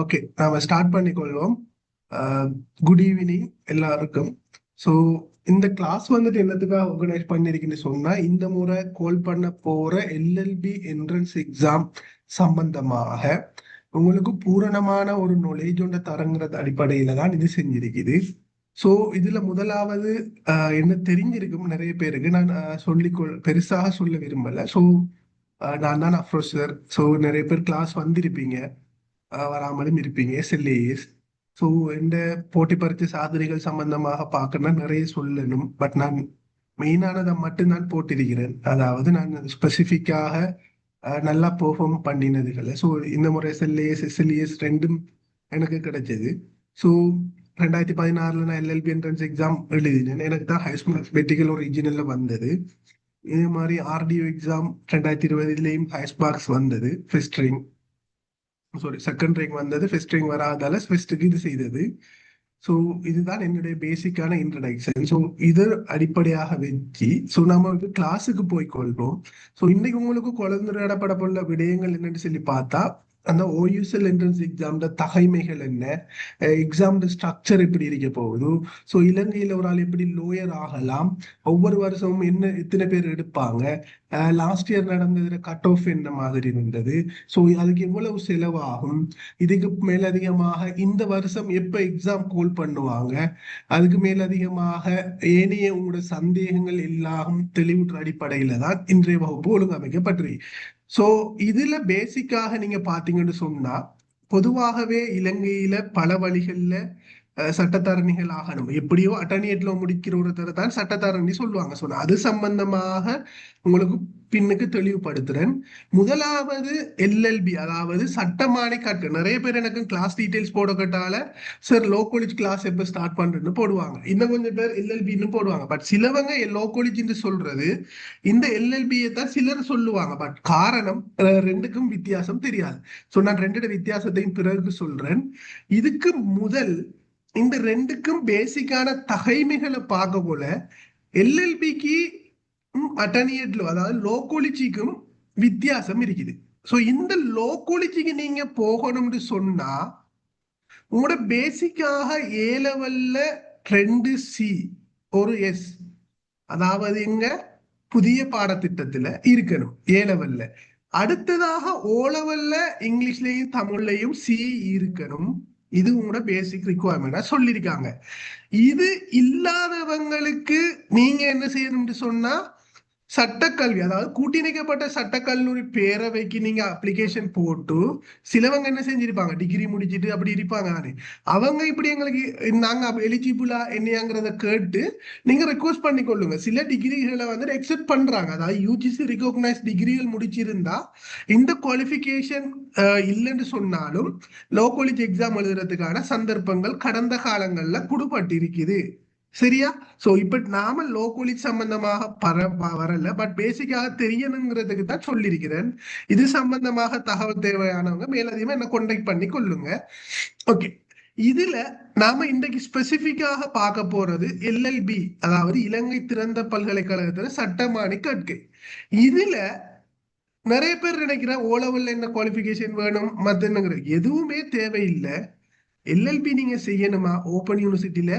Okay, நாம start பண்ணிக்கொள்வோம். Good evening எல்லாருக்கும். So இந்த கிளாஸ் வந்துட்டு என்னத்துக்காக ஆர்கனைஸ் பண்ணிருக்குன்னு சொன்னா, இந்த முறை கால் பண்ண போற எல்எல்பி என்ட்ரன்ஸ் எக்ஸாம் சம்பந்தமாக உங்களுக்கு பூரணமான ஒரு நாலேஜ் ஒன்றை தரங்கிறது அடிப்படையில தான் இது செஞ்சிருக்குது. ஸோ இதுல முதலாவது என்ன தெரிஞ்சிருக்கும் நிறைய பேருக்கு. நான் பெருசாக சொல்ல விரும்பல. ஸோ நான் தான் அஃப்ரோசர். ஸோ நிறைய பேர் கிளாஸ் வந்திருப்பீங்க, வராமலும் இருப்பீங்க. எஸ்எல்ஏஎஸ். ஸோ இந்த போட்டி பரீட்சை சாதனைகள் சம்பந்தமாக பார்க்கணும்னா நிறைய சொல்லணும். பட் நான் மெயினானதை மட்டும் நான் போட்டிருக்கிறேன். அதாவது நான் ஸ்பெசிஃபிக்காக நல்லா பெர்ஃபார்ம் பண்ணினதுகளை. ஸோ இந்த முறை எஸ்எல்ஏஎஸ் ரெண்டும் எனக்கு கிடைச்சது. ஸோ 2016 நான் எல்எல்பி என்ட்ரன்ஸ் எக்ஸாம் எழுதினேன். எனக்கு தான் ஹை ஸ்கூல் மெடிக்கல் ஒரிஜினல்ல வந்தது. இதே மாதிரி ஆர்டிஓ எக்ஸாம் 2020 ஹைஸ்ட் மார்க்ஸ் வந்தது. First rank, sorry second rank வந்தது. ஃபர்ஸ்ட் ரேங்க் வராதால ஃபர்ஸ்ட்டுக்கு இது செய்தது. ஸோ இதுதான் என்னுடைய பேசிக்கான இன்ட்ரடக்ஷன். ஸோ இது அடிப்படையாக வச்சு நம்ம வந்து கிளாஸுக்கு போய் கொள்வோம். ஸோ இன்னைக்கு உங்களுக்கு குழந்தைப்படப்பட்ட விடயங்கள் என்னன்னு சொல்லி பார்த்தா, அந்த ஓயூஎஸ்எல் என்ட்ரன்ஸ் எக்ஸாம் தகைமைகள் என்ன, எக்ஸாம் ஸ்ட்ரக்சர் எப்படி இருக்க போகுது, ஸோ இலங்கையில் ஒரு ஆள் எப்படி லோயர் ஆகலாம், ஒவ்வொரு வருஷமும் என்ன எத்தனை பேர் எடுப்பாங்க, லாஸ்ட் இயர் நடந்ததுல கட் ஆஃப் என்ன மாதிரி இருந்தது, ஸோ அதுக்கு எவ்வளவு செலவாகும், இதுக்கு மேலதிகமாக இந்த வருஷம் எப்ப எக்ஸாம் கோல் பண்ணுவாங்க, அதுக்கு மேலதிகமாக ஏனைய உங்களோட சந்தேகங்கள் எல்லாம் தெளிவுற்ற அடிப்படையில தான் இன்றைய வகுப்பு ஒழுங்கமைக்கப்பட்டிருக்கு. ஸோ இதுல பேசிக்காக நீங்க பாத்தீங்கன்னு சொன்னா, பொதுவாகவே இலங்கையில பல வழிகள்ல சட்டத்தரணிகள் ஆகணும். எப்படியோ அட்டர்னியேட்ல முடிக்கிற ஒருத்தர் தான் சட்டத்தரணி சொல்லுவாங்க. சொன்ன அது சம்பந்தமாக உங்களுக்கு பின்னுக்கு தெளிவுபடுத்துறேன். முதலாவது எல்எல்பி, அதாவது சட்டமானி கற்க. நிறைய பேர் எனக்கு கிளாஸ் டீடைல்ஸ் போட கேட்டால, சார் லோ காலேஜ் கிளாஸ் எப்ப ஸ்டார்ட் பண்றதுன்னு போடுவாங்க. இன்னும் கொஞ்சம் பேர் எல்எல்பின்னு போடுவாங்க. பட் சிலவங்க லோ காலேஜ் சொல்றது இந்த எல்எல்பியை தான் சிலர் சொல்லுவாங்க. பட் காரணம் ரெண்டுக்கும் வித்தியாசம் தெரியாது. ஸோ நான் ரெண்டோட வித்தியாசத்தையும் பிறகு சொல்றேன். இதுக்கு முதல் இந்த ரெண்டுக்கும் பேசிக்கான தகைமைகளை பார்க்க போல, எல்எல்பிக்கு அட்டர்னியேட்ல, அதாவது லோகோலிச்சிக்கும் வித்தியாசம் இருக்குது. ஸோ இந்த லோகோலிச்சிக்கு நீங்க போகணும்னு சொன்னா, உங்களோட பேசிக்காக ஏ லெவல்ல 2C ஒரு எஸ், அதாவது இங்க புதிய பாடத்திட்டத்துல இருக்கணும் ஏ லெவல்ல. அடுத்ததாக ஓ லெவல்ல இங்கிலீஷ்லயும் தமிழ்லையும் சி இருக்கணும். இது உங்களோட பேசிக் ரிக்குவயர்மெண்டா சொல்லியிருக்காங்க. இது இல்லாதவங்களுக்கு நீங்க என்ன செய்யணும்னு சொன்னா, சட்டக்கல்வி, அதாவது கூட்டிணைக்கப்பட்ட சட்டக்கல்லூரி பேரவைக்கு நீங்க அப்ளிகேஷன் போட்டு, சிலவங்க என்ன செஞ்சிருப்பாங்க, டிகிரி முடிச்சுட்டு அப்படி இருப்பாங்க தானே, அவங்க இப்படி எங்களுக்கு நாங்க எலிஜிபிளா என்னையாங்கிறத கேட்டு நீங்க ரெக்வஸ்ட் பண்ணி கொள்ளுங்க. சில டிகிரிகளை வந்து எக்ஸெப்ட் பண்றாங்க. அதாவது யூஜிசி ரிகக்னைஸ் டிகிரிகள் முடிச்சிருந்தா இந்த குவாலிஃபிகேஷன் இல்லைன்னு சொன்னாலும் லோ காலேஜ் எக்ஸாம் எழுதுறதுக்கான சந்தர்ப்பங்கள் கடந்த காலங்கள்ல கொடுப்பட்டு இருக்குது. சரியா? சோ இப்ப நாம லோ காலேஜ் சம்பந்தமாக வரல, பட் பேசிக்காக தெரியணுங்கிறதுக்கு தான் சொல்லியிருக்கிறேன். இது சம்பந்தமாக தகவல் தேவையானவங்க மேலதிகமா என்ன கான்டாக்ட் பண்ணி கொள்ளுங்க. ஓகே, இதுல நாம இன்றைக்கு ஸ்பெசிபிக்காக பார்க்க போறது எல்எல்பி, அதாவது இலங்கை திறந்த பல்கலைக்கழகத்துல சட்டமானி கற்கை. இதுல நிறைய பேர் நினைக்கிற ஓ லெவல்ல என்ன குவாலிபிகேஷன் வேணும், மத்த என்னங்கிறது எதுவுமே தேவையில்லை. எல்எல்பி நீங்க செய்யணுமா, ஓபன் யூனிவர்சிட்டியில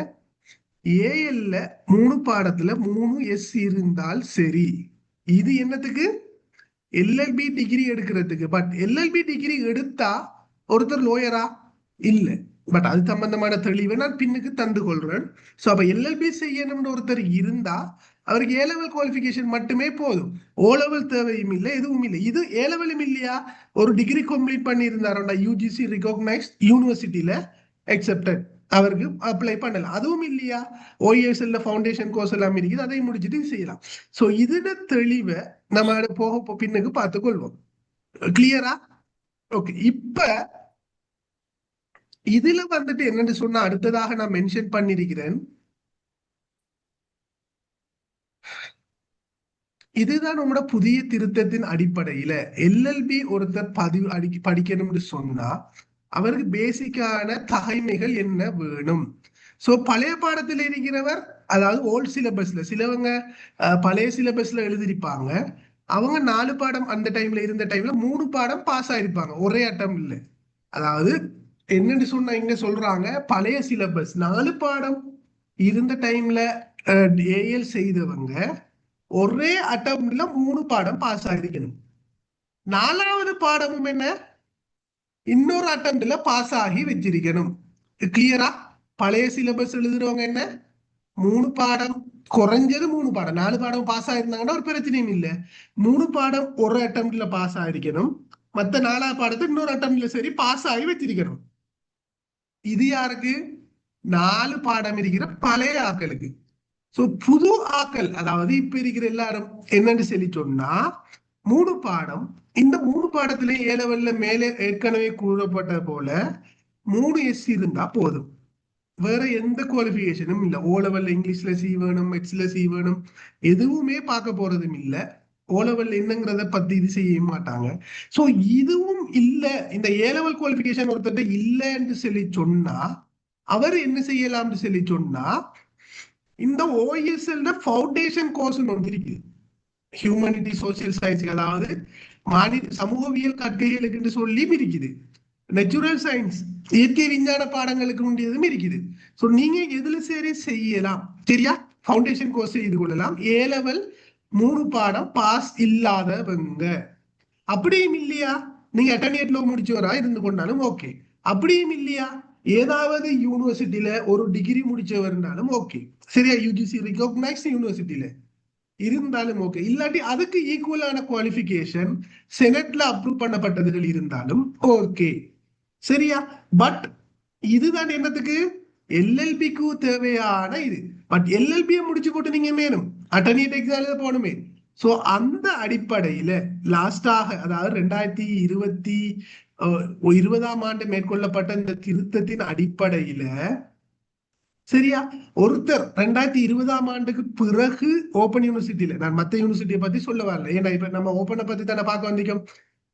ஏஎல்ல 3 பாடத்துல 3 எஸ் இருந்தால் சரி. இது என்னத்துக்கு, எல்எல்பி டிகிரி எடுக்கிறதுக்கு. பட் எல்எல்பி டிகிரி எடுத்தா ஒருத்தர் லோயரா இல்ல. பட் அது சம்பந்தமான தெளிவை நான் பின்னுக்கு தந்து கொள்றேன். ஸோ அப்ப எல்எல்பி செய்யணும்னு ஒருத்தர் இருந்தா அவருக்கு ஏ லெவல் குவாலிஃபிகேஷன் மட்டுமே போதும். ஓ லெவல் தேவையும் இல்லை, எதுவும் இல்லை. இது ஏ லெவலும் இல்லையா, ஒரு டிகிரி கம்ப்ளீட் பண்ணி இருந்தாரோண்டா யூஜிசி ரிகக்னைஸ்ட் யூனிவர்சிட்டியில அக்செப்டட், அவருக்கு அப்ளை பண்ணலாம். அதுவும் இல்லையா, ஓஎஸ்எல்ல ஃபவுண்டேஷன் கோர்ஸ் எல்லாம் இருக்குது, அதை முடிச்சுட்டு செய்யலாம். ஸோ இதோட தெளிவை நம்ம போக பின்னுக்கு பார்த்துக்கொள்வோம். கிளியரா? ஓகே, இப்ப இதுல வந்துட்டு என்னன்னு சொன்னா, அடுத்ததாக நான் மென்ஷன் பண்ணிருக்கிறேன், இதுதான் நம்மளோட புதிய திருத்தத்தின் அடிப்படையில எல்எல்பி ஒருத்தர் படிக்கணும்னு சொன்னா அவருக்கு பேசிக்கான தகைமைகள் என்ன வேணும். சோ பழைய பாடத்தில் இருக்கிறவர், அதாவது ஓல்ட் சிலபஸ்ல சிலவங்க பழைய சிலபஸ்ல எழுதிருப்பாங்க, அவங்க 4 பாடம் அந்த டைம்ல இருந்த டைம்ல 3 பாடம் பாஸ் ஆயிருப்பாங்க ஒரே அட்டம் இல்லை. அதாவது என்னன்னு சொன்னா இங்க சொல்றாங்க பழைய சிலபஸ் 4 பாடம் இருந்த டைம்ல ஏஎல் செய்தவங்க ஒரே அட்டம்ல 3 பாடம் பாஸ் ஆகிருக்கணும். 4வது பாடமும் என்ன இன்னொரு அட்டம்ல பாஸ் ஆகி வச்சிருக்கணும். கிளியரா? பழைய சிலபஸ் எழுதுறவங்க என்ன 3 பாடம் குறைஞ்சது 3 பாடம் 4 பாடம் பாஸ் ஆயிருந்தாங்கன்னா ஒரு பிரச்சனையும் இல்லை. 3 பாடம் ஒரு அட்டம்ல பாஸ் ஆயிருக்கணும். மத்த 4வது பாடத்தை இன்னொரு அட்டம்ல சரி பாஸ் ஆகி வச்சிருக்கணும். இது யாருக்கு 4 பாடம் இருக்கிற பழைய ஆக்களுக்கு. சோ புது ஆக்கள் அதாவது இப்ப இருக்கிற எல்லாரும் என்னன்னு சொல்லி சொன்னா 3 பாடம் இந்த 3 பாடத்திலே ஏ லெவல்ல மேலே ஏற்கனவே கூறப்பட்ட போல 3 எஸ் இருந்தா போதும். வேற எந்த குவாலிபிகேஷனும் இல்ல. ஓ லெவல்ல இங்கிலீஷ்ல சி வேணும், மெட்ஸ்ல சி வேணும், எதுவுமே பார்க்க போறதும் இல்ல. ஓ லெவல் என்னங்கிறத பத்தி இது செய்ய மாட்டாங்க. சோ இதுவும் இல்ல, இந்த ஏ லெவல் குவாலிபிகேஷன் ஒருத்தர் இல்லைன்னு சொல்லி சொன்னா அவர் என்ன செய்யலாம்னு சொல்லி சொன்னா இந்த ஓஎஸ்எல் ஃபவுண்டேஷன் கோர்ஸ் ஒன்று இருக்கு. ஹியூமனிட்டி சோசியல் சயின்ஸ், அதாவது சமூகவியல் கற்கைகளுக்கு சொல்லி இருக்குது. நேச்சுரல் சயின்ஸ் இயற்கை விஞ்ஞான பாடங்களுக்கு உண்டியதும் இருக்குது. ஸோ நீங்க எதுல சரி செய்யலாம், சரியா? ஃபவுண்டேஷன் கோர்ஸ் செய்து கொள்ளலாம். ஏ லெவல் 3 பாடம் பாஸ் இல்லாதவங்க. அப்படியும் இல்லையா நீங்க அட்டர்னேட்ல முடிச்சவரா இருந்து கொண்டாலும் ஓகே. அப்படியும் இல்லையா ஏதாவது யூனிவர்சிட்டியில ஒரு டிகிரி முடிச்சவர்னாலும் ஓகே, சரியா? யூஜிசி ரெகக்னைஸ்ட் யூனிவர்சிட்டியில இருந்தாலும் ஓகே. இல்லாட்டி அதுக்கு ஈக்குவலான குவாலிஃபிகேஷன் செனட்ல அப்ரூவ் பண்ணப்பட்டதுகள் இருந்தாலும் ஓகே, சரியா? பட் இதுதான் என்னத்துக்கு எல்எல்பிக்கு தேவையான இது. பட் எல்எல்பியை முடிச்சு போட்டு நீங்க மேலும் அட்டர்னேட் எக்ஸாம் போகணுமே. சோ அந்த அடிப்படையில லாஸ்டாக அதாவது 2020ஆம் ஆண்டு மேற்கொள்ளப்பட்ட இந்த திருத்தத்தின் அடிப்படையில, சரியா, ஒருத்தர் 2020ஆம் ஆண்டுக்கு பிறகு ஓபன் யூனிவர்சிட்டியில, நான் மத்த யூனிவர்சிட்டியை பத்தி சொல்ல வரல, ஏன்னா இப்ப நம்ம ஓபனை பத்தி தானே பார்க்க வந்திருக்கோம்.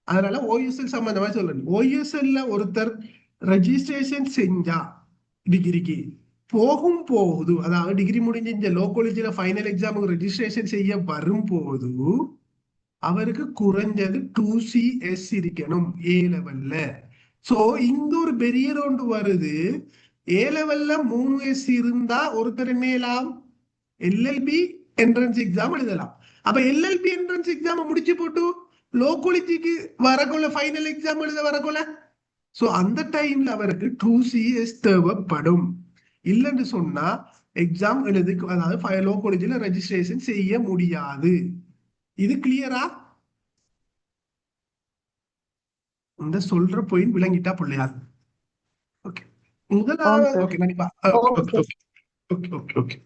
அதனால ஓஎஸ்எல் சம்பந்தமா சொல்லணும். ஓஎஸ்எல்ல ஒருத்தர் ரெஜிஸ்ட்ரேஷன் செஞ்சா டிகிரிக்கு போகும்போது, அதாவது டிகிரி முடிஞ்சு இந்த லோ காலேஜில் ஃபைனல் எக்ஸாமுக்கு ரெஜிஸ்ட்ரேஷன் செய்ய வரும்போது அவருக்கு குறைஞ்சது 2CS இருக்கணும் ஏ லெவல்ல. சோ இங்க ஒரு பெரிய ரவுண்டு வருது. ஏ லெவல்ல 3S இருந்தா ஒருத்தர் என்னலாம் எல்எல்பி என்ட்ரன்ஸ் எக்ஸாம் எழுதலாம். அப்ப எல்எல்பி என்ட்ரன்ஸ் எக்ஸாம் முடிச்சு போட்டு லோ காலேஜுக்கு வரக்குள்ள ஃபைனல் எக்ஸாம் எழுத வரக்குள்ள, சோ அந்த டைம்ல அவருக்கு 2CS தேவைப்படும். இல்லைன்னு சொன்னா எக்ஸாம் எழுதி, அதாவது லோ காலேஜ்ல ரெஜிஸ்ட்ரேஷன் செய்ய முடியாது. இது கிளியரா? இந்த சொல்ற பாயிண்ட் விளங்கிட்டா பிள்ளையார்? ஓகே. முதலாவது okay okay okay okay okay.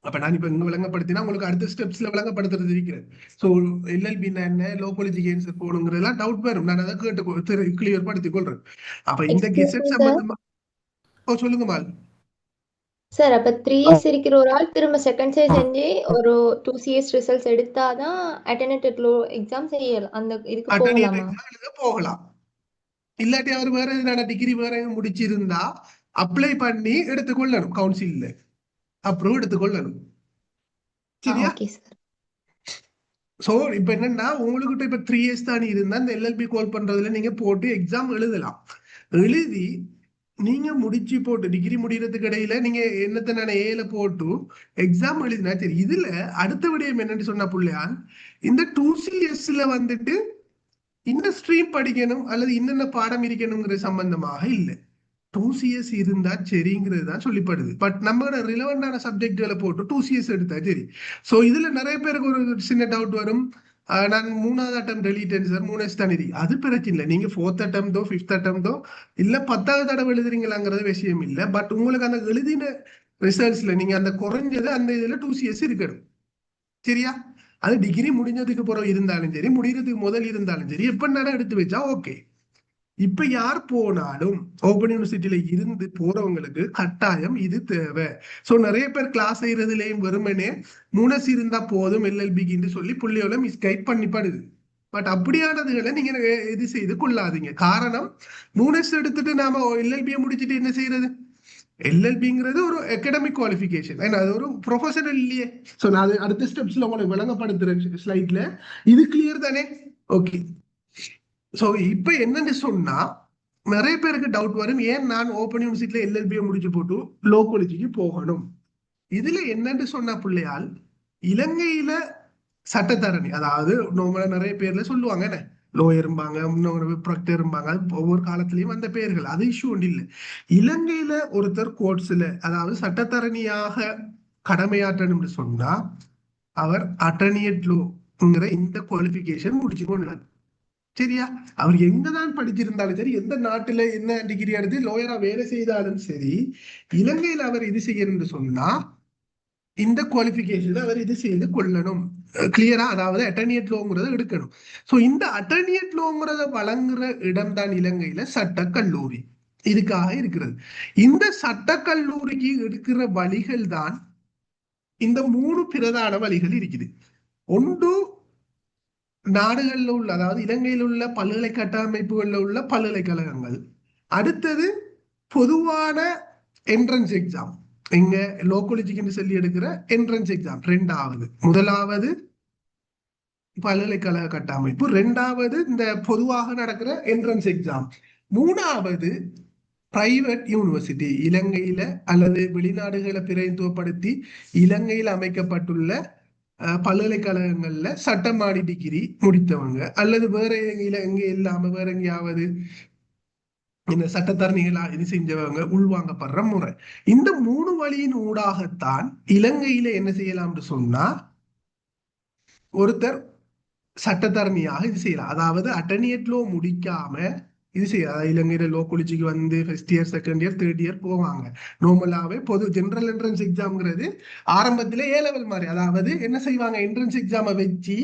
அப்ப நான் இப்ப இங்க விளங்கப்படுத்தினா உங்களுக்கு அடுத்த ஸ்டெப்ஸ்ல விளங்கப்படுத்துறது இருக்கிறேன். சோ எல்எல்பி என்ன, லோ காலேஜுக்கு ஏன் போகணுங்கிறதெல்லாம் டவுட் வரும். நான் அதை கேட்டு கிளியர் படுத்திக் கொள்றேன். அப்ப இந்த கெசட் சம்பந்தமா சொல்லுங்க மால். சார், அப்ப 3S இருக்கிற ஒரு ஆள் திரும்ப செகண்ட் சைஸ் செஞ்சு ஒரு 2CS ரிசல்ட்ஸ் எடுத்தாதான் அட்டர்னேட் லோ எக்ஸாம் செய்யலாம், அந்த இதுக்கு போகலாமா? போகலாம். இல்லாட்டி அவர் வேற எதுனா டிகிரி வேற முடிச்சிருந்தா அப்ளை பண்ணி எடுத்துக்கொள்ளணும், கவுன்சில்ல அப்ரூவ் எடுத்துக்கொள்ளணும், சரியா? சோ இப்ப என்னன்னா உங்களுக்கு இப்ப 3S தான் இருந்தா இந்த எல்எல்பி கோல் பண்றதுல நீங்க போட்டு எக்ஸாம் எழுதலாம். எழுதி நீங்க முடிச்சு போட்டு டிகிரி முடிகிறதுக்கு இடையில நீங்க என்னத்தை நான் ஏல போட்டு எக்ஸாம் எழுதினா சரி. இதுல அடுத்த விடயம் என்னன்னு சொன்னா பிள்ளையான், இந்த 2CSல வந்துட்டு இந்த ஸ்ட்ரீம் படிக்கணும் அல்லது என்னென்ன பாடம் இருக்கணுங்கிற சம்பந்தமாக இல்லை. 2CS இருந்தா சரிங்கிறது தான் சொல்லிப்படுது. பட் நம்மளோட ரிலவெண்டான சப்ஜெக்ட்களை போட்டு 2CS எடுத்தா சரி. சோ இதுல நிறைய பேருக்கு ஒரு சின்ன டவுட் வரும், நான் 3வது அட்டம் டெலிட்டேன் சார், 3S தான் இது. அது பிரச்சனை இல்லை. நீங்க 4th அட்டம்தோ 5th அட்டம்தோ இல்ல 10வது தடவை எழுதுறீங்களாங்கிறது விஷயம் இல்லை. பட் உங்களுக்கு அந்த எழுதின ரிசல்ட்ஸ்ல நீங்க அந்த குறைஞ்சது அந்த இதுல 2CS இருக்கணும், சரியா? அது டிகிரி முடிஞ்சதுக்கு பிறகு இருந்தாலும் சரி, முடிகிறதுக்கு முதல் இருந்தாலும் சரி, எப்ப நேரம் எடுத்து வச்சா ஓகே. இப்ப யார் போனாலும் ஓபன் யூனிவர்சிட்டியில இருந்து போறவங்களுக்கு கட்டாயம் இது தேவை. சோ நிறைய பேர் கிளாஸ் செய்யறதுலயும் வெறுமனே 3S இருந்தா போதும் எல்எல்பிக்கு சொல்லி புள்ளியோட மிஸ்கைட் பண்ணிப்படுது. பட் அப்படியானதுகளை நீங்க இது செய்து கொள்ளாதீங்க. காரணம் 3S எடுத்துட்டு நாம எல்எல்பியை முடிச்சுட்டு என்ன செய்யறது? எல்எல்பிங்கிறது ஒரு அகாடமிக் குவாலிஃபிகேஷன், அது ஒரு ப்ரொஃபஷனல் இல்லையே. ஸோ நான் அடுத்த ஸ்டெப்ஸ்ல உங்களுக்கு விளங்கப்படுத்துறேன் ஸ்லைட்ல. இது கிளியர் தானே? ஓகே. ஸோ இப்போ என்னன்னு சொன்னா நிறைய பேருக்கு டவுட் வரும், ஏன் நான் ஓப்பன் யூனிவர்சிட்டியில எல்எல்பியை முடிச்சு போட்டு லோ காலேஜுக்கு போகணும். இதுல என்னன்னு சொன்ன பிள்ளையால், இலங்கையில சட்டத்தரணி, அதாவது நிறைய பேர்ல சொல்லுவாங்க என்ன, லோயரும்பாங்க, இன்னொரு ப்ரொக்டர் இருப்பாங்க, ஒவ்வொரு காலத்திலயும் அந்த பேர்கள், அது இஷ்யூ ஒன்று இல்லை. இலங்கையில ஒருத்தர் கோர்ட்ஸ்ல, அதாவது சட்டத்தரணியாக கடமையாற்றணும்னு சொன்னா அவர் அட்டர்னியட் லோங்கிற இந்த குவாலிபிகேஷன் முடிச்சு கொண்டார். சரியா? அவர் எங்கதான் படிச்சிருந்தாலும் சரி, எந்த நாட்டுல என்ன டிகிரி எடுத்து லோயரா வேலை செய்தாலும் சரி, இலங்கையில் அவர் இது செய்யணும்னு சொன்னா இந்த குவாலிபிகேஷன் அவர் இது செய்து கொள்ளணும். கிளியரா? அதாவது அட்டர்னியட் லோங்கிறத எடுக்கணும். ஸோ இந்த அட்டர்னியட் லோங்கிறத வழங்குற இடம் தான் இலங்கையில சட்டக்கல்லூரி இதுக்காக இருக்கிறது. இந்த சட்டக்கல்லூரிக்கு எடுக்கிற வழிகள் தான் இந்த 3 பிரதான வழிகள் இருக்குது. ஒன்று நாடுகளில் உள்ள, அதாவது இலங்கையில் உள்ள பல்கலை கட்டமைப்புகளில் உள்ள பல்கலைக்கழகங்கள். அடுத்தது பொதுவான என்ட்ரன்ஸ் எக்ஸாம், இங்க லோகாலஜிக்கு சொல்லி எடுக்கிற என்ட்ரன்ஸ் எக்ஸாம். முதலாவது பல்கலைக்கழக கட்டமைப்பு, ரெண்டாவது இந்த பொதுவாக நடக்கிற என்ட்ரன்ஸ் எக்ஸாம், மூணாவது பிரைவேட் யூனிவர்சிட்டி, இலங்கையில அல்லது வெளிநாடுகளை பிரதித்துவப்படுத்தி இலங்கையில் அமைக்கப்பட்டுள்ள பல்கலைக்கழகங்கள்ல சட்டமாடி டிகிரி முடித்தவங்க, அல்லது வேற எங்க இல்லாம வேற எங்கேயாவது இந்த சட்டத்தரணிகளா இது செஞ்சவங்க உள்வாங்கப்படுற முறை. இந்த 3 வழியின் ஊடாகத்தான் இலங்கையில என்ன செய்யலாம்னு சொன்னா ஒருத்தர் சட்டத்தரணியாக இது செய்யலாம். அதாவது அட்டர்னியட் லோ முடிக்காம இது செய்யலாம். இலங்கையில லோ காலேஜுக்கு வந்து first year, second year, third year போவாங்க. நார்மலாவே பொது ஜெனரல் என்ட்ரன்ஸ் எக்ஸாம்ங்கிறது ஆரம்பத்துல A-level மாதிரி, அதாவது என்ன செய்வாங்க, என்ட்ரன்ஸ் எக்ஸாமை வச்சு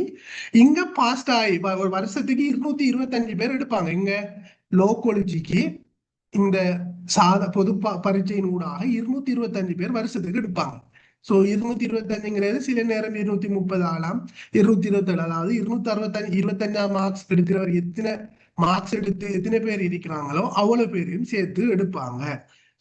இங்க பாஸ்ட் ஆகி ஒரு வருஷத்துக்கு 225 பேர் எடுப்பாங்க. இங்க லோ காலேஜுக்கு இந்த பொது பரீட்சையின் ஊடாக 225 பேர் வருஷத்துக்கு எடுப்பாங்க. ஸோ 225ங்கிறது சில நேரம் 230 ஆகலாம், 227, அதாவது 225 மார்க்ஸ் எடுக்கிறவர் எத்தனை மார்க்ஸ் எடுத்து எத்தனை பேர் இருக்கிறாங்களோ அவ்வளவு பேரையும் சேர்த்து எடுப்பாங்க.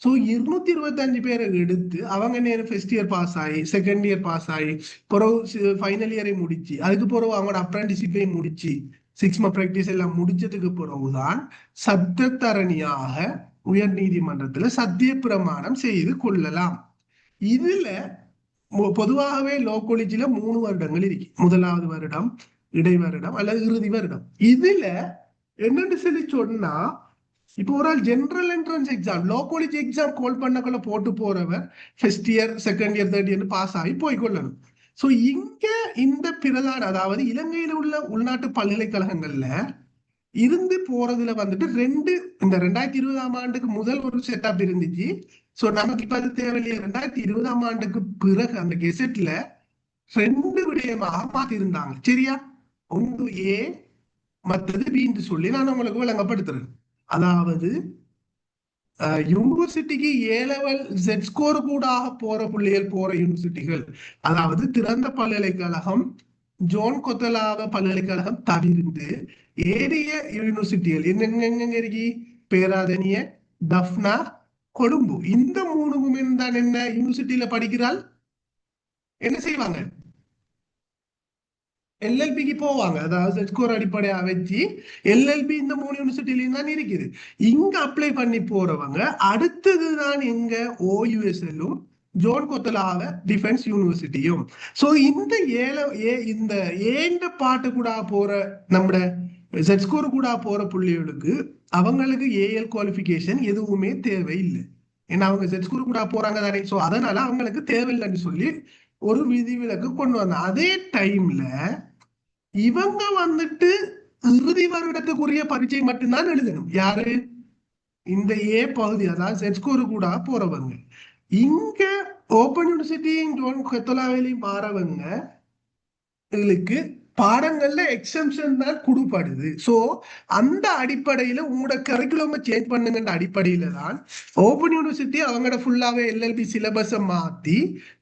ஸோ 225 பேரை எடுத்து அவங்க நேரம் ஃபர்ஸ்ட் இயர் பாஸ் ஆகி, செகண்ட் இயர் பாஸ் ஆகி, பிறகு ஃபைனல் இயரை முடிச்சு, அதுக்கு பிறகு அவங்களோட அப்ரண்டிஷிப்பை முடிச்சு 6 month ப்ராக்டிஸ் எல்லாம் முடிச்சதுக்கு பிறகுதான் சட்டத்தரணியாக உயர் நீதிமன்றத்துல சத்திய பிரமாணம் செய்து கொள்ளலாம். இதுல பொதுவாகவே லோ காலேஜில் 3 வருடங்கள் இருக்கு. முதலாவது வருடம், இடை வருடம் அல்லது இறுதி வருடம். இதுல என்னன்னு சொல்லி சொன்னா, இப்போ ஒரு ஆள் general entrance exam, law college exam கோல் பண்ணக்குள்ள போட்டு போறவர் first year, second year, third year pass ஆகி போய்கொள்ளணும். ஸோ இங்க இந்த பிரதான, அதாவது இலங்கையில உள்ள உள்நாட்டு பல்கலைக்கழகங்கள்ல இருந்து போறதுல வந்துட்டு இந்த 2020ஆம் ஆண்டுக்கு முதல் ஒரு செட்டப் இருந்துச்சு. ஸோ நமக்கு இப்ப அது தேவையில்லையே. 2020ஆம் ஆண்டுக்கு பிறகு அந்த கெசட்ல 2 விடயமாக மாத்திருந்தாங்க. சரியா? ஒன்று A, மற்றது B சொல்லி நான் உங்களுக்கு விளங்கப்படுத்துறேன். அதாவது யூனிவர்சிட்டிக்கு A-level Z ஸ்கோர் கூட போற பிள்ளைகள் போற யூனிவர்சிட்டிகள், அதாவது திறந்த பல்கலைக்கழகம், ஜோன் கொத்தலாவ பல்கலைக்கழகம் தவிர்த்து ஏரிய யூனிவர்சிட்டிகள் என்னெங்க இருக்கு, பேராதனிய, டஃப்னா, கொழும்பு, இந்த 3 தான் என்ன யூனிவர்சிட்டியில படிக்கிறாள் என்ன செய்வாங்க, எல்எல்பிக்கு போவாங்க. அதாவது ஸ்கோர் அடிப்படையா வச்சு எல்எல்பி இந்த 3 யூனிவர்சிட்டிலையும் தான் இருக்குது. இங்க அப்ளை பண்ணி போறவங்க அடுத்ததுதான் எங்க OUSL-ம் ஜோன் கொத்தலாவ டிஃபென்ஸ் யூனிவர்சிட்டியும். ஸோ இந்த இந்த ஏண்ட பாட்டு கூட போற நம்மட Z ஸ்கோர் கூட போற பிள்ளைகளுக்கு அவங்களுக்கு AL குவாலிஃபிகேஷன் எதுவுமே தேவையில்லை. ஏன்னா அவங்க Z ஸ்கோர் கூட போறாங்க தானே. ஸோ அதனால அவங்களுக்கு தேவையில்லைன்னு சொல்லி ஒரு விதிவிலக்கு கொண்டு வந்த. அதே டைம்ல இவங்க வந்துட்டு இறுதி வருடத்துக்குரிய பரீட்சை மட்டும்தான் எழுதணும். யாரு? இந்த A பகுதி, அதாவது Z ஸ்கோர் கூட போறவங்க. இங்க ஓப்பன் யூனிவர்சிட்டி ஜோன் கொத்தலாவிலையும் மாறவங்க இதுக்கு பாடங்கள்ல எக்ஸம்ஷன் தான் கொடுப்படுது. ஸோ அந்த அடிப்படையில உங்களோட கரிக்குலமை சேஞ்ச் பண்ணுங்கிற அடிப்படையில தான் ஓப்பன் யூனிவர்சிட்டி அவங்களோட ஃபுல்லாவே எல்எல்பி சிலபஸை மாத்தி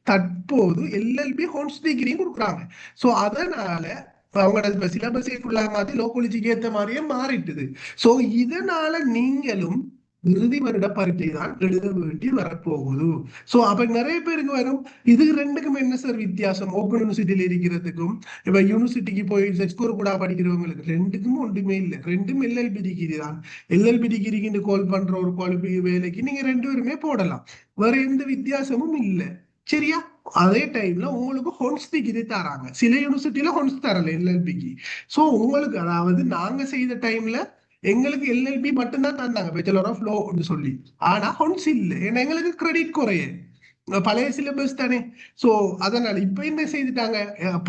தற்போது எல்எல்பி ஹோம்ஸ் டிகிரி கொடுக்குறாங்க. ஸோ அதனால அவங்களோட சிலபஸை ஃபுல்லா மாத்தி லோ காலேஜுக்கு ஏற்ற மாதிரியே மாறிட்டுது. ஸோ இதனால நீங்களும் இறுதி வருட பரீட்சை தான் எழுத வேண்டி வரப்போகுது. சோ அப்ப நிறைய பேருக்கு வரும், இது ரெண்டுக்கும் என்ன சார் வித்தியாசம்? ஓப்பன் யூனிவர்சிட்டியில இருக்கிறதுக்கும் இப்ப யூனிவர்சிட்டிக்கு போய் செஸ்கோர் கூட படிக்கிறவங்களுக்கு ரெண்டுக்கும் ஒன்றுமே இல்லை. ரெண்டும் எல்எல்பி டிகிரி தான். எல்எல்பி டிகிரிக்கு கால் பண்ற ஒரு குவாலிஃபை வேலைக்கு நீங்க ரெண்டு பேருமே போடலாம். வேற எந்த வித்தியாசமும் இல்லை. சரியா? அதே டைம்ல உங்களுக்கு ஹொன்ஸ் டிகிரி தராங்க. சில யூனிவர்சிட்டியில ஹொன்ஸ் தரல எல்எல்பிக்கு. சோ உங்களுக்கு அதாவது நாங்க செய்த டைம்ல எங்களுக்கு எல்எல்பி மட்டும்தான் தந்தாங்க, பேச்சுலர் ஆஃப் லோ சொல்லி. ஆனா ஹொன்ஸ் இல்லை, ஏன்னா எங்களுக்கு கிரெடிட் குறைய பழைய சிலபஸ் தானே. சோ அதனால இப்ப என்ன செய்துட்டாங்க,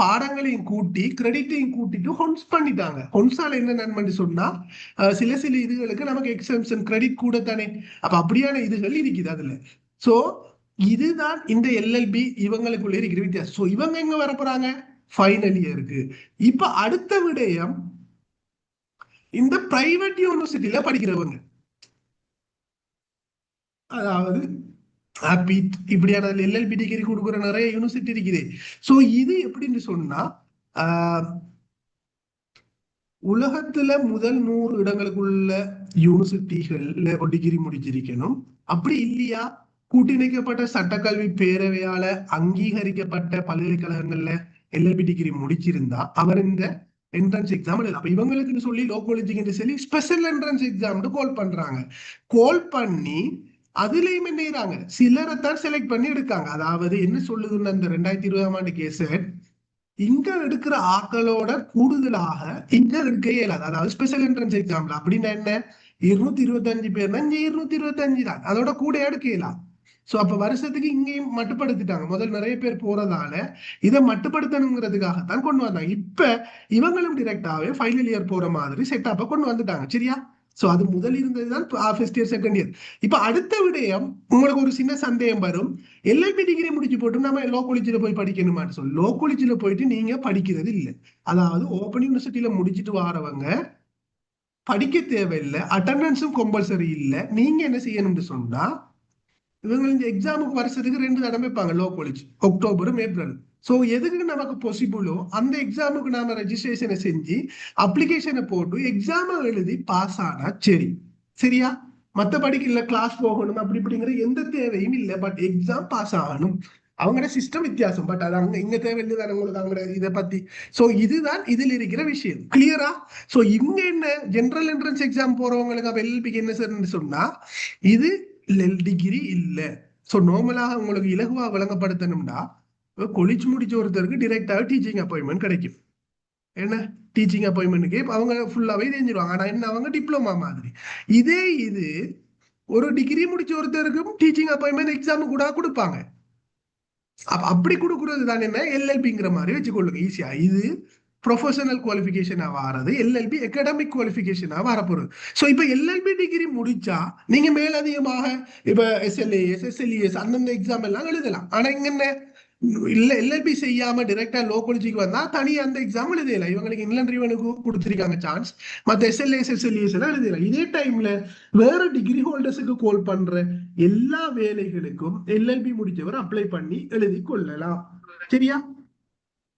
பாடங்களையும் கூட்டி கிரெடிட்டையும் கூட்டிட்டு ஹொன்ஸ் பண்ணிட்டாங்க. ஹொன்ஸால என்ன நன்மை சொன்னா சில சில இதுகளுக்கு நமக்கு எக்ஸம்ஷன் கிரெடிட் கூட தானே. அப்ப அப்படியான இதுகள் இருக்குது அதுல. சோ இதுதான் இந்த எல்எல்பி இவங்களுக்குள்ள இருக்கிற வித்தியாசம். சோ இவங்க எங்க வர போறாங்க, ஃபைனல் இயருக்கு. இப்ப அடுத்த விடயம், இந்த பிரைவேட் யூனிவர்சிட்டியில படிக்கிறவங்க, அதாவது இப்படியான எல்எல்பி டிகிரி கொடுக்குற நிறைய யூனிவர்சிட்டி இருக்குது. சோ இது எப்படின்னு சொன்னா உலகத்துல முதல் 100 இடங்களுக்குள்ள யூனிவர்சிட்டிகள்ல ஒரு டிகிரி முடிச்சிருக்கணும். அப்படி இல்லையா கூட்டிணைக்கப்பட்ட சட்டக்கல்வி பேரவையால அங்கீகரிக்கப்பட்ட பல்கலைக்கழகங்கள்ல எல்எல்பி டிகிரி முடிச்சிருந்தா அவர் இந்த என்ட்ரன்ஸ் எக்ஸாம் எழுதலாம். அப்ப இவங்களுக்கு சொல்லி லோ காலேஜுக்கு சொல்லி ஸ்பெஷல் என்ட்ரன்ஸ் எக்ஸாம் கால் பண்றாங்க. கால் பண்ணி அதுலயும் என்ன செய்யறாங்க, சிலரைத்தான் செலக்ட் பண்ணி எடுக்காங்க. அதாவது என்ன சொல்லுதுன்னு அந்த 2020ஆம் ஆண்டு கேஸ், இங்க எடுக்கிற ஆக்களோட கூடுதலாக இங்க எடுக்க இயலாது. அதாவது ஸ்பெஷல் என்ட்ரன்ஸ் எக்ஸாம்ல அப்படின்னா என்ன, 225 பேர்னா இங்க 225 தான், அதோட கூட எடுக்க இயலாம். சோ அப்ப வருஷத்துக்கு இங்கேயும் மட்டுப்படுத்திட்டாங்க. முதல் நிறைய பேர் போறதால இதை மட்டுப்படுத்தணுங்கிறதுக்காகத்தான் கொண்டு வந்தாங்க. இப்ப இவங்களும் டிரெக்டாவே ஃபைனல் இயர் போற மாதிரி செட்டப்ப கொண்டு வந்துட்டாங்க. சரியா? சோ அது முதல் இருந்ததுதான் ஃபர்ஸ்ட் இயர் செகண்ட் இயர். இப்ப அடுத்த விடயம், உங்களுக்கு ஒரு சின்ன சந்தேகம் வரும், எல்எல்பி டிகிரி முடிச்சு போட்டு நம்ம லோ காலேஜில் போய் படிக்கணுமான்னு சொல்லி. லோ காலேஜில் போயிட்டு நீங்க படிக்கிறது இல்லை. அதாவது ஓப்பன் யூனிவர்சிட்டியில முடிச்சுட்டு வரவங்க படிக்க தேவையில்லை, அட்டண்டன்ஸும் கம்பல்சரி இல்லை. நீங்க என்ன செய்யணும்னு சொன்னா, இவங்க இந்த எக்ஸாமுக்கு வருஷத்துக்கு 2 தடவை வைப்பாங்க லோ காலேஜ், அக்டோபரும் ஏப்ரலும். ஸோ எதுக்கு நமக்கு பாசிபிளோ அந்த எக்ஸாமுக்கு நாம ரெஜிஸ்ட்ரேஷனை செஞ்சு அப்ளிகேஷனை போட்டு எக்ஸாமை எழுதி பாஸ் ஆனா சரி. சரியா? மற்றபடிக்கு இல்லை கிளாஸ் போகணும் அப்படி இப்படிங்கிற எந்த தேவையும் இல்லை. பட் எக்ஸாம் பாஸ் ஆகணும். அவங்களோட சிஸ்டம் வித்தியாசம். பட் அது அங்க இங்க தேவையில்லை தானே உங்களுக்கு அவங்களோட இதை பத்தி. ஸோ இதுதான் இதில் இருக்கிற விஷயம். கிளியரா? ஸோ இங்க என்ன ஜெனரல் என்ட்ரன்ஸ் எக்ஸாம் போறவங்களுக்கு அப்ப எல்பிக்கு என்ன சார்ன்னு சொன்னா, இது டிகிரி இல்ல. சோ நார்மலாக உங்களுக்கு இலகுவா விளங்கப்படுத்தணும்னா, கொலிச்சு முடிச்ச ஒருத்தருக்கு டிரெக்டாக டீச்சிங் அப்பாயின்மெண்ட் கிடைக்கும். என்ன டீச்சிங் அப்பாயின்மெண்ட்டுக்கு அவங்க ஃபுல்லாவே தெரிஞ்சிருவாங்க. ஆனா என்ன, அவங்க டிப்ளமா மாதிரி. இதே இது ஒரு டிகிரி முடிச்ச ஒருத்தருக்கும் டீச்சிங் அப்பாயின்மெண்ட் எக்ஸாம் கூட கொடுப்பாங்க. அப்படி கொடுக்கறது தான் என்ன எல்எல்பிங்கிற மாதிரி வச்சுக்கொள்ளுங்க ஈஸியா. இது ப்ரொஃபஷனல் குவாலிஃபிகேஷனா வாரது, எல்எல்பி அகாடமிக் குவாலிஃபிகேஷனா வரப்போறது. ஸோ இப்போ எல்எல்பி டிகிரி முடிச்சா நீங்க மேலதிகமாக இப்ப எஸ்எல்ஏஎஸ் எஸ்எல்இஎஸ் அந்தந்த எக்ஸாம் எல்லாம் எழுதலாம். ஆனா இங்க என்ன இல்ல, எல்எல்பி செய்யாம டைரக்டா லோ காலேஜுக்கு வந்தா தனியா அந்த எக்ஸாம் எழுதலாம். இவங்களுக்கு இன்லண்ட் ரிவனுக்கு கொடுத்திருக்காங்க சான்ஸ், மத்த எஸ்எல்ஏஎஸ் எஸ்எல்இஎஸ் எல்லாம் எழுதலாம். இதே டைம்ல வேற டிகிரி ஹோல்டர்ஸுக்கு கால் பண்ற எல்லா வேலைகளுக்கும் எல்எல்பி முடிச்சவர் அப்ளை பண்ணி எழுதி கொள்ளலாம். சரியா?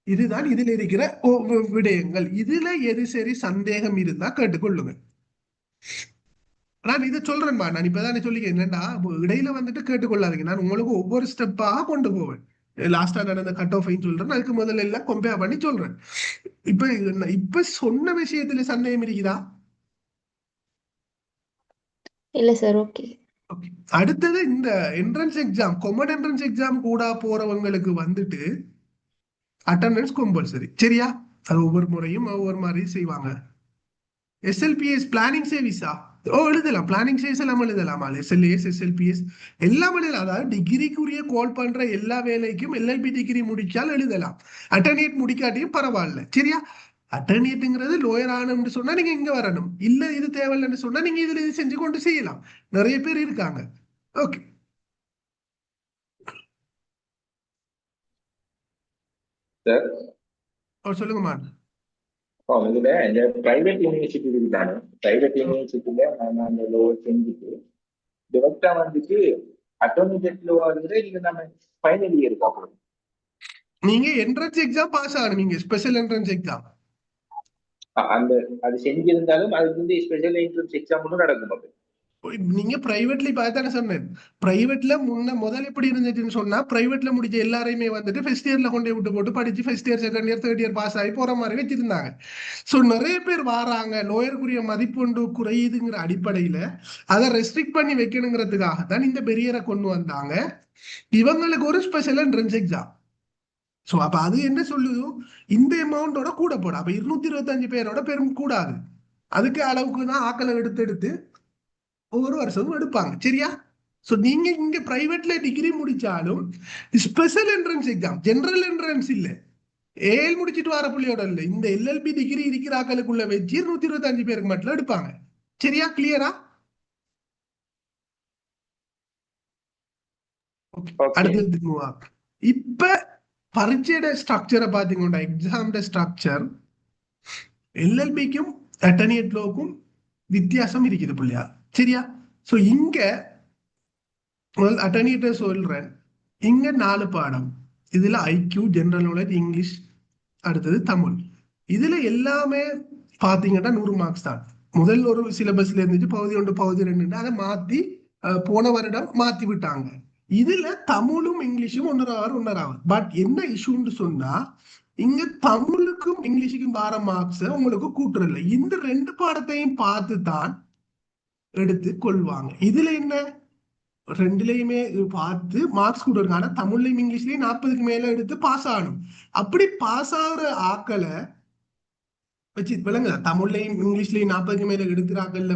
இதுதான் இதில் இருக்கிற விடயங்கள். இதுல எது சரி சந்தேகம் இருந்தா கேட்டுக்கொள்ளுங்க. நான் இதை சொல்றேன்பா, நான் இப்பதானே சொல்லிக்க என்னன்னா இடையில வந்துட்டு கேட்டுக்கொள்ளாதீங்க. நான் உங்களுக்கு ஒவ்வொரு ஸ்டெப்பாக கொண்டு போவேன். லாஸ்டா நடந்த கட் ஆஃப் சொல்றேன், அதுக்கு முதல்ல எல்லாம் கம்பேர் பண்ணி சொல்றேன். இப்ப இப்ப சொன்ன விஷயத்துல சந்தேகம் இருக்குதா? இல்ல சார். ஓகே. அடுத்தது இந்த entrance exam, common entrance exam கூட போறவங்களுக்கு வந்துட்டு அட்டெண்டன்ஸ் கம்பல்சரி. சரியா? அது ஒவ்வொரு முறையும் ஒவ்வொரு மாதிரி செய்வாங்க. எஸ்எல்பிஎஸ் பிளானிங் சர்வீஸா எழுதலாம். பிளானிங் சர்வீஸ் எல்லாம் எழுதலாமா? எஸ்எல்ஏஎஸ் எஸ்எல்பிஎஸ் எல்லாம் எழுதலாம். அதாவது டிகிரிக்குரிய கால் பண்ற எல்லா வேலைக்கும் எல்எல்பி டிகிரி முடிச்சால் எழுதலாம். அட்டர்னேட் முடிக்காட்டியும் பரவாயில்ல. சரியா? அட்டர்னேட்டுங்கிறது லோயர் ஆனம்னு சொன்னா நீங்க இங்க வரணும். இல்ல இது தேவையில்லைன்னு சொன்னா நீங்க இதுல இது செஞ்சு கொண்டு செய்யலாம். நிறைய பேர் இருக்காங்க. ஓகே சொல்லுங்கம்மா. இதுல இந்த பிரைவேட் யூனிவர்சிட்டி இருக்குதானே, பிரைவேட் யூனிவர்சிட்டியில நம்ம அந்த லோ செஞ்சுட்டு டைரக்டா வந்துட்டு அட்டோமேட்டிக் லோ ஆகுது. நீங்க நம்ம ஃபைனல் இயர் பார்க்கணும். நீங்க என்ட்ரன்ஸ் எக்ஸாம் பாஸ் ஆகணும். நீங்க ஸ்பெஷல் என்ட்ரன்ஸ் எக்ஸாம் அந்த அது செஞ்சிருந்தாலும் அதுக்கு வந்து ஸ்பெஷல் என்ட்ரன்ஸ் எக்ஸாம் ஒன்றும் நடக்கும். நீங்க பிரைவேட்ல பார்த்தானே சொன்னேன். பிரைவேட்ல முதல் எப்படி இருந்துச்சுன்னு சொன்னா, பிரைவேட்ல முடிச்ச எல்லாரையுமே வந்துட்டு ஃபர்ஸ்ட் இயர்ல கொண்டு விட்டு போட்டு படிச்சு first year second year third year pass ஆகி போற மாதிரி வச்சிருந்தாங்க. ஸோ நிறைய பேர் வாராங்க, லோயருக்குரிய மதிப்பொண்டு குறையுதுங்கிற அடிப்படையில அதை ரெஸ்ட்ரிக்ட் பண்ணி வைக்கணுங்கிறதுக்காகத்தான் இந்த பெரியரை கொண்டு வந்தாங்க. இவங்களுக்கு ஒரு ஸ்பெஷல் என்ட்ரன்ஸ் எக்ஸாம். ஸோ அப்ப அது என்ன சொல்லுது, இந்த அமௌண்டோட கூட போட, அப்ப 225 பேரோட பெரும் கூடாது. அதுக்கு அளவுக்கு தான் ஆக்களை எடுத்து ஒவ்வொரு வருஷமும் எடுப்பாங்க. சரியா? ஸோ நீங்க இங்க பிரைவேட்ல டிகிரி முடிச்சாலும் special entrance exam, general entrance இல்ல, ஏஎல் முடிச்சிட்டு வர புள்ளியோட இல்ல, இந்த எல்எல்பி டிகிரி இருக்கிற ஆக்களுக்குள்ள வச்சு 125 பேருக்கு மட்டும் எடுப்பாங்க. சரியா? கிளியரா? அடுத்தது இப்ப பரீட்சையோட ஸ்ட்ரக்சரை பாத்தீங்கன்னா, எக்ஸாமோட ஸ்ட்ரக்சர் எல்எல்பிக்கும் அட்டர்னேட் லோக்கும் வித்தியாசம் இருக்குது பிள்ளையா. சரியா? ஸோ இங்க அட்டர்னேட்ட சொல்றேன், இங்க 4 பாடம். இதுல ஐக்யூ, ஜெனரல் நாலேஜ், இங்கிலீஷ், அடுத்தது தமிழ். இதுல எல்லாமே பாத்தீங்கன்னா 100 மார்க்ஸ் தான். முதல் ஒரு சிலபஸ்ல இருந்துச்சு பகுதி 1 பகுதி 2, அதை மாத்தி போன வருடம் மாத்தி விட்டாங்க. இதுல தமிழும் இங்கிலீஷும் 1.5 பட் என்ன இஷ்யூன்னு சொன்னா, இங்க தமிழுக்கும் இங்கிலீஷுக்கும் வர மார்க்ஸ் உங்களுக்கு கூட்டுறல. இந்த 2 பாடத்தையும் பார்த்து தான் எடுத்து கொள்வாங்க. இதுல என்ன, ரெண்டுலயுமே பார்த்து மார்க்ஸ் கொடுங்க. ஆனா தமிழ்லயும் இங்கிலீஷ்லயும் 40க்கு மேல எடுத்து பாஸ் ஆகணும். அப்படி பாஸ் ஆகுற ஆக்களை வச்சு விளங்க, தமிழ்லயும் இங்கிலீஷ்லயும் 40க்கு மேல எடுக்கிறாங்கல்ல,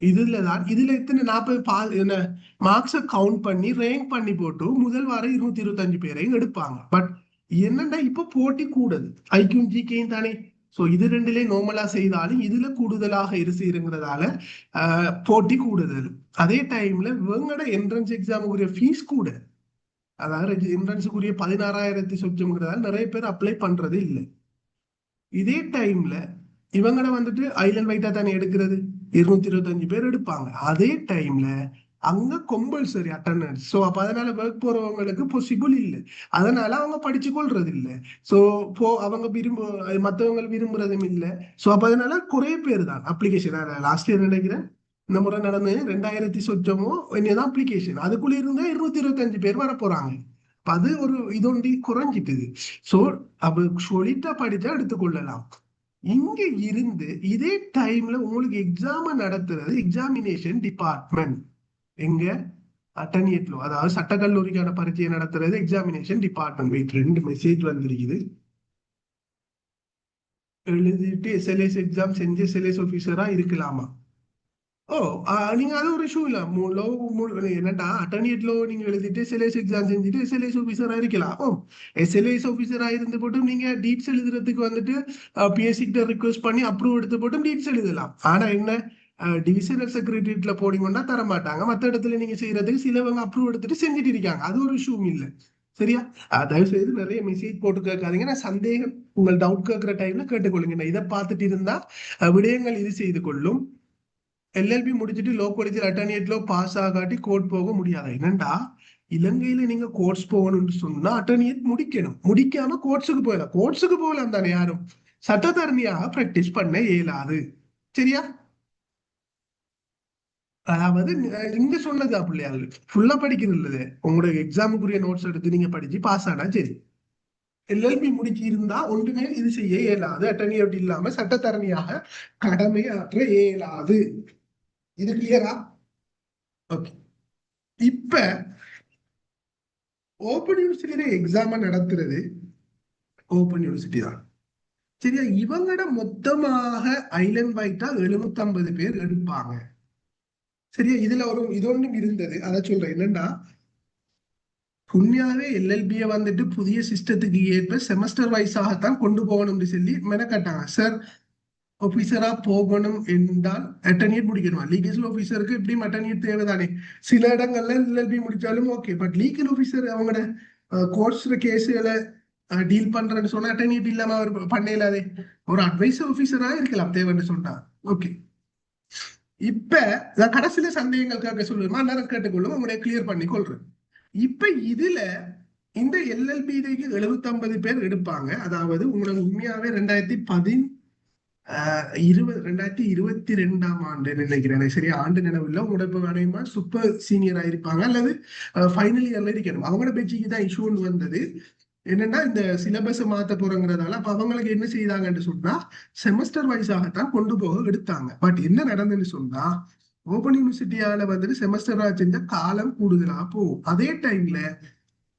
இதுலதான் இதுல எத்தனை 40 மார்க்ஸை கவுண்ட் பண்ணி ரேங்க் பண்ணி போட்டு முதல் வாரம் 225 பேரையும் எடுப்பாங்க. பட் என்னன்னா இப்ப போட்டி கூடுது, ஐக்கியும் ஜிகேயும் தானே. ஸோ இது ரெண்டுலேயும் நார்மலா செய்தாலும் இதுல கூடுதலாக இருங்கிறதால போட்டி கூடுதல். அதே டைம்ல இவங்களோட என்ட்ரன்ஸ் எக்ஸாமுக்குரிய ஃபீஸ் கூட, அதாவது என்ட்ரன்ஸுக்குரிய 16,000 சொச்சம்ங்கிறதால நிறைய பேர் அப்ளை பண்றது இல்லை. இதே டைம்ல இவங்களோட வந்துட்டு ஐலண்ட் வைட்டா தானே எடுக்கிறது, 225 பேர் எடுப்பாங்க. அதே டைம்ல அங்க கம்பல்சரி அட்டண்டன்ஸ். ஸோ அப்ப அதனால ஒர்க் போறவங்களுக்கு பாசிபிள் இல்லை, அதனால அவங்க படிச்சு கொள்றது இல்லை. ஸோ அவங்க மற்றவங்க விரும்புறதும் இல்லை. ஸோ அப்ப அதனால குறைய பேர் தான் அப்ளிகேஷன். லாஸ்ட் இயர் நினைக்கிறேன் இந்த முறை நடந்து 2000 சொச்சமோ என்னதான் அப்ளிகேஷன், அதுக்குள்ள இருந்தா 225 பேர் வர போறாங்க. அது ஒரு இதொண்டி குறைஞ்சிட்டுது. ஸோ அப்ப சொல்லிட்டா படிச்சா எடுத்துக்கொள்ளலாம். இங்க இருந்து இதே டைம்ல உங்களுக்கு எக்ஸாம் நடத்துறது எக்ஸாமினேஷன் டிபார்ட்மெண்ட். எங்க அட்டர்னேட் லோ, அதாவது சட்டக்கல்லூரிக்கான பரீட்சையை நடத்துறது எக்ஸாமினேஷன் டிபார்ட்மெண்ட். வெயிட், 2 மெசேஜ் வந்திருக்குது. எழுதிட்டு எஸ்எல்எஸ் எக்ஸாம் செஞ்சு எஸ்எல்எஸ் ஆபீசரா இருக்கலாமா? ஓ, நீங்க அது ஒரு இஷ்யூ இல்ல. என்னடா அட்டர்னேட்ல நீங்க எழுதிட்டு எஸ்எல்எஸ் எக்ஸாம் செஞ்சுட்டு எஸ்எல்எஸ் ஆபீசரா இருக்கலாம். ஓ, எஸ்எல்எஸ் ஆபீசரா இருந்து போட்டும் நீங்க டீட்ஸ் எழுதுறதுக்கு வந்துட்டு பிஎஸ்சி கிட்ட ரிக்வெஸ்ட் பண்ணி அப்ரூவ் எடுத்து போட்டும் டீட்ஸ் எழுதலாம். ஆனா என்ன, டிவிஷனல் செக்ரட்டரியேட்ல போனீங்கன்னா தர மாட்டாங்க. மற்ற இடத்துல நீங்க செய்யறதுக்கு சிலவங்க அப்ரூவ் எடுத்துட்டு செஞ்சுட்டு இருக்காங்க. அது ஒரு இஷ்யூ இல்லை. சரியா? தயவு செய்து நிறைய மெசேஜ் போட்டு கேட்காதீங்க. நான் சந்தேகம் உங்கள் டவுட் கேட்கிற டைம்ல கேட்டுக்கொள்ளுங்க. இதை பார்த்துட்டு இருந்தா விடயங்கள் இது செய்து கொள்ளும். எல்எல்பி முடிச்சுட்டு லோ காலேஜில் அட்டர்னேட்ல பாஸ் ஆகாட்டி கோர்ட் போக முடியாது. என்னண்டா, இலங்கையில நீங்க கோர்ஸ் போகணும்னு சொன்னா அட்டர்னேட் முடிக்கணும். முடிக்காம கோர்ட்ஸுக்கு போகலாம். கோர்ட்ஸுக்கு போகலாம் தானே, யாரும் சட்டத்தரணியாக பிராக்டிஸ் பண்ண இயலாது. சரியா? அதாவது இங்க சொன்னதா பிள்ளையாள் ஃபுல்லா படிக்கிறது, உங்களோட எக்ஸாமுக்குரிய நோட்ஸ் எடுத்து நீங்க படிச்சு பாஸ் ஆனா சரி. எல்எல்பி முடிச்சு இருந்தா ஒன்றுமே இது செய்ய இயலாது. அட்டர்னேட் இல்லாம சட்டத்தரணியாக கடமை ஆற்ற இயலாது. இது கிளியரா? ஓகே. இப்ப ஓபன் யூனிவர்சிட்டியில எக்ஸாம் நடத்துறது ஓபன் யூனிவர்சிட்டி தான். சரியா? இவங்களோட மொத்தமாக ஐலண்ட் வைட்டா 750 பேர் எடுப்பாங்க. சரியா? இதுல ஒரு இதொன்னும் இருந்தது, அதை சொல்றேன். என்னன்னா, உண்மையாவே எல்எல்பியை வந்துட்டு புதிய சிஸ்டத்துக்கு ஏற்ப செமஸ்டர் வைஸாகத்தான் கொண்டு போகணும்னு சொல்லி மெனக்கட்டாங்க. சார், ஆபீசரா போகணும் என்றால் அட்டர்னேட் முடிக்கணுமா? லீகல் ஆபீசருக்கு எப்படியும் அட்டர்னேட் தேவைதானே. சில இடங்கள்ல எல்எல்பி முடிச்சாலும் ஓகே, பட் லீகல் ஆபீசர் அவங்களோட கோர்ட்ஸ் கேஸுகளை டீல் பண்றேன்னு சொன்னா அட்டர்னேட் இல்லாம அவர் பண்ணலாதே. ஒரு அட்வைஸ் ஆபீசரா இருக்கலாம் தேவைன்னு சொன்னா. ஓகே. இப்ப கடைசியில சந்தேகங்களுக்காக சொல்லுமா, நேரம் கேட்டுக்கொள்ளும், உங்களுடைய கிளியர் பண்ணி கொள்றேன். இப்ப இதுல இந்த எல்எல்பிக்கு 750 பேர் எடுப்பாங்க. அதாவது உங்களுக்கு உண்மையாவே 2022ஆம் ஆண்டு நினைக்கிறேன், எனக்கு சரியா ஆண்டு நினைவில்லை. உங்களோட இப்போ அநேகமா சூப்பர் சீனியரா இருப்பாங்க அல்லது ஃபைனல் இயர்ல இருக்கணும். அவங்களோட பேச்சுக்கு தான் இஷ்யூன்னு வந்தது. என்னன்னா இந்த சிலபஸ் மாத்த போறோங்கிறதால அப்ப அவங்களுக்கு என்ன செய்தாங்கன்னு சொன்னா செமஸ்டர் வைஸாகத்தான் கொண்டு போக எடுத்தாங்க. பட் என்ன நடந்ததுன்னு சொன்னா ஓபன் யூனிவர்சிட்டியால வந்துட்டு செமஸ்டரா செஞ்ச காலம் கூடுதலா போகும். அதே டைம்ல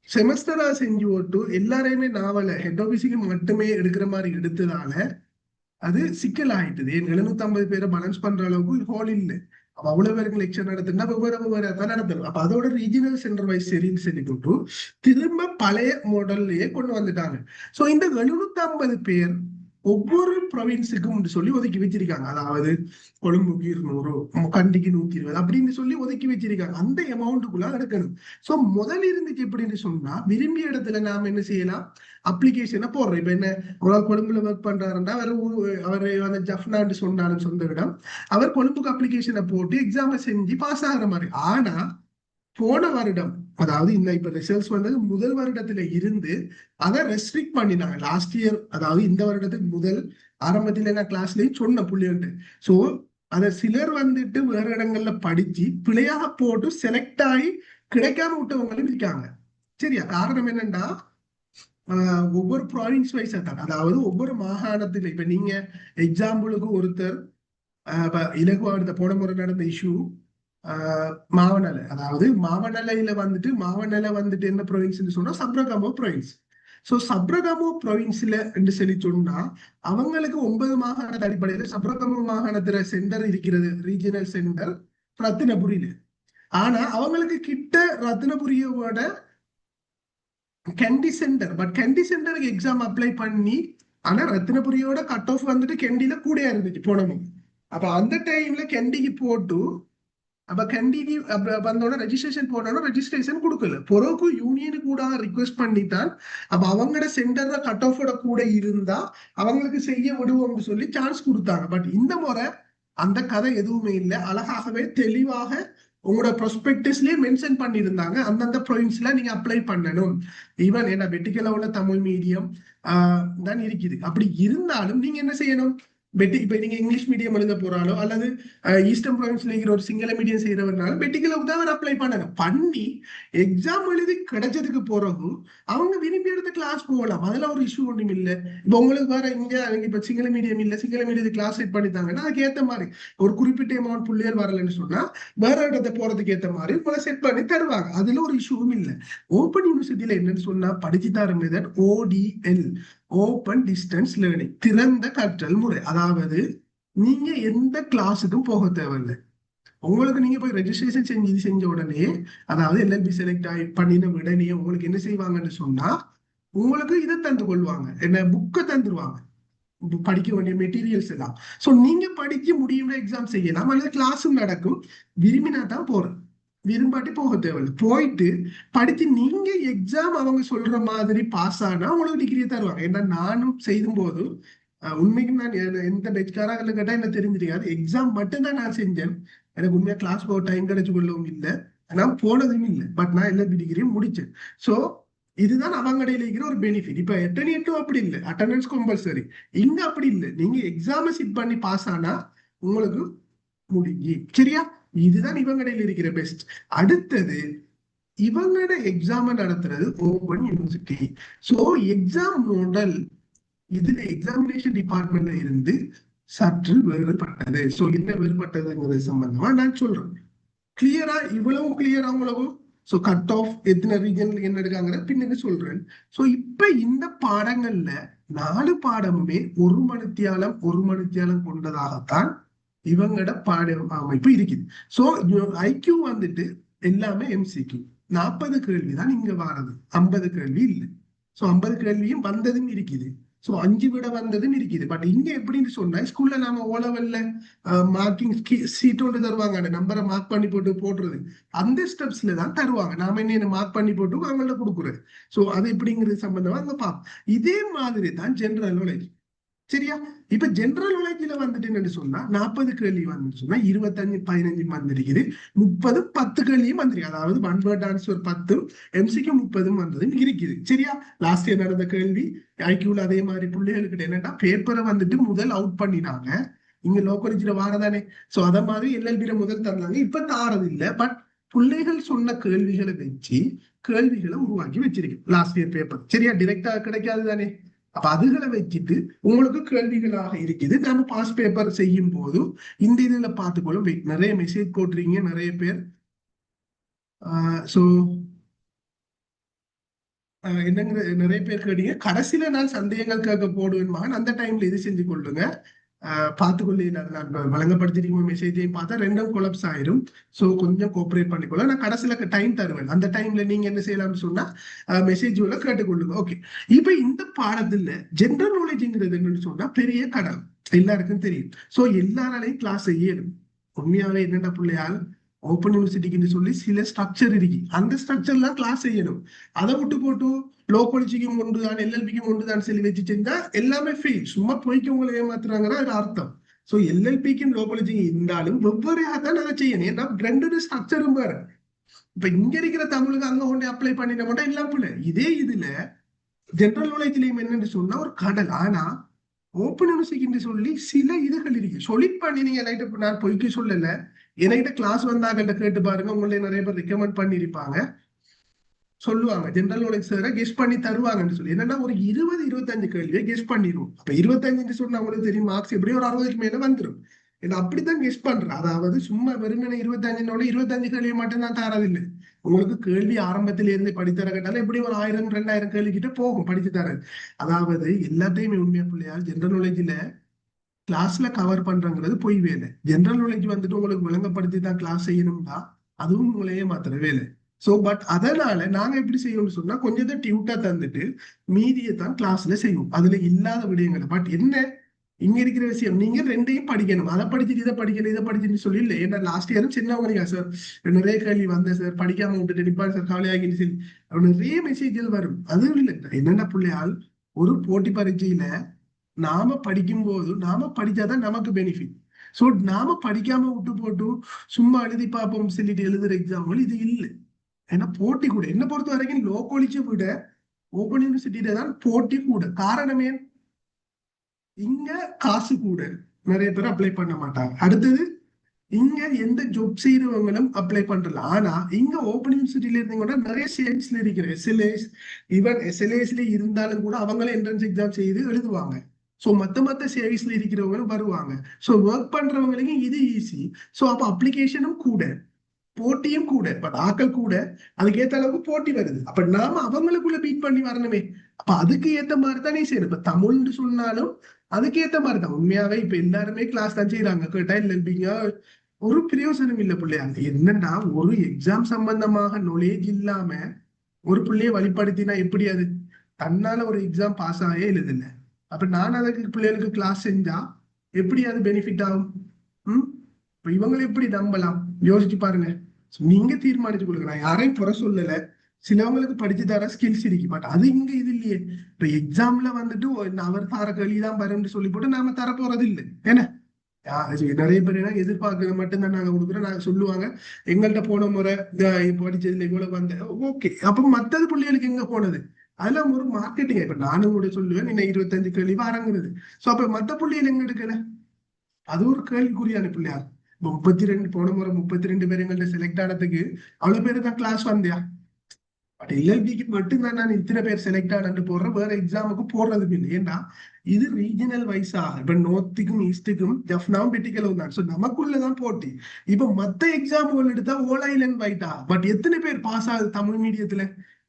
செமஸ்டரா செஞ்சு ஓட்டு எல்லாரையுமே நாவல ஹெட் ஆபீஸுக்கு மட்டுமே எடுக்கிற மாதிரி எடுத்ததால அது சிக்கல் ஆயிட்டுது. 750 பேரை பேலன்ஸ் பண்ற அளவுக்கு ஹால் இல்லை. அப்ப அவ்வளவு பேருக்கு லெக்சர் நடத்துனா வெவ்வேறு தான் நடத்தணும். அப்ப அதோட ரீஜனல் சென்டர் வைஸ் சரின்னு சொல்லி போட்டு திரும்ப பழைய மாடல்லையே கொண்டு வந்துட்டாங்க. சோ இந்த 750 பேர் ஒவ்வொரு ப்ரொவின்ஸுக்கும் சொல்லி ஒதுக்கி வச்சிருக்காங்க. அதாவது கொழும்புக்கு 200, கண்டிக்கு 120 அப்படின்னு சொல்லி ஒதுக்கி வச்சிருக்காங்க. அந்த அமௌண்ட்டுக்குள்ள எடுக்கணும். சோ முதல் இருந்துச்சு எப்படின்னு சொன்னா விரும்பிய இடத்துல நாம என்ன செய்யலாம், அப்ளிகேஷனை போடுறோம். இப்ப என்ன ஒரு ஆள் கொழும்புல ஒர்க் பண்றாருன்னா அவர் அந்த ஜஃப்னான்னு சொன்னாலும் சொந்த இடம், அவர் கொழும்புக்கு அப்ளிகேஷனை போட்டு எக்ஸாமை செஞ்சு பாஸ் ஆகுற மாதிரி. ஆனா போன வருடம், அதாவது இந்த இப்ப ரிசல்ட்ஸ் வந்தது முதல் வருடத்துல இருந்து அதை ரெஸ்ட்ரிக்ட் பண்ணினாங்க லாஸ்ட் இயர். அதாவது இந்த வருடத்துக்கு முதல் ஆரம்பத்துல நான் கிளாஸ்லயும் சொன்ன புள்ளிட்டு. சோ அத சிலர் வந்துட்டு வேற இடங்கள்ல படிச்சு பிழையாக போட்டு செலக்ட் ஆகி கிடைக்காம விட்டவங்களும் இருக்காங்க. சரியா? காரணம் என்னன்னா ஒவ்வொரு ப்ராவின்ஸ் வைஸா தான், அதாவது ஒவ்வொரு மாகாணத்துல இப்ப நீங்க எக்ஸாம்பிளுக்கு ஒருத்தர் இலகுவா போன முறை நடந்த இஷ்யூ மாவனலை, அதாவது மாவனலையில வந்துட்டு என்ன ப்ரொவின்ஸ் சொன்னா சப்ரகமோ ப்ரொவின்ஸ். சோ சப்ரகமோ ப்ரொவின்ஸ்ல என்று சொல்லி சொன்னா அவங்களுக்கு 9 மாகாண அடிப்படையில சப்ரகமோ மாகாணத்துல சென்டர் இருக்கிறது, ரீஜனல் சென்டர் ரத்தினபுரியில. ஆனா அவங்களுக்கு கிட்ட ரத்தினபுரியோட கண்டி சென்டர், பட் கண்டி சென்டருக்கு எக்ஸாம் அப்ளை பண்ணி ஆனா ரத்தினபுரியோட கட் ஆஃப் வந்துட்டு கெண்டில கூட இருந்துச்சு போனமும். அப்ப அந்த டைம்ல கெண்டிக்கு போட்டு அப்ப கண்டினியூ வந்தோட ரெஜிஸ்ட்ரேஷன் போனோட ரெஜிஸ்ட்ரேஷன் கொடுக்கல. பொறகு யூனியனு கூட ரிக்வெஸ்ட் பண்ணித்தான் அப்ப அவங்களோட சென்டர்ல கட் ஆஃபோட கூட இருந்தா அவங்களுக்கு செய்ய விடுவோம்னு சொல்லி சான்ஸ் கொடுத்தாங்க. பட் இந்த முறை அந்த கதை எதுவுமே இல்லை. அழகாகவே தெளிவாக உங்களோட ப்ரொஸ்பெக்டஸ்லயே மென்ஷன் பண்ணியிருந்தாங்க அந்தந்த ப்ரொவின்ஸ்ல நீங்க அப்ளை பண்ணணும். ஈவன் என்ன வெட்டிக்கல உள்ள தமிழ் மீடியம் தான் இருக்குது. அப்படி இருந்தாலும் நீங்க என்ன செய்யணும், இப்ப நீங்க இங்கிலீஷ் மீடியம் எழுத போறாலோ அல்லது ஈஸ்டர்ன் ப்ரொவின்ஸ்ல இருக்கிற ஒரு சிங்கள மீடியம் செய்யறவர்னாலும் மெடிக்கலுக்கு தான் அப்ளை பண்ணி எக்ஸாம் எழுதி கிடைச்சதுக்கு பிறகு அவங்க விரும்பி எடுத்த கிளாஸ் போகலாம். அதுல ஒரு இஷ்யூ ஒன்றும் இல்லை. இப்ப உங்களுக்கு வேற இங்க இப்ப சிங்கள மீடியம் இல்ல, சிங்கள மீடியத்துக்கு கிளாஸ் செட் பண்ணித்தாங்கன்னா அதுக்கு ஏத்த மாதிரி ஒரு குறிப்பிட்ட அமௌண்ட் புள்ளியர் வரலன்னு சொன்னா வேற இடத்த போறதுக்கு ஏத்த மாதிரி உங்களை செட் பண்ணி தருவாங்க. அதுல ஒரு இஷ்யூவும் இல்லை. ஓப்பன் யூனிவர்சிட்டியில என்னன்னு சொன்னா படிச்சு தர method ODL, open distance learning, திறந்த கற்றல் முறை. அதாவது நீங்க எந்த கிளாஸுக்கும் போக தேவையில்லை. உங்களுக்கு நீங்க போய் ரெஜிஸ்ட்ரேஷன் செஞ்ச உடனே, அதாவது LLB செலக்ட் ஆகி பண்ணின உடனே உங்களுக்கு என்ன செய்வாங்கன்னு சொன்னா உங்களுக்கு இதை தந்து கொள்வாங்க, என்ன புக்கை தந்துருவாங்க, படிக்க வேண்டிய மெட்டீரியல்ஸ் எல்லாம். சோ நீங்க படிக்க முடியும்னா எக்ஸாம் செய்யலாம் அல்லது கிளாஸும் நடக்கும். விரும்பினா தான் போறது, விரும்பாட்டி போக தேவையில்லை. போயிட்டு படிச்சு நீங்க எக்ஸாம் அவங்க சொல்ற மாதிரி பாஸ் ஆனா உங்களுக்கு டிகிரியை தருவாங்க. ஏன்னா நானும் செய்யும் போது உண்மைக்கு நான் எந்த பெச்காராக கேட்டா என்ன தெரிஞ்சிருக்காது. எக்ஸாம் மட்டும் தான் நான் செஞ்சேன். எனக்கு உண்மையா கிளாஸ் போக டைம் கிடைச்சு கொள்ளவும் இல்லை, நான் போனதும் இல்லை. பட் நான் எல்லா டிகிரியும் முடிச்சேன். சோ இதுதான் அவங்க இடையில இருக்கிற ஒரு பெனிஃபிட். இப்ப எட்டனியட்டும் அப்படி இல்லை, அட்டண்டன்ஸ் கம்பல்சரி. இங்க அப்படி இல்லை, நீங்க எக்ஸாமை சிட் பண்ணி பாஸ் ஆனா உங்களுக்கு முடிஞ்சு. சரியா? இதுதான் இவங்க இடையில இருக்கிற பெஸ்ட். அடுத்தது இவங்களோட எக்ஸாம் நடத்துறது open university. So exam model இதுல எக்ஸாமினேஷன் டிபார்ட்மெண்ட்ல இருந்து சற்று வேறுபட்டது. சோ என்ன வேறுபட்டதுங்கிறது சம்பந்தமா நான் சொல்றேன். கிளியரா, இவ்வளவு கிளியரா உங்களுக்கு சோ கட் ஆஃப் எத்தனை ரீஜன்ல என்ன எடுக்காங்க பின்னுக்கு சொல்றேன். சோ இப்ப இந்த பாடங்கள்ல 4 பாடமுமே ஒரு மணித்தியாலம் கொண்டதாகத்தான் இவங்களோட பாட அமைப்பு இருக்குது. சோ IQ வந்துட்டு எல்லாமே MCQ. 40 கேள்விதான் இங்க வாரது, 50 கேள்வி இல்லை. சோ 50 கேள்வியும் வந்ததும் இருக்குது. சோ 5 விட வந்ததும் இருக்குது. பட் இங்க எப்படின்னு சொன்னா ஸ்கூல்ல நாம ஓலவெல்ல மார்க்கிங் சீட் ஒன்று தருவாங்க, நம்பரை மார்க் பண்ணி போடுறது அந்த ஸ்டெப்ஸ்ல தான் தருவாங்க. நாம என்ன மார்க் பண்ணி போட்டு அவங்கள்ட்ட கொடுக்குறது. சோ அது எப்படிங்கிறது சம்பந்தமா அங்க பார்ப்போம். இதே மாதிரி தான் ஜெனரல் நாலேஜ். சரியா? இப்ப ஜெனரல் நாலேஜ்ல வந்துட்டு என்னன்னு சொன்னா 40 கேள்வி வந்து சொன்னா 25-15 வந்திருக்குது, 30-10 கேள்வியும் வந்திருக்கு. அதாவது ஒன் வேர்ட் ஆன்சர் 10, எம்சிக்கு 30 வந்ததும் இருக்குது. சரியா? லாஸ்ட் இயர் நடந்த கேள்வி ஐக்யூல அதே மாதிரி பிள்ளைகளுக்கு என்னன்னா பேப்பரை வந்துட்டு முதல் அவுட் பண்ணினாங்க. இங்க லோக்கலிஜில வாரதானே. சோ அத மாதிரி எல்எல்பியில முதல் தந்தாங்க, இப்ப தாரது இல்ல. பட் பிள்ளைகள் சொன்ன கேள்விகளை வச்சு கேள்விகளை உருவாக்கி வச்சிருக்கு லாஸ்ட் இயர் பேப்பர். சரியா? டிரெக்டா கிடைக்காது தானே. அப்ப அதுகளை வச்சுட்டு உங்களுக்கு கேள்விகளாக இருக்குது. நம்ம பாஸ் பேப்பர் செய்யும் போது இந்த இதுல பார்த்துக்கொள்ளும். நிறைய மெசேஜ் போட்டுறீங்க நிறைய பேர். சோ என்னங்கிற நிறைய பேர் கேட்டீங்க. கடைசியில நான் சந்தேகங்கள் கேட்க போடுவேன் மகன், அந்த டைம்ல இது செஞ்சு கொள்ளுங்க. பார்த்துக்கொள்ளி நான் வழங்கப்படுத்திருக்க மெசேஜையும் பார்த்தா ரெண்டும் கொலப்ஸ் ஆயிரும். ஸோ கொஞ்சம் கோஆப்ரேட் பண்ணிக்கொள்ள நான் கடைசியில டைம் தருவேன். அந்த டைம்ல நீங்க என்ன செய்யலாம்னு சொன்னா மெசேஜ் கேட்டுக்கொள்ளுங்க. ஓகே, இப்ப இந்த பாடத்துல ஜெனரல் நாலேஜ்ங்கிறது என்னன்னு சொன்னா பெரிய கடல், எல்லாருக்கும் தெரியும். ஸோ எல்லாராலையும் கிளாஸ் செய்யணும். உண்மையாவே என்னென்ன பிள்ளையால் ஓப்பன் யூனிவர்சிட்டிக்குன்னு சொல்லி சில ஸ்ட்ரக்சர் இருக்கு, அந்த ஸ்ட்ரக்சர்லாம் கிளாஸ் செய்யணும். அதை விட்டு போட்டு லோ காலேஜுக்கும் ஒன்று தான் எல்எல்பிக்கும் ஒன்று தான் சொல்லி வச்சு செஞ்சா எல்லாமே ஃபெயில். சும்மா போய்க்கு உங்களை ஏமாத்துறாங்கன்னா அது அர்த்தம். ஸோ எல்எல்பிக்கும் லோ காலேஜுக்கும் இருந்தாலும் வெவ்வேறையாக தான் அதை செய்யணும். ஏன்னா ரெண்டு ஸ்ட்ரக்சரும் வேற. இப்ப இங்க இருக்கிற தமிழுக்கு அங்க கொண்டு அப்ளை பண்ணின மட்டும் எல்லாம் பிள்ளை. இதே இதுல ஜெனரல் நாலேஜ்லயும் என்னன்னு சொன்னா ஒரு கடல். ஆனா ஓப்பன் யூனிவர்சிட்டின்னு சொல்லி சில இதுகள் இருக்கு. சொல்லிட் பண்ணி நீங்க லைட் நான் பொய்க்கு சொல்லல, என்கிட்ட கிளாஸ் வந்தாங்கள்ட்ட கேட்டு பாருங்க, உங்களை நிறைய பேர் ரெக்கமெண்ட் பண்ணிருப்பாங்க, சொல்லுவாங்க ஜெனரல் நாலேஜ் சார கெஸ்ட் பண்ணி தருவாங்கன்னு சொல்லி. என்னன்னா ஒரு 20-25 கேள்வியை கெஸ்ட் பண்ணிடுவோம். அப்ப 25 சொன்னா உங்களுக்கு தெரியும் மார்க்ஸ் எப்படியும் ஒரு 60க்கு மேல வந்துடும். ஏன்னா அப்படித்தான் கெஸ்ட் பண்றேன். அதாவது சும்மா வெறுமனே 25 கேள்வி மட்டும் தான் தரதில்லை. உங்களுக்கு கேள்வி ஆரம்பத்தில இருந்து படித்தர கேட்டாலும் எப்படி ஒரு 1000-2000 கேள்வி கிட்ட போகும் படிச்சு தரது. அதாவது எல்லாத்தையுமே உண்மையா பிள்ளையால் ஜெனரல் நாலேஜ்ல கிளாஸ்ல கவர் பண்றங்கிறது பொய் வேலை. ஜெனரல் நாலேஜ் வந்துட்டு உங்களுக்கு விளங்கப்படுத்தி தான் கிளாஸ் செய்யணும்னா அதுவும் உங்களையே மாத்திர வேலை. சோ பட் அதனால நாங்க எப்படி செய்யணும்னு சொன்னா கொஞ்சத்தை டியூட்டா தந்துட்டு மீதியை தான் கிளாஸ்ல செய்வோம், அதுல இல்லாத விடயங்களை. பட் என்ன இங்க இருக்கிற விஷயம், நீங்க ரெண்டையும் படிக்கணும். அதை படிச்சுட்டு இதை படிக்கணும் இதை படிச்சுட்டு சொல்லி இல்லை. ஏன்னா லாஸ்ட் இயரும் சின்னவங்க சார் நிறைய கேள்வி வந்த சார் படிக்காம விட்டுட்டு நிப்பான் சார் கவலையாகிட்டு சொல்லி நிறைய மெசேஜ்கள் வரும். அதுவும் இல்லை என்னென்ன பிள்ளையால் ஒரு போட்டி பரீட்சையில நாம படிக்கும் போது நாம படிச்சாதான் நமக்கு பெனிஃபிட். சோ நாம படிக்காம விட்டு போட்டு சும்மா எழுதி பார்ப்போம் சொல்லிட்டு எழுதுற எக்ஸாம்பிள் இது இல்லை. ஏன்னா போட்டி கூட என்ன பொறுத்த வரைக்கும் லோ காலேஜை விட ஓப்பன் யூனிவர்சிட்டியில தான் போட்டி கூட. காரணமே இங்க காசு கூட, நிறைய பேர் அப்ளை பண்ண மாட்டாங்க. அடுத்தது இங்க எந்த ஜாப் செய்யறவங்களும் அப்ளை பண்றல. ஆனா இங்க ஓப்பன் யூனிவர்சிட்டியில இருந்தீங்கன்னா நிறைய சேல்ஸ்ல இருக்கிற எஸ்எல்ஏஸ் ஈவன் எஸ்எல்ஏஸ்ல இருந்தாலும் கூட அவங்களே என்ட்ரன்ஸ் எக்ஸாம் செய்து எழுதுவாங்க. ஸோ மற்ற சர்வீஸ்ல இருக்கிறவங்களும் வருவாங்க. ஸோ ஒர்க் பண்றவங்களுக்கு இது ஈஸி. ஸோ அப்போ அப்ளிகேஷனும் கூட போட்டியும் கூட. பட் ஆக்கள் கூட அதுக்கு அளவுக்கு போட்டி வருது. அப்ப நாம அவங்களுக்குள்ள பீட் பண்ணி வரணுமே. அப்ப அதுக்கு ஏத்த மாதிரி தான் நீ செய்யணும். இப்ப தமிழ்னு சொன்னாலும் அதுக்கு ஏத்த மாதிரி தான். உண்மையாவே இப்ப எல்லாருமே கிளாஸ் தான் செய்யறாங்க. கேட்டா இல்லைங்க ஒரு பிரயோசனம் இல்லை பிள்ளையா. என்னன்னா ஒரு எக்ஸாம் சம்பந்தமாக நாலேஜ் இல்லாம ஒரு பிள்ளைய வழிபடுத்தினா எப்படி அது தன்னால ஒரு எக்ஸாம் பாஸ் ஆகவே எழுதில்ல. அப்ப நான் அதுக்கு பிள்ளைகளுக்கு கிளாஸ் செஞ்சா எப்படி அது பெனிஃபிட் ஆகும்? இப்ப இவங்களை எப்படி நம்பலாம் யோசிச்சு பாருங்க. நீங்க தீர்மானிச்சு கொடுங்க. நான் யாரையும் குறை சொல்லல, சிலவங்களுக்கு படிச்சு தர ஸ்கில்ஸ் இருக்கு. பட் அது இங்க இது இல்லையே. இப்ப எக்ஸாம்ல வந்துட்டு அவர் தர கேள்விதான் வரும்னு சொல்லி போட்டு நாம தர போறது இல்லை. ஏன்னா நிறைய பேர் என்ன எதிர்பார்க்கறது மட்டும்தான் நாங்க கொடுக்குறோம். நாங்க சொல்லுவாங்க எங்கள்கிட்ட போன முறை படிச்சதுல இவ்வளவு வந்த ஓகே. அப்ப மத்தது பிள்ளைகளுக்கு எங்க போனது அதெல்லாம் ஒரு மார்க்கெட்டிங். இப்ப நானும் கூட சொல்லுவேன் இன்னும் 25 கேள்வி அரங்குறது. சோ அப்ப மத்த பிள்ளைகள் எங்க எடுக்கல, அது ஒரு கேள்விக்குறியான பிள்ளையா. 32 போன முறை 32 பேர் எங்கள்ட்ட செலக்ட் ஆனதுக்கு அவ்வளவு பேரு தான் கிளாஸ் வந்தியா. பட் எல்எல்பிக்கு மட்டும்தான் நான் இத்தனை பேர் செலக்ட் ஆனு போடுறேன், வேற எக்ஸாமுக்கு போடுறதுக்கு இல்லை. ஏன்னா இது ரீஜனல் வைஸா இப்ப நார்த்துக்கும் ஈஸ்டுக்கும் ஜெஃப்னாவும் பெட்டிக்கலும் தான். ஸோ நமக்குள்ளதான் போட்டி. இப்ப மத்த எக்ஸாம்கள் எடுத்தா ஓல் ஐலண்ட் வைட்டா. பட் எத்தனை பேர் பாஸ் ஆகுது தமிழ் மீடியத்துல?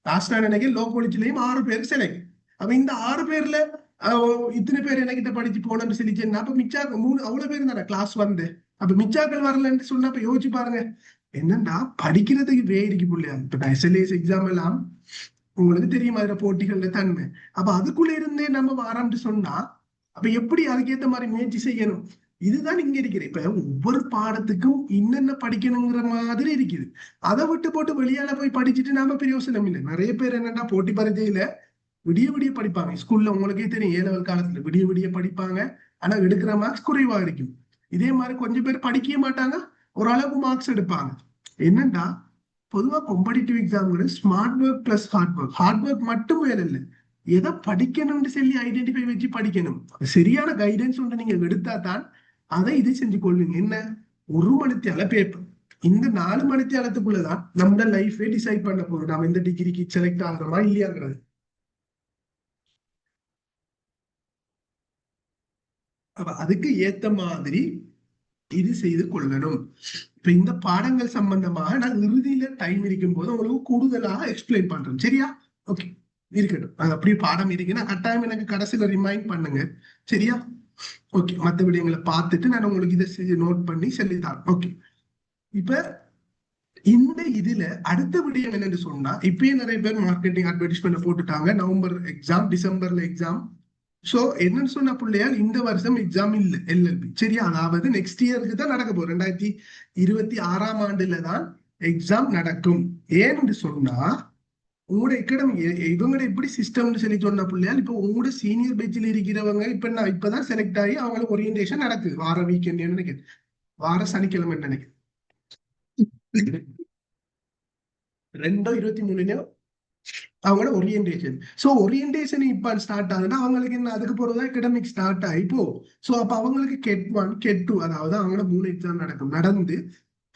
லாஸ்டா நினைக்க லோ காலேஜ்லயும் 6 பேர் செலக்ட். அப்ப இந்த 6 பேர்ல இத்தனை பேர் என்கிட்ட படிச்சு போனோம்னு சொல்லிச்சேன்னா அப்ப மிச்சாக்க 3 அவ்வளவு பேர் தானே கிளாஸ் வந்து. அப்ப மிச்சாக்கள் வரலன்னு சொன்னா அப்ப யோசிச்சு பாருங்க. என்னன்னா படிக்கிறதுக்கு வே இருக்கு பிள்ளையா. இப்ப எஸ்எல்ஏஸ் எக்ஸாம் எல்லாம் உங்களுக்கு தெரியும் அதுல போட்டிகள்ல தன்மை. அப்ப அதுக்குள்ள இருந்தே நம்ம வரோம்னு சொன்னா அப்ப எப்படி அதுக்கேற்ற மாதிரி முயற்சி செய்யணும். இதுதான் இங்க இருக்கிற. இப்ப ஒவ்வொரு பாடத்துக்கும் என்னென்ன படிக்கணுங்கிற மாதிரி இருக்குது. அதை விட்டு போட்டு வெளியால போய் படிச்சுட்டு நாம பிரயோசனம் இல்லை. நிறைய பேர் என்னன்னா போட்டி பரீட்சையில விடிய விடிய படிப்பாங்க. ஸ்கூல்ல உங்களுக்கே தெரியும், ஏ லெவல் காலத்துல விடிய விடிய படிப்பாங்க. ஆனா எடுக்கிற மார்க்ஸ் குறைவா இருக்கும். இதே மாதிரி கொஞ்சம் பேர் படிக்கவே மாட்டாங்க, ஓரளவுக்கு மார்க்ஸ் எடுப்பாங்க. என்னன்னா பொதுவா காம்படிட்டிவ் எக்ஸாம்கள் smart work plus hard work. Hard work மட்டும் வேலை இல்லை, எதை படிக்கணும்னு சொல்லி ஐடென்டிஃபை வச்சு படிக்கணும். சரியான கைடன்ஸ் ஒன்று நீங்க எடுத்தா தான் அதை இது செஞ்சு கொள்வீங்க. என்ன, ஒரு மணித்தியால பேப்பர், இந்த 4 மணித்தியாலத்துக்குள்ளதான் நம்ம லைஃபே டிசைட் பண்ண போறோம், நாம இந்த டிகிரிக்கு செலக்ட் ஆகிறோமா இல்லையாங்கிறது. அப்ப அதுக்கு ஏத்த மாதிரி இது செய்து கொள்ளணும். இப்ப இந்த பாடங்கள் சம்பந்தமாக நான் இறுதியில டைம் இருக்கும் போது உங்களுக்கு கூடுதலாக எக்ஸ்பிளைன் பண்றேன். சரியா? ஓகே, இருக்கட்டும். அது அப்படியே பாடம் இருக்கு, நான் கட்டாயம் எனக்கு கடைசியில ரிமைண்ட் பண்ணுங்க. சரியா? ஓகே, மற்ற விடயங்களை பார்த்துட்டு நான் உங்களுக்கு இதை நோட் பண்ணி சொல்லித்தரேன். ஓகே, இப்ப இந்த இதுல அடுத்த விடயம் என்னன்னு சொன்னா, இப்பயே நிறைய பேர் மார்க்கெட்டிங் அட்வர்டைஸ்மெண்ட் போட்டுட்டாங்க, நவம்பர் எக்ஸாம், டிசம்பர்ல எக்ஸாம். சோ என்னன்னு சொன்ன பிள்ளையால் இந்த வருஷம் எக்ஸாம் இல்ல எல்எல்பி. சரியா? அதாவது நெக்ஸ்ட் இயருக்கு தான் நடக்க போகுது, 2026ஆம் ஆண்டுல தான் எக்ஸாம் நடக்கும். ஏன்னு சொன்னா உங்களோட எக்கடமி இவங்களோட எப்படி சிஸ்டம்னு சொல்லி சொன்ன பிள்ளையால் இப்ப உங்களோட சீனியர் பேட்சில் இருக்கிறவங்க நான் இப்பதான் செலக்ட் ஆகி அவங்களுக்கு ஓரியன்டேஷன் நடக்குது. வார வீக்கெண்ட் நினைக்கிறேன், வார சனிக்கிழமை நினைக்கிறேன், 2/23 அவங்களோட ஓரியன்டேஷன். சோ ஓரியன்டேஷன் இப்ப ஸ்டார்ட் ஆகுதுன்னா அவங்களுக்கு என்ன, அதுக்கு போறதா அகடமிக் ஸ்டார்ட் ஆயிப்போ. சோ அப்ப அவங்களுக்கு கெட் 1 கெட் 2 அதாவது அவங்களோட 3 எக்ஸாம் நடந்து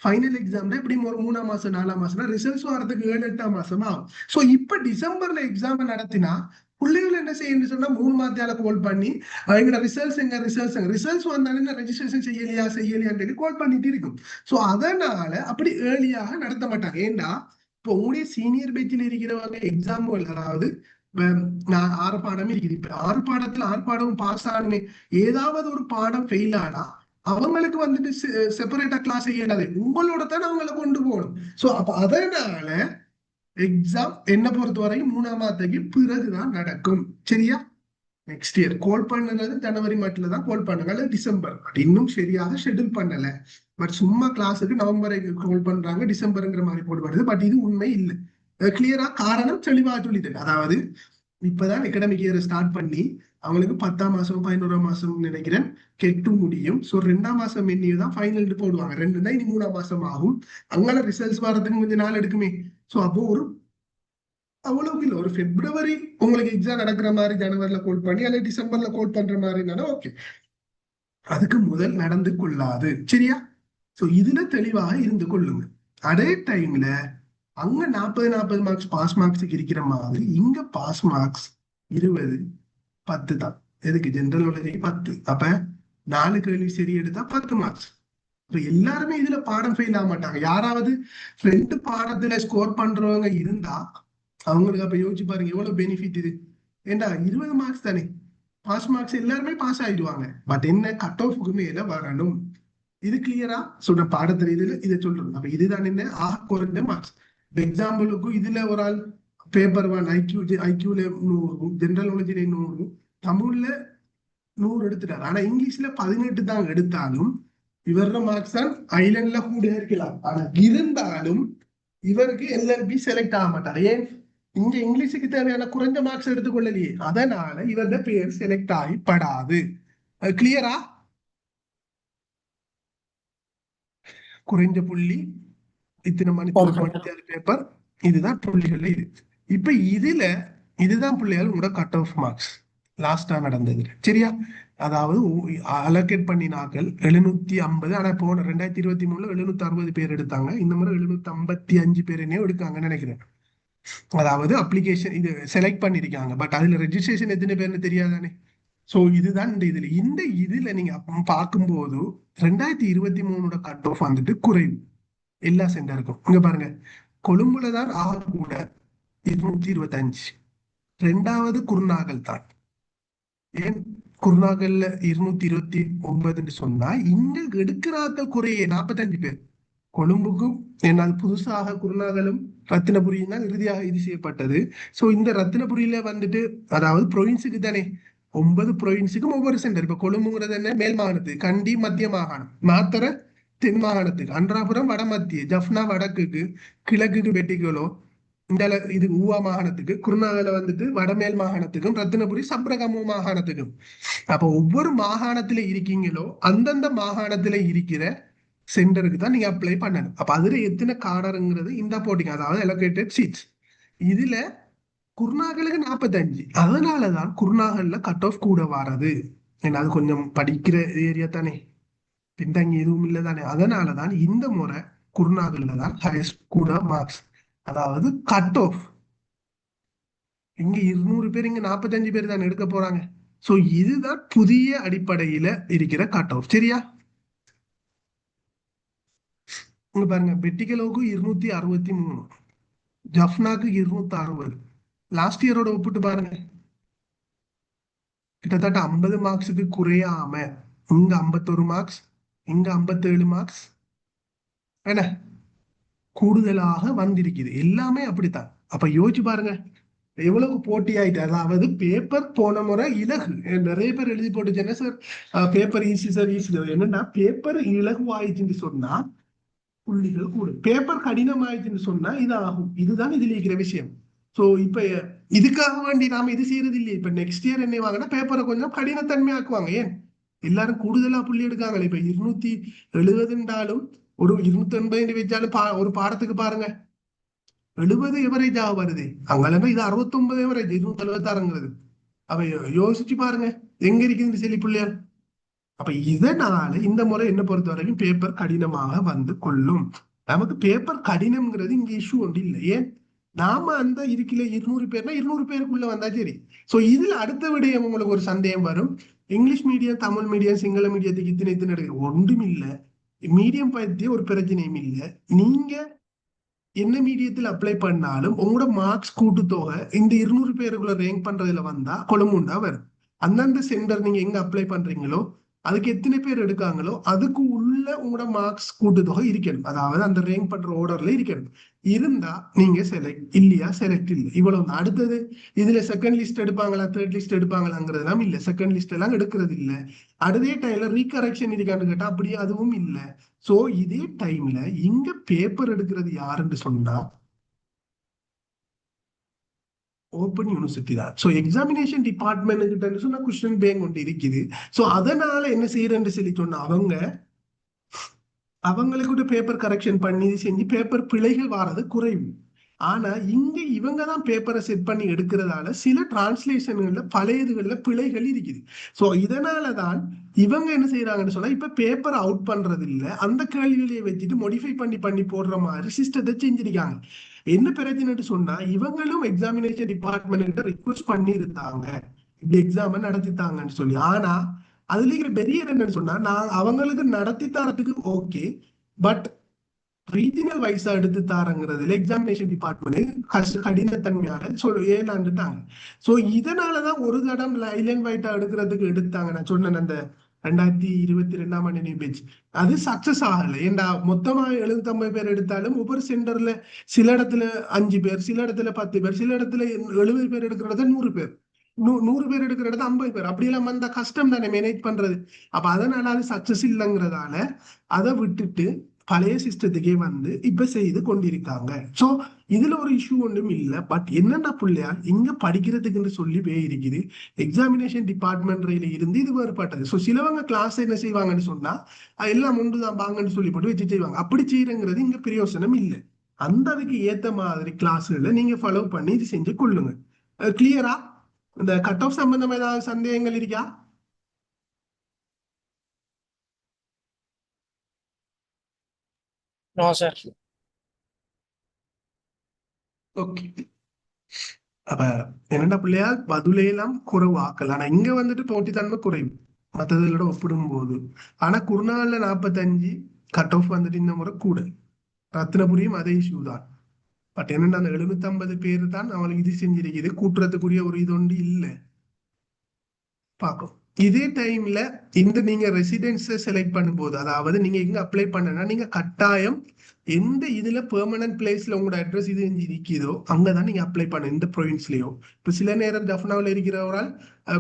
ஃபைனல் எக்ஸாம்ல இப்படி ஒரு 3ஆம் மாசம் 4ஆம் மாசம்னா ரிசல்ட்ஸ் வரதுக்கு 7-8ஆம் மாசமா ஆகும். சோ இப்ப டிசம்பர்ல எக்ஸாம் நடத்தினா பிள்ளைகள் என்ன செய்யணும்னு சொன்னா 3 மாத்தியால கால் பண்ணி எங்க ரிசல்ட்ஸ் வந்தாலும் ரெஜிஸ்ட்ரேஷன் செய்யலையான்னு கால் பண்ணிட்டு இருக்கும். சோ அதனால அப்படி ஏர்லியாக நடத்த மாட்டாங்க. ஏன்னா இப்போ உங்களுடைய சீனியர் பேட்சில் இருக்கிறவங்க எக்ஸாம்பிள், அதாவது நான் 6 பாடம் இருக்குது, இப்ப 6 பாடத்துல 6 பாடம் பாஸ் ஆகணுமே, ஏதாவது ஒரு பாடம் ஃபெயில் ஆனா அவங்களுக்கு வந்துட்டு செப்பரேட்டா கிளாஸ் செய்யலாது, உங்களோட தான் அவங்களை கொண்டு போகணும். சோ அப்ப அதனால எக்ஸாம் என்ன பொறுத்த வரையும் 3ஆம் மாதத்துக்கு பிறகுதான் நடக்கும். சரியா? நெக்ஸ்ட் இயர் கால் பண்ணது ஜனவரி மட்டும் தான் கால் பண்ணுங்க, அல்லது டிசம்பர். பட் இன்னும் சரியாக ஷெட்யூல் பண்ணல. பட் சும்மா கிளாஸுக்கு நவம்பரை கால் பண்றாங்க, டிசம்பர்ங்கிற மாதிரி போட்டு வருது. பட் இது உண்மை இல்லை. கிளியரா காரணம் தெளிவா சொல்லிட்டு, அதாவது இப்பதான் எக்கடமிக் இயர் ஸ்டார்ட் பண்ணி அவங்களுக்கு 10ஆம் மாசம் 11ஆம் மாசம் நினைக்கிறேன் கெட்டு முடியும். சோ 2ஆம் மாசம் என்னையும் தான் ஃபைனல் போடுவாங்க. 2 தான் இனி 3ஆம் மாசம் ஆகும். அங்கே ரிசல்ட்ஸ் வர்றதுக்கு கொஞ்சம் நாள் எடுக்குமே. சோ அப்போ ஒரு அவ்வளவுக்கு இல்லை, ஒரு பிப்ரவரி உங்களுக்கு எக்ஸாம் நடக்கிற மாதிரி ஜனவரில கோட் பண்ணி அல்லது டிசம்பர்ல கோட் பண்ற மாதிரி ஓகே, அதுக்கு முதல் நடந்து கொள்ளாது. சரியா? சோ இதுல தெளிவாக இருந்து கொள்ளுங்க. அதே டைம்ல அங்க 40 மார்க்ஸ் பாஸ் மார்க்ஸுக்கு இருக்கிற மாதிரி இங்க பாஸ் மார்க்ஸ் 20 10 தான். எதுக்கு? General knowledge 10. அப்ப 4 கேள்வி சரி எடுத்தா 10 மார்க்ஸ். எல்லாருமே இதுல பாடம் ஃபெயில் ஆக மாட்டாங்க. யாராவது 2 பாடத்துல ஸ்கோர் பண்றவங்க இருந்தா அவங்களுக்கு அப்ப யோசிச்சு பாருங்க எவ்வளவு பெனிஃபிட் இது. ஏண்டா 20 மார்க்ஸ் தானே, பாஸ் மார்க்ஸ் எல்லாருமே பாஸ் ஆயிடுவாங்க. பட் என்ன, கட் ஆஃப்க்கு மேல வரணும். இது கிளியரா சொல்ற பாடத்துல இதுல இதை சொல்றோம். அப்ப இதுதான் என்ன, குறைஞ்ச மார்க்ஸ். எக்ஸாம்பிளுக்கு இதுல ஒரு ஆள் பேப்பர் 1 ஐக்யூல 100, ஜெனரல் நாலேஜ்ல 100, தமிழ்ல 100 எடுத்துட்டாரு. ஆனா இங்கிலீஷ்ல 18 தான் எடுத்தாலும் இவரோட மார்க்ஸ் தான் ஐலண்ட்ல கூட இருக்கலாம். ஆனா இருந்தாலும் இவருக்கு எல்எல்பி செலக்ட் ஆக மாட்டார். ஏன்? இங்க இங்கிலீஷுக்கு தேவையான குறைஞ்ச மார்க்ஸ் எடுத்துக்கொள்ளலையே, அதனால இவருடைய பேர் செலக்ட் ஆகிப்படாது. கிளியரா? குறைஞ்ச புள்ளி இத்தனை மணித்தியால பேப்பர், இதுதான் புள்ளிகள்ல இது. இப்ப இதுதான் புள்ளிகள் உங்களோட கட் ஆஃப் மார்க்ஸ் லாஸ்டா நடந்தது. சரியா? அதாவது அலோகேட் பண்ணினாக்கள் 750. ஆனா போன 2023ல 760 பேர் எடுத்தாங்க. இந்த முறை 755 பேர் என்ன எடுக்காங்கன்னு நினைக்கிறேன். அதாவது அப்ளிகேஷன் இது செலக்ட் பண்ணிருக்காங்க. பட் அதுல ரெஜிஸ்ட்ரேஷன் எத்தனை பேர்னு தெரியாதானே. சோ இதுதான் இந்த இதுல நீங்க பார்க்கும்போது 2023 கட் ஆஃப் வந்துட்டு குறைவு எல்லா சென்டருக்கும். இங்க பாருங்க, கொழும்புல தான் ஆக கூட 225, 2வது குருநாகல் தான். ஏன் குருநாகல்ல 229 சொன்னா இங்க எடுக்கிறார்கள் குறையே 45 பேர். கொழும்புக்கும் என்னால் புதுசாக குருநாகலும் ரத்தினபுரியும் தான் இறுதியாக இது செய்யப்பட்டது. சோ இந்த ரத்தினபுரியில வந்துட்டு அதாவது ப்ரொவின்ஸுக்கு தானே 9 ப்ரொவின்ஸுக்கும் ஒவ்வொரு சென்டர். இப்ப கொழும்புங்கிறது என்ன, மேல் மாகாணத்துக்கு, கண்டி மத்திய மாகாணம், மாத்தர தென் மாகாணத்துக்கு, அன்றாபுரம் வட மத்திய, ஜப்னா வடக்குக்கு, கிழக்குக்கு வெட்டிக்கோலோ, இந்த இது ஊவா மாகாணத்துக்கு, குருநாகல வந்துட்டு வடமேல் மாகாணத்துக்கும், ரத்தினபுரி சப்ரகமு மாகாணத்துக்கும். அப்ப ஒவ்வொரு மாகாணத்துல இருக்கீங்களோ அந்தந்த மாகாணத்துல இருக்கிற சென்டருக்கு தான் நீங்க அப்ளை பண்ணணும். அப்ப அதுல எத்தனை காடருங்கிறது இந்த போட்டிங்க, அதாவது அலோகேட்டட் சீட்ஸ். இதுல குருநாகலுக்கு 45, அதனாலதான் குருநாகல்ல கட் ஆஃப் கூட வாரது. ஏன்னா அது கொஞ்சம் படிக்கிற ஏரியா தானே, பின்தங்கி எதுவும் இல்லை தானே, அதனாலதான் இந்த முறை குருநாகல்ல தான் ஹையஸ்ட் கூட மார்க்ஸ், அதாவது கட் ஆஃப். இங்க 200 பேர், இங்க 45 பேர் தான் எடுக்க போறாங்க. சோ இதுதான் புதிய அடிப்படையில இருக்கிற கட் ஆஃப். சரியா? இங்க பாருங்க, பெட்டிகலோவுக்கு 263, ஜப்னாக்கு 260. லாஸ்ட் இயரோட ஒப்பிட்டு பாருங்க, கிட்டத்தட்ட 50 மார்க்ஸுக்கு குறையாம இங்க 51 மார்க்ஸ், இங்க 57 மார்க்ஸ் என்ன கூடுதலாக வந்திருக்குது. எல்லாமே அப்படித்தான். அப்ப யோசிச்சு பாருங்க எவ்வளவு போட்டி ஆயிட்டு. அதாவது பேப்பர் போன முறை இலகு, நிறைய பேர் எழுதி போட்டுச்சேன்னா sir paper easy sir easy. என்னன்னா பேப்பர் இலகு ஆயிடுச்சுன்னு சொன்னா புள்ளிகள் கூடும், பேப்பர் கடினம் ஆயிடுச்சுன்னு சொன்னா இது ஆகும். இதுதான் இதுல இருக்கிற விஷயம். சோ இப்ப இதுக்காக வேண்டி நாம இது செய்யறது இல்லையே. இப்ப நெக்ஸ்ட் இயர் என்ன வாங்கன்னா பேப்பரை கொஞ்சம் கடினத்தன்மை ஆக்குவாங்க. ஏன் எல்லாரும் கூடுதலா புள்ளி எடுக்காங்களே. இப்ப 270 ஒரு 280 வச்சாலும் ஒரு பாடத்துக்கு பாருங்க 70 எவரேஜ் வருது. அங்கெல்லாமே இது 69 எவரேஜ், 276. அப்ப யோசிச்சு பாருங்க எங்க இருக்குது செல்லி புள்ளியர். அப்ப இதனால இந்த முறை என்ன பொறுத்த வரைக்கும் பேப்பர் கடினமாக வந்து கொள்ளும். நமக்கு பேப்பர் கடினம்ங்கிறது இங்க இஷ்யூ ஒன்று இல்லை. ஏன் நாம அந்த இருக்கல 200 பேர்னா 200 பேருக்குள்ள வந்தா சரி. சோ இதுல அடுத்த விடயம் உங்களுக்கு ஒரு சந்தேகம் வரும், English medium, Tamil medium, Sinhala மீடியத்துக்கு இத்தனை எடுக்க ஒன்றும் இல்லை. மீடியம் பத்தி ஒரு பிரச்சனையும் இல்லை. நீங்க என்ன மீடியத்தில் அப்ளை பண்ணாலும் உங்களோட மார்க்ஸ் கூட்டுத்தொகை இந்த 200 பேருக்குள்ள ரேங்க் பண்றதுல வந்தா கொழும்புண்டா வரும். அந்தந்த சென்டர் நீங்க எங்க அப்ளை பண்றீங்களோ அதுக்கு எத்தனை பேர் எடுக்காங்களோ அதுக்கு உள்ள உங்களோட மார்க்ஸ் கூட்டுத்தொகை இருக்கணும். அதாவது அந்த ரேங்க் பண்ற ஆர்டர்ல இருக்கணும். இருந்தா நீங்க செலக்ட், இல்லையா செலக்ட் இல்லை, இவ்வளவு. அடுத்தது இதுல செகண்ட் லிஸ்ட் எடுப்பாங்களா தேர்ட் லிஸ்ட் எடுப்பாங்களாங்கிறதுலாம் இல்ல. செகண்ட் லிஸ்ட் எல்லாம் எடுக்கிறது இல்ல. அதே டைம்ல ரீகரெக்ஷன் இருக்கான்னு கேட்டா அப்படியே அதுவும் இல்ல. சோ இதே டைம்ல இங்க பேப்பர் எடுக்கிறது யாருன்னு சொன்னா ஓப்பன் யூனிவர்சிட்டி தான். ஸோ எக்ஸாமினேஷன் டிபார்ட்மெண்ட் கிட்ட சொன்னா கொஸ்டின் பேங்க் ஒன்று இருக்குது. ஸோ அதனால என்ன செய்யறேன்னு சொல்லி சொன்னா அவங்களுக்கு பேப்பர் கரெக்ஷன் பண்ணி செஞ்சு பேப்பர் பிழைகள் வாரது குறைவு. ஆனா இங்க இவங்க தான் பேப்பரை செட் பண்ணி எடுக்கிறதால சில டிரான்ஸ்லேஷன்கள்ல பழையதுகள்ல பிழைகள் இருக்குது. சோ இதனாலதான் இவங்க என்ன செய்யறாங்கன்னு சொன்னா இப்ப பேப்பர் அவுட் பண்றது இல்ல, அந்த கேள்விகளையே வச்சுட்டு மோடிஃபை பண்ணி பண்ணி போடுற மாதிரி சிஸ்டத்தை செஞ்சிருக்காங்க. என்ன பிரச்சனைன்னு சொன்னா இவங்களும் எக்ஸாமினேஷன் டிபார்ட்மெண்ட் கிட்ட ரிக்வெஸ்ட் பண்ணி இருந்தாங்க இப்படி எக்ஸாம் நடத்தித்தாங்கன்னு சொல்லி. ஆனா அதுல இருக்கிற பெரிய என்னன்னு சொன்னா நான் அவங்களுக்கு நடத்தி தரத்துக்கு ஓகே, பட் ரீஜனல் வைஸா எடுத்து தாரங்கிறதுல எக்ஸாமினேஷன் டிபார்ட்மெண்ட் கடினத்தன்மையால ஏலாண்டுட்டாங்க. சோ இதனாலதான் ஒரு தடம் லைலன் வைட்டா எடுக்கிறதுக்கு எடுத்தாங்க. நான் சொன்னேன் அந்த 2022ஆம் ஆண்டு நியூ பேஜ் அது சக்சஸ் ஆகல. ஏண்டா மொத்தமா 750 பேர் எடுத்தாலும் ஒவ்வொரு சென்டர்ல சில இடத்துல 5 பேர், சில இடத்துல 10 பேர், சில இடத்துல 70 பேர் எடுக்கிற இடத்துல 100 பேர், 100 பேர் எடுக்கிற இடத்துல 50 பேர், அப்படி எல்லாம் வந்தா கஷ்டம் தானே மேனேஜ் பண்றது. அப்ப அதனால அது சக்சஸ் இல்லைங்கிறதால அதை விட்டுட்டு பழைய சிஸ்டத்துக்கே வந்து இப்ப செய்து கொண்டிருக்காங்க. சோ இதுல ஒரு இஷ்யூ ஒன்றும் இல்லை. பட் என்னென்ன பிள்ளையால் இங்க படிக்கிறதுக்குன்னு சொல்லி இருக்குது எக்ஸாமினேஷன் டிபார்ட்மெண்ட்ல இருந்து இது வேறுபட்டது. ஸோ சிலவங்க கிளாஸ் என்ன செய்வாங்கன்னு சொன்னா எல்லாம் ஒன்றுதான் பாங்கன்னு சொல்லி போட்டு வச்சு செய்வாங்க. அப்படி செய்யறங்கிறது இங்க பிரயோசனம் இல்லை. அந்த அதுக்கு ஏத்த மாதிரி கிளாஸ்களை நீங்க ஃபாலோ பண்ணி இது செஞ்சு கொள்ளுங்க. கிளியரா? இந்த கட் ஆஃப் சம்பந்தமா ஏதாவது சந்தேகங்கள் இருக்கா? No sir. ஓகே. அப்ப என்னென்ன பிள்ளையா பதுலையெல்லாம் குறைவாக்கல். ஆனா இங்க வந்துட்டு போட்டித்தன்மை குறைவு மற்றதோட ஒப்பிடும் போது. ஆனா குருநாள்ல 45 கட் ஆஃப் வந்துட்டு இந்த முறை கூட. ரத்னபுரியும் அதே இஷ்யூ தான். பட் என்னன்னா அந்த 750 பேர் தான் அவங்களுக்கு இது செஞ்சிருக்குது. கூட்டுறதுக்குரிய ஒரு இது ஒன்று இல்லை. பார்க்கும் இதே டைம்ல இந்த நீங்க ரெசிடென்ஸை செலக்ட் பண்ணும்போது, அதாவது நீங்க எங்க அப்ளை பண்ணனா நீங்க கட்டாயம் எந்த இதுல பெர்மனன்ட் பிளேஸ்ல உங்களோட அட்ரஸ் இது இருக்குதோ அங்கதான் நீங்க அப்ளை பண்ணணும், இந்த ப்ரொவின்ஸ்லயோ. இப்ப சில நேரம் ஜஃப்னாவில் இருக்கிறவரால்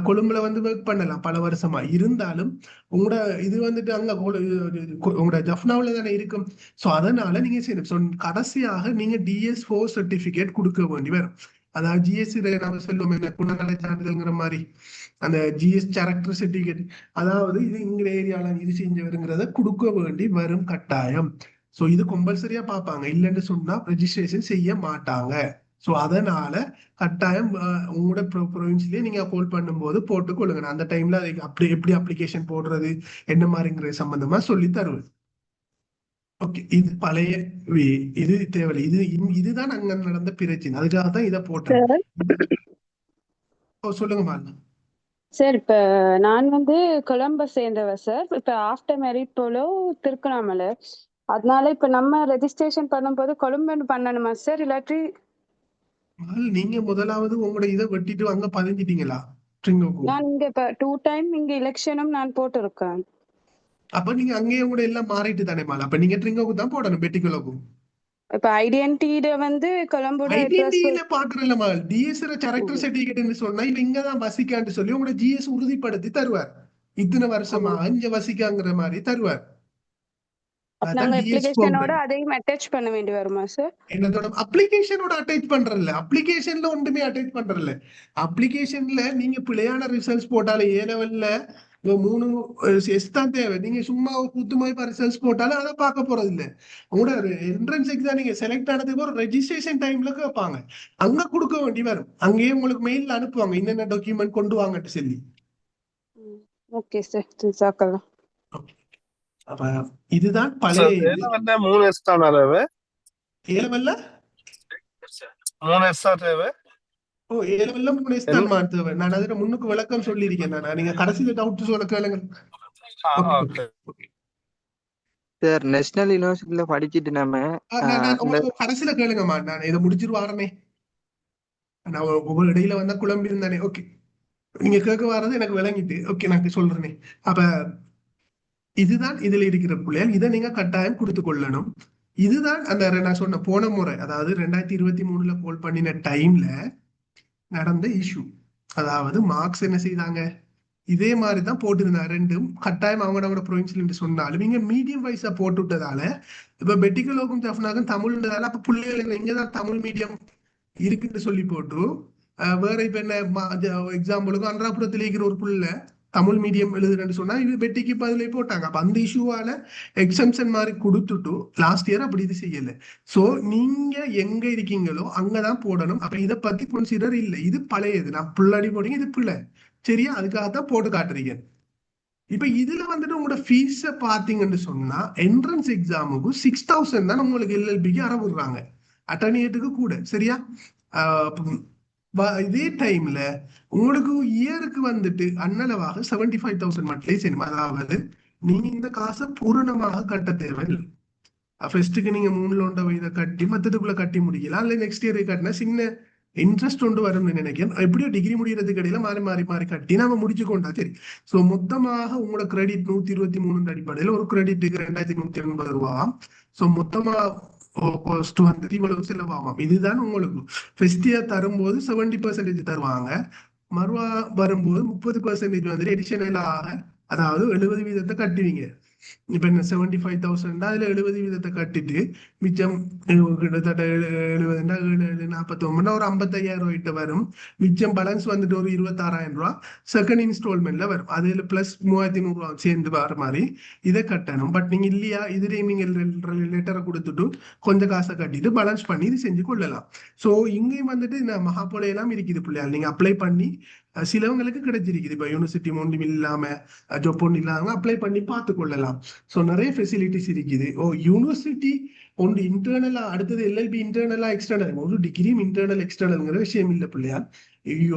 கொழும்புல வந்து ஒர்க் பண்ணலாம் பல வருஷமா இருந்தாலும் உங்களோட இது வந்துட்டு அங்க உங்களோட ஜஃப்னாவில் தானே இருக்கும். ஸோ அதனால நீங்க செய்யணும். ஸோ கடைசியாக நீங்க DS4 சர்டிபிகேட் கொடுக்க வேண்டி வரும். அதாவது GSC நம்ம சொல்லுவோம் என்ன குணநல சான்றிதழ்ங்கிற மாதிரி அந்த GS கேரக்டர் சர்டிபிகேட், அதாவது இது இங்க ஏரியால இது செஞ்சவருங்கிறத கொடுக்க வேண்டி வரும் கட்டாயம். ஸோ இது கம்பல்சரியா பார்ப்பாங்க, இல்லைன்னு சொன்னா ரெஜிஸ்ட்ரேஷன் செய்ய மாட்டாங்க. ஸோ அதனால கட்டாயம் உங்களோட ப்ரொவின்ஸ்லயே நீங்க கோல் பண்ணும்போது போட்டுக்கொள்ளுங்க. நான் அந்த டைம்ல அதை அப்படி எப்படி அப்ளிகேஷன் போடுறது என்ன மாதிரிங்கிற சம்பந்தமா சொல்லி தருவேன். ஓகே, இது பழைய இது தேவையில்லை. இதுதான் அங்க நடந்த பிரச்சனை, அதுக்காக தான் இதை போட்டேன். சொல்லுங்க மாலா. சார் இப்ப நான் வந்து கொலம்பை சேர்ந்தவ சார். இப்ப ஆஃப்டர் மேரிட் போல திருக்கணாமலை, அதனால இப்ப நம்ம ரெஜிஸ்ட்ரேஷன் பண்ணும்போது கொழும்புன்னு பண்ணணுமா சார், இல்லாட்டி நீங்க முதலாவது உங்களோட இதை வெட்டிட்டு அங்க பதிஞ்சிட்டீங்களா? நான் இங்க இப்ப 2 டைம் இங்க எலெக்ஷனும் நான் போட்டிருக்கேன். அப்ப நீங்க அங்கேயே கூட எல்லாம் மாறிட்டு தானே மாலா? அப்ப நீங்க ட்ரிங்கோக்கு தான் போடணும், பெட்டிக்குள்ளக்கும். இப்ப ஐடென்டிட்டியில வந்து கொலம்போட ஐடென்டிட்டியில பாக்குறல மால் டிஎஸ் கேரக்டர் சர்டிபிகேட்னு சொன்னா இப்ப இங்கதான் வசிக்கான்னு சொல்லி உங்களோட GS உறுதிப்படுத்தி தருவார். இத்தனை வருஷமா இங்க வசிக்காங்கிற மாதிரி தருவார். நாங்க அப்ளிகேஷனோட அதையும் அட்டாச் பண்ண வேண்டி வருமா சார்? என்னதோட அப்ளிகேஷனோட அட்டாச் பண்றல, அப்ளிகேஷன்ல ஒன்றுமே அட்டாச் பண்றல. அப்ளிகேஷன்ல நீங்க பிழையான ரிசல்ட்ஸ் போட்டாலும் A லெவல்ல 3 தான் தேவை. நீங்க சும்மா குத்துமாய் ரிசல்ட்ஸ் போட்டாலும் அதை பார்க்க போறது இல்லை. உங்களோட என்ட்ரன்ஸ் எக்ஸாம் நீங்க செலக்ட் ஆனதுக்கு ஒரு ரெஜிஸ்ட்ரேஷன் டைம்ல கேட்பாங்க, அங்க கொடுக்க வேண்டி வரும். அங்கேயே உங்களுக்கு மெயில்ல அனுப்புவாங்க என்னென்ன டாக்குமெண்ட் கொண்டு வாங்கன்னு சொல்லி. ஓகே சார், சாக்கலாம். அப்ப இதுதான் பழைய இது. 3S தான் தேவை. ஏலவல்ல 3S தேவை. ஓ, ஏலவல்ல 3S தான் தேவை. நான் அதுல முன்னுக்கு விளக்கம் சொல்லியிருக்கேன். நீங்க கடைசியில டவுட் சொல்ல கேளுங்க. சார் நேஷனல் யூனிவர்சிட்டியில படிச்சிட்டு நம்ம கடைசியில கேளுங்கம்மா, நான் இதை முடிச்சிட்டு வாரனே. நான் ஒவ்வொரு இடையில வந்தா குழம்பி இருந்தானே. ஓகே, நீங்க கேட்க வர்றது எனக்கு விளங்கிட்டு. ஓகே, நான் சொல்றேனே. அப்ப இதுதான் இதுல இருக்கிற பிள்ளைகள், இதை நீங்க கட்டாயம் கொடுத்து கொள்ளணும். இதுதான் அந்த நான் சொன்ன போன முறை, அதாவது 2023 கோல் பண்ணின டைம்ல நடந்த இஷ்யூ. அதாவது மார்க்ஸ் என்ன செய்தாங்க, இதே மாதிரிதான் போட்டிருந்தாங்க. ரெண்டும் கட்டாயம் அவங்களோட ப்ரொவின்சியல் சொன்னாலும் இங்க மீடியம் வைஸா போட்டு விட்டதால இப்ப பெட்டிகுலோக்கும் ஜஃப்னாக்கும் தமிழ்ன்றதால அப்ப பிள்ளைகள் இங்கதான் தமிழ் மீடியம் இருக்குன்னு சொல்லி போட்டு வேற இப்ப என்ன எக்ஸாம்பிளுக்கு அன்றாபுரத்துல இருக்கிற ஒரு புள்ள தமிழ் மீடியம் எழுதுறேன்னு சொன்னா இது பெட்டிக்கு பதிலே போட்டாங்க. அப்ப அந்த இஷ்யூவால எக்ஸம்ஷன் மாதிரி கொடுத்துட்டு லாஸ்ட் இயர் அப்படி இது செய்யல. சோ நீங்க எங்க இருக்கீங்களோ அங்கதான் போடணும். அப்ப இதை பத்தி கன்சிடர் இல்லை, இது பழையது. நான் பிள்ளாடி போடுங்க, இது பிள்ளை சரியா, அதுக்காகத்தான் போட்டு காட்டுறீங்க. இப்ப இதுல வந்துட்டு உங்களோட ஃபீஸ பாத்தீங்கன்னு சொன்னா என்ட்ரன்ஸ் எக்ஸாமுக்கு 6000 தான் உங்களுக்கு LLBக்கு அறவிடுறாங்க, அட்டர்னியேட்டுக்கு கூட சரியா. இதே டைம்ல உங்களுக்கு இயருக்கு வந்துட்டு அன்னளவாக 75,000 மட்டும் செய்யணும். அதாவது நீங்க இந்த காசை பூரணமாக கட்ட தேவையில்லை. ஃபர்ஸ்ட்டுக்கு நீங்க 3 லோன் இதை கட்டி மத்ததுக்குள்ள கட்டி முடிக்கலாம், இல்லை நெக்ஸ்ட் இயர் கட்டினா சின்ன இன்ட்ரெஸ்ட் ஒன்று வரும்னு நினைக்கிறேன். எப்படியோ டிகிரி முடியறதுக்கு இடையில மாறி மாறி மாறி கட்டி நம்ம முடிச்சுக்கொண்டா சரி. ஸோ மொத்தமாக உங்களோட கிரெடிட் 123 அடிப்படையில் ஒரு கிரெடிட்டுக்கு 2180 ரூபா. ஸோ மொத்தமா காஸ்ட் வந்துட்டு இவ்வளவு செலவாகும். இதுதான் உங்களுக்கு ஃபர்ஸ்ட் இயர் தரும்போது 70% தருவாங்க, மறுவா வரும்போது 30% வந்துட்டு எடிஷனலாக, அதாவது 70% கட்டுவீங்க. இப்ப என்ன 75,000 அதுல 70% கட்டிட்டு மிச்சம் கிட்டத்தட்ட 70 49 ஒரு 55,000 ரூபாய்ட்டு வரும். மிச்சம் பேலன்ஸ் வந்துட்டு ஒரு 26,000 ரூபாய் செகண்ட் இன்ஸ்டால்மெண்ட்ல வரும். அதுல பிளஸ் 3,100 ரூபாய் சேர்ந்து வர மாதிரி இதை கட்டணும். பட் நீங்க இல்லையா, இதுலயே நீங்க லெட்டரை கொடுத்துட்டு கொஞ்சம் காசை கட்டிட்டு பேலன்ஸ் பண்ணி இது செஞ்சு கொள்ளலாம். சோ இங்கேயும் வந்துட்டு இந்த மகாபோல எல்லாம் இருக்குது பிள்ளையால், நீங்க அப்ளை பண்ணி சிலவங்களுக்கு கிடைச்சிருக்குது. இப்ப யூனிவர்சிட்டி ஒன்றும் இல்லாம ஜாப் ஒன்றும் இல்லாம அப்ளை பண்ணி பார்த்து கொள்ளலாம். ஸோ நிறைய ஃபெசிலிட்டிஸ் இருக்குது. யூனிவர்சிட்டி ஒன்று இன்டர்னலா, அடுத்தது LLB இன்டர்னலா எக்ஸ்டர்னல், ஒரு டிகிரியும் இன்டர்னல் எக்ஸ்டர்னல்ங்கிற விஷயம் இல்லை பிள்ளையா.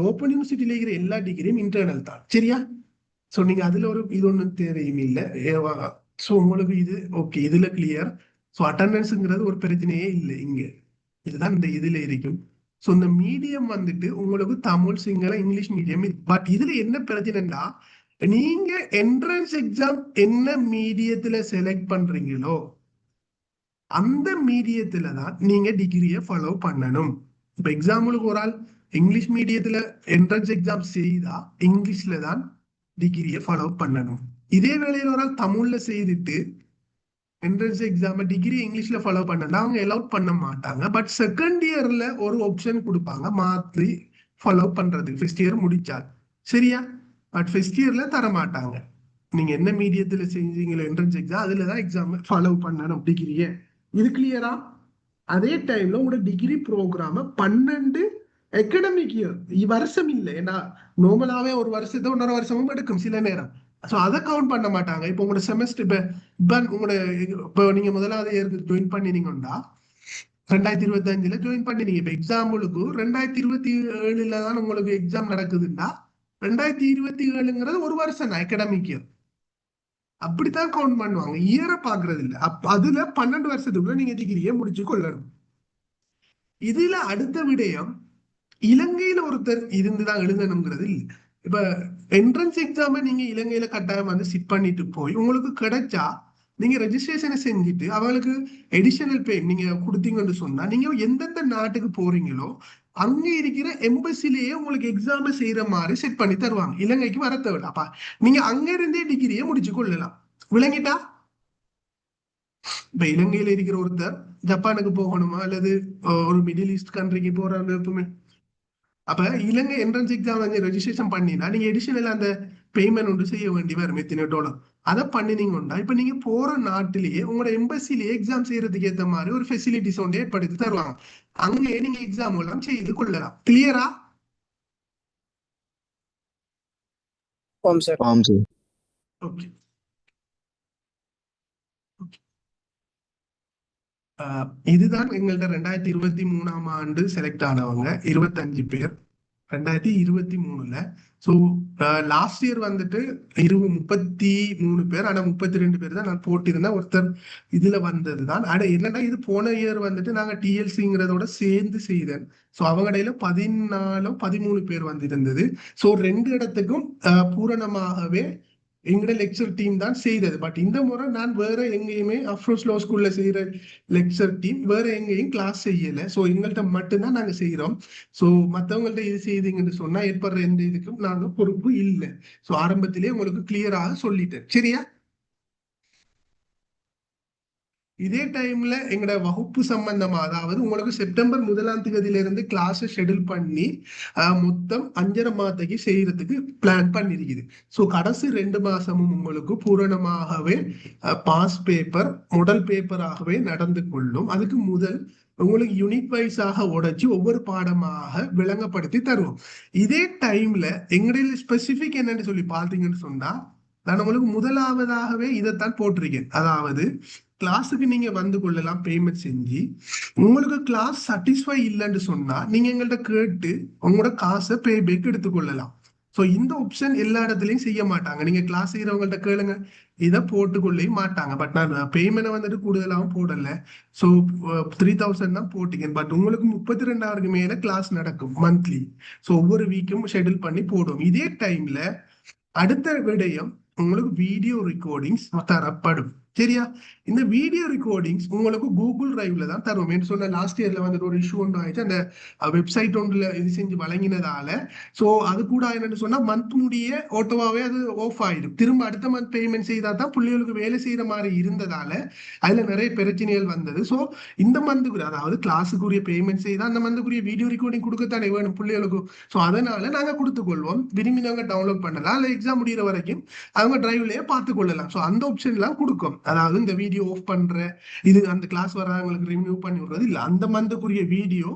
ஓப்பன் யூனிவர்சிட்டியில இருக்கிற எல்லா டிகிரியும் இன்டர்னல் தான் சரியா. ஸோ நீங்க அதுல ஒரு இது ஒன்றும் தேவையும் இல்லை. ஸோ உங்களுக்கு இது ஓகே, இதுல கிளியர். ஸோ அட்டண்டன்ஸுங்கிறது ஒரு பிரச்சனையே இல்லை இங்க, இதுதான் இந்த இதுல இருக்கும். ஸோ இந்த மீடியம் வந்துட்டு உங்களுக்கு Tamil Sinhala English medium. But இதுல என்ன பிரச்சனைன்னா நீங்க என்ட்ரன்ஸ் எக்ஸாம் என்ன மீடியத்துல செலக்ட் பண்றீங்களோ அந்த மீடியத்துல தான் நீங்க டிகிரியை ஃபாலோ பண்ணணும். இப்ப எக்ஸாம்பிளுக்கு ஒரு ஆள் இங்கிலீஷ் மீடியத்துல என்ட்ரன்ஸ் எக்ஸாம் செய்தா இங்கிலீஷ்ல தான் டிகிரியை ஃபாலோ பண்ணணும். இதே வேளையில ஒரு ஆள் தமிழ்ல செய்துட்டு என்ட்ரன்ஸ் எக்ஸாம் டிகிரி இங்கிலீஷ்ல ஃபாலோ பண்ணா அவங்க அலௌட் பண்ண மாட்டாங்க. பட் செகண்ட் இயர்ல ஒரு ஆப்ஷன் கொடுப்பாங்க மாத்தி ஃபாலோ பண்றது ஃபர்ஸ்ட் இயர் முடிச்சால், சரியா? பட் ஃபர்ஸ்ட் இயர்ல தர மாட்டாங்க. நீங்க என்ன மீடியத்துல செஞ்சீங்களோ என்ட்ரன்ஸ் எக்ஸாம் அதுலதான் எக்ஸாம் ஃபாலோ பண்ணணும் டிகிரியை. இது கிளியரா? அதே டைம்ல உங்களோட டிகிரி ப்ரோக்ராம 12 அகாடமிக் இயர் வருஷம் இல்லை. ஏன்னா நார்மலாவே ஒரு வருஷத்தை 1.5 வருஷமும் எடுக்கும் சில நேரம். ஸோ அதை கவுண்ட் பண்ண மாட்டாங்க. இப்போ உங்களோட செமஸ்டர் இப்போ உங்களோட இப்போ நீங்க முதலாவது இயருக்கு ஜாயின் பண்ணினீங்கன்னா 2025 ஜாயின் பண்ணினீங்க. இப்போ எக்ஸாம்பிளுக்கு 2027 தான் உங்களுக்கு எக்ஸாம் நடக்குதுன்னா 2027 ஒரு வருஷம் தான் அகாடமிக் இயர். அப்படித்தான் கவுண்ட் பண்ணுவாங்க, இயரை பாக்குறது இல்ல. அதுல 12 வருஷத்துக்குள்ள நீங்க டிகிரியை முடிச்சு கொள்ளணும். இதுல அடுத்த விடயம், இலங்கையில ஒருத்தர் இருந்துதான் எழுதணுங்கிறது இல்லை. இப்ப என்ட்ரன்ஸ் எக்ஸாம நீங்க இலங்கையில கட்டாயம் வந்து சிட் பண்ணிட்டு போய் உங்களுக்கு கிடைச்சா நீங்க ரெஜிஸ்ட்ரேஷனை செஞ்சுட்டு அவங்களுக்கு எடிஷனல் பே நீங்க கொடுத்தீங்கன்னு சொன்னா நீங்க எந்தெந்த நாட்டுக்கு போறீங்களோ அங்க இருக்கிற எம்பசிலேயே உங்களுக்கு எக்ஸாம் செய்யற மாதிரி செட் பண்ணி தருவாங்க. இலங்கைக்கு வர தேவையில்ல. அப்ப நீங்க அங்க இருந்தே டிகிரியை முடிச்சு கொள்ளலாம். விளங்கிட்டா? இப்ப இலங்கையில இருக்கிற ஒருத்தர் ஜப்பானுக்கு போகணுமா அல்லது ஒரு மிடில் ஈஸ்ட் கண்ட்ரிக்கு போறாங்க, அப்ப இலங்கை என்ட்ரன்ஸ் எக்ஸாம் வந்து ரெஜிஸ்ட்ரேஷன் பண்ணினா நீங்க எடிஷனல் அந்த பேமெண்ட் ஒன்று செய்ய வேண்டி வரும் $100. அதை பண்ணினீங்கன்னா இப்ப நீங்க போற நாட்டிலேயே உங்களோட எம்பசிலேயே எக்ஸாம் செய்யறதுக்கு ஏற்ற மாதிரி ஒரு ஃபெசிலிட்டிஸ் ஒன்று ஏற்படுத்தி தருவாங்க. அங்கேயே நீங்க எக்ஸாம் எல்லாம் செய்து கொள்ளலாம். கிளியரா? ஓகே. இதுதான் எங்கள்ட்ட 2023 செலக்ட் ஆனவங்க 25 பேர் 2023. ஸோ லாஸ்ட் இயர் வந்துட்டு 33 பேர். ஆனா 32 பேர் தான் நான் போட்டிருந்தேன். ஒருத்தர் இதுல வந்தது தான். ஆனா என்னன்னா இது போன இயர் வந்துட்டு நாங்க டிஎல்சிங்கிறதோட சேர்ந்து செய்தேன். ஸோ அவங்க இடையில 13 பேர் வந்திருந்தது. ஸோ 2 இடத்துக்கும் பூரணமாகவே எங்களோட லெக்சர் டீம் தான் செய்தது. பட் இந்த முறை நான் வேற எங்கேயுமே அஃப்ரோஸ் லோ ஸ்கூல்ல செய்யற லெக்சர் டீம் வேற எங்கேயும் கிளாஸ் செய்யல. ஸோ எங்கள்கிட்ட மட்டும்தான் நாங்க செய்யறோம். ஸோ மற்றவங்கள்ட்ட இது செய்தீங்கன்னு சொன்னா ஏற்படுற எந்த இதுக்கும் நாங்க பொறுப்பு இல்லை. ஸோ ஆரம்பத்திலேயே உங்களுக்கு கிளியராக சொல்லிட்டேன், சரியா? இதே டைம்ல எங்களோட வகுப்பு சம்பந்தமா, அதாவது உங்களுக்கு செப்டம்பர் 1ஆம் தேதியிலிருந்து கிளாஸ் ஷெட்யூல் பண்ணி மொத்தம் 5.5 மாதத்துக்கு செய்யறதுக்கு பிளான் பண்ணிருக்குது. ஸோ கடைசி 2 மாசமும் உங்களுக்கு பூரணமாகவே பாஸ் பேப்பர் முதல் பேப்பராகவே நடந்து கொள்ளும். அதுக்கு முதல் உங்களுக்கு யூனிட் வைஸாக உடைச்சு ஒவ்வொரு பாடமாக விளங்கப்படுத்தி தருவோம். இதே டைம்ல எங்களுடைய ஸ்பெசிபிக் என்னன்னு சொல்லி பார்த்தீங்கன்னு சொன்னா நான் உங்களுக்கு முதலாவதாகவே இதைத்தான் போட்டிருக்கேன். அதாவது கிளாஸுக்கு நீங்க வந்து கொள்ளலாம் பேமெண்ட் செஞ்சு. உங்களுக்கு கிளாஸ் சாட்டிஸ்ஃபை இல்லைன்னு சொன்னா நீங்க எங்கள்கிட்ட கேட்டு உங்களோட காசை பேபேக் எடுத்துக்கொள்ளலாம். ஸோ இந்த ஆப்ஷன் எல்லா இடத்துலையும் செய்ய மாட்டாங்க. நீங்க கிளாஸ் செய்யறவங்கள்ட்ட கேளுங்க, இதை போட்டுக்கொள்ளவே மாட்டாங்க. பட் நான் பேமெண்ட் வந்துட்டு கூடுதலாகவும் போடல. ஸோ 3000 தான் போட்டீங்க. பட் உங்களுக்கு 32,000 மேல கிளாஸ் நடக்கும் மந்த்லி. ஸோ ஒவ்வொரு வீக்கும் ஷெட்யூல் பண்ணி போடுவோம். இதே டைம்ல அடுத்த விடயம் உங்களுக்கு வீடியோ ரெக்கார்டிங்ஸ் தரப்படும், சரியா? இந்த வீடியோ ரெக்கார்டிங்ஸ் உங்களுக்கு கூகுள் டிரைவ்ல தான் தருவோம். என்று சொன்ன லாஸ்ட் இயர்ல வந்துட்டு ஒரு இஷ்யூ ஒன்று ஆயிடுச்சு. அந்த வெப்சைட் ஒன்றுல இது செஞ்சு வழங்கினதால ஸோ அது கூட என்னன்னு சொன்னா மந்த் முடிய ஓட்டோவாவே அது ஆஃப் ஆயிடும். திரும்ப அடுத்த மந்த் பேமெண்ட் செய்தா தான் பிள்ளைகளுக்கு வேலை செய்யற மாதிரி இருந்ததால அதுல நிறைய பிரச்சனைகள் வந்தது. ஸோ இந்த மந்த்துக்குரிய, அதாவது கிளாஸுக்குரிய பேமெண்ட் செய்தா அந்த மந்த்துக்குரிய வீடியோ ரெக்கார்டிங் கொடுக்கத்தானே வேணும் பிள்ளைகளுக்கு. ஸோ அதனால நாங்க கொடுத்துக்கொள்வோம். விரும்பினவங்க டவுன்லோட் பண்ணலாம், இல்லை எக்ஸாம் முடிகிற வரைக்கும் அவங்க டிரைவ்லயே பார்த்து கொள்ளலாம். ஸோ அந்த ஆப்ஷன் எல்லாம் கொடுக்கும். அதாவது இந்த வீடியோ ஆஃப் பண்ற இது அந்த கிளாஸ் வர்றவங்களுக்கு ரிமூவ் பண்ணி விடுறது இல்ல. அந்த மந்த்துக்குரிய வீடியோ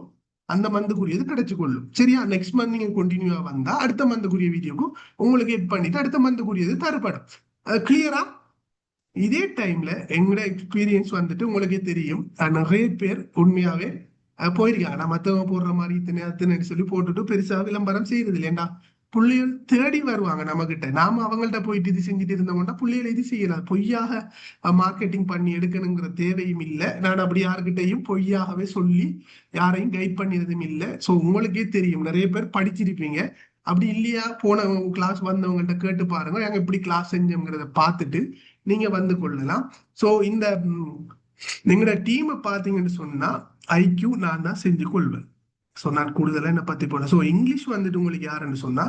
அந்த மந்த்துக்குரியது கிடைச்சு கொள்ளும், சரியா? நெக்ஸ்ட் மந்த் நீங்க கண்டினியூவா வந்தா அடுத்த மந்த்துக்குரிய வீடியோக்கும் உங்களுக்கு எட் பண்ணிட்டு அடுத்த மந்த்துக்குரியது தரப்படும். கிளியரா? இதே டைம்ல எங்களோட எக்ஸ்பீரியன்ஸ் வந்துட்டு உங்களுக்கே தெரியும். நிறைய பேர் உண்மையாவே போயிருக்காங்க. நான் மத்தவங்க போடுற மாதிரி இத்தனை சொல்லி போட்டுட்டு பெருசா விளம்பரம் செய்யறது இல்லையா? புள்ளிகள் தேடி வருவாங்க நம்ம கிட்ட. நாம அவங்கள்ட்ட போயிட்டு இது செஞ்சுட்டு இருந்தோம்னா புள்ளிகளை இது செய்யலாம். பொய்யாக மார்க்கெட்டிங் பண்ணி எடுக்கணுங்கிற தேவையும் இல்லை. நான் அப்படி யாருக்கிட்டையும் பொய்யாகவே சொல்லி யாரையும் கைட் பண்ணியதும் இல்லை. ஸோ உங்களுக்கே தெரியும், நிறைய பேர் படிச்சிருப்பீங்க. அப்படி இல்லையா போன கிளாஸ் வந்தவங்கள்ட்ட கேட்டு பாருங்க, நாங்க எப்படி கிளாஸ் செஞ்சோங்கிறத பார்த்துட்டு நீங்க வந்து கொள்ளலாம். ஸோ இந்த நீங்களோட டீமை பார்த்தீங்கன்னு சொன்னா ஐக்யூ நான் தான் செஞ்சு கொள்வேன். ஸோ நான் கூடுதலாக என்ன பத்தி போனேன். ஸோ இங்கிலீஷ் வந்துட்டு உங்களுக்கு யாருன்னு சொன்னா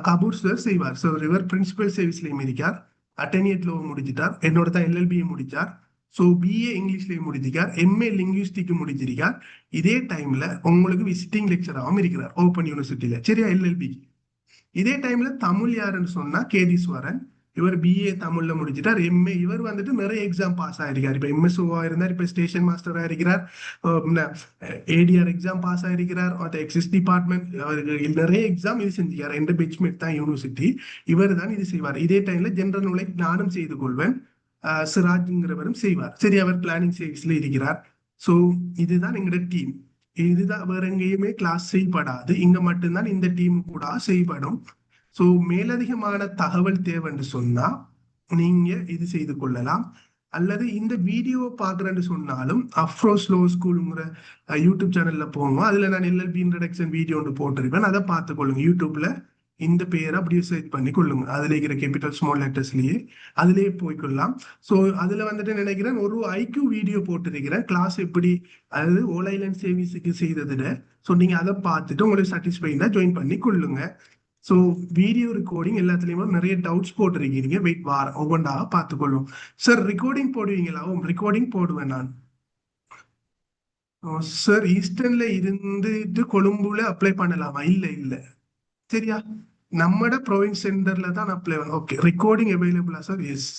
கபூர் சார் செய்வார். ஸோ இவர் பிரின்சிபல் சர்வீஸ்லயும் இருக்கார், அட்டெனியட்ல முடிச்சிட்டார், என்னோட தான் எல்எல்பியை முடிச்சார். ஸோ பிஏ இங்கிலீஷ்லயும் முடிச்சிருக்கார், எம்ஏ லிங்குவிஸ்டிக் முடிச்சிருக்கார். இதே டைம்ல உங்களுக்கு விசிட்டிங் லெக்சராகவும் இருக்கிறார் ஓப்பன் யூனிவர்சிட்டியில, சரியா, எல்எல்பிக்கு. இதே டைம்ல தமிழ் யாருன்னு சொன்னா கேதீஸ்வரன், இவர் பிஏ தமிழ்ல முடிச்சிட்டார். எம்ஏ இவர் வந்துட்டு நிறைய எக்ஸாம் பாஸ் ஆயிருக்கார். இப்ப எம்எஸ்ஓவா இருந்தார், இப்ப ஸ்டேஷன் மாஸ்டரா இருக்கிறார், ஏடிஆர் எக்ஸாம் பாஸ் ஆயிருக்கிறார், எக்ஸிஸ் டிபார்ட்மெண்ட் அவருக்கு நிறைய எக்ஸாம் இது செஞ்சிருக்கார். எந்த பெச்மேட் தான் யூனிவர்சிட்டி, இவர் தான் இது செய்வார். இதே டைம்ல ஜெனரல் நாலேஜ் நானும் செய்து கொள்வேன், சிராஜ்ங்கிறவரும் செய்வார். சரி, அவர் பிளானிங் சர்வீஸ்ல இருக்கிறார். ஸோ இதுதான் எங்களோட டீம். இதுதான், வேற எங்கேயுமே கிளாஸ் செய்யப்படாது, இங்க மட்டும்தான் இந்த டீம் கூட செய்யப்படும். ஸோ மேலதிகமான தகவல் தேவைன்னு சொன்னா நீங்க இது செய்து கொள்ளலாம். அல்லது இந்த வீடியோ பாக்குறேன்னு சொன்னாலும் அஃப்ரோஸ் லோ ஸ்கூலுங்கிற யூடியூப் சேனல்ல போங்க, அதுல நான் எல்எல்பி இன்ட்ரடக்ஷன் வீடியோ ஒன்று போட்டிருப்பேன், அதை பார்த்துக்கொள்ளுங்க. யூடியூப்ல இந்த பேரை அப்படியே சர்ச் பண்ணி கொள்ளுங்க, அதுல இருக்கிற கேபிட்டல் ஸ்மால் லெட்டர்ஸ்லயே அதுலயே போய்க்கொள்ளலாம். ஸோ அதுல வந்துட்டு நினைக்கிறேன் ஒரு ஐக்யூ வீடியோ போட்டிருக்கிறேன், கிளாஸ் எப்படி, அதாவது ஓலைலன் சர்வீஸுக்கு செய்ததுல. ஸோ நீங்க அதை பார்த்துட்டு உங்களுக்கு சாட்டிஸ்ஃபைடா ஜாயின் பண்ணி கொள்ளுங்க. ஸோ வீடியோ ரெக்கார்டிங் எல்லாத்துலேயுமே நிறைய டவுட்ஸ் போட்டிருக்கீங்க, வெயிட் வார ஒவ்வொன்றாக பார்த்துக்கொள்ளும். சார் ரெக்கார்டிங் போடுவீங்களா? ரெக்கார்டிங் போடுவேன் நான். சார் ஈஸ்டர்ன்ல இருந்துட்டு கொழும்புல அப்ளை பண்ணலாமா? இல்லை இல்லை, சரியா, நம்மட ப்ரொவின்ஸ் சென்டர்ல தான் அப்ளை பண்ண. ஓகே, ரெக்கார்டிங் அவைலபிளா சார்? எஸ்,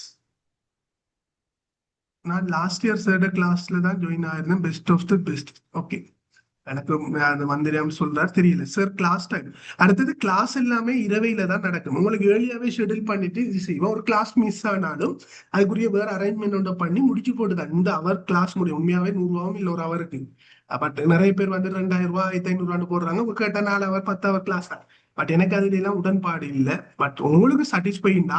நான் லாஸ்ட் இயர் சார் கிளாஸ்ல தான் ஜாயின் ஆயிருந்தேன், best of the best. Okay, எனக்கு அந்த மந்திரியாம சொல்றாரு தெரியல சார். கிளாஸ் டைம் அடுத்தது கிளாஸ் எல்லாமே இரவையில தான் நடக்கும். உங்களுக்கு ஏர்லியாவே ஷெட்யூல் பண்ணிட்டு இது செய்வோம். ஒரு கிளாஸ் மிஸ் ஆனாலும் அதுக்குரிய வேற அரேஞ்ச்மெண்ட் ஒன்று பண்ணி முடிச்சு போட்டுதான் இந்த அவர் கிளாஸ் முடியும். உண்மையாவே 100 ரூபாவும் இல்லை ஒரு அவருக்கு. பட் நிறைய பேர் வந்து 2000 ரூபாய் 1500 போடுறாங்க, கேட்ட 4 அவர் 10 அவர் கிளாஸ் தான். பட் எனக்கு அதுல எல்லாம் உடன்பாடு இல்லை. பட் உங்களுக்கு சாட்டிஸ்ஃபைனா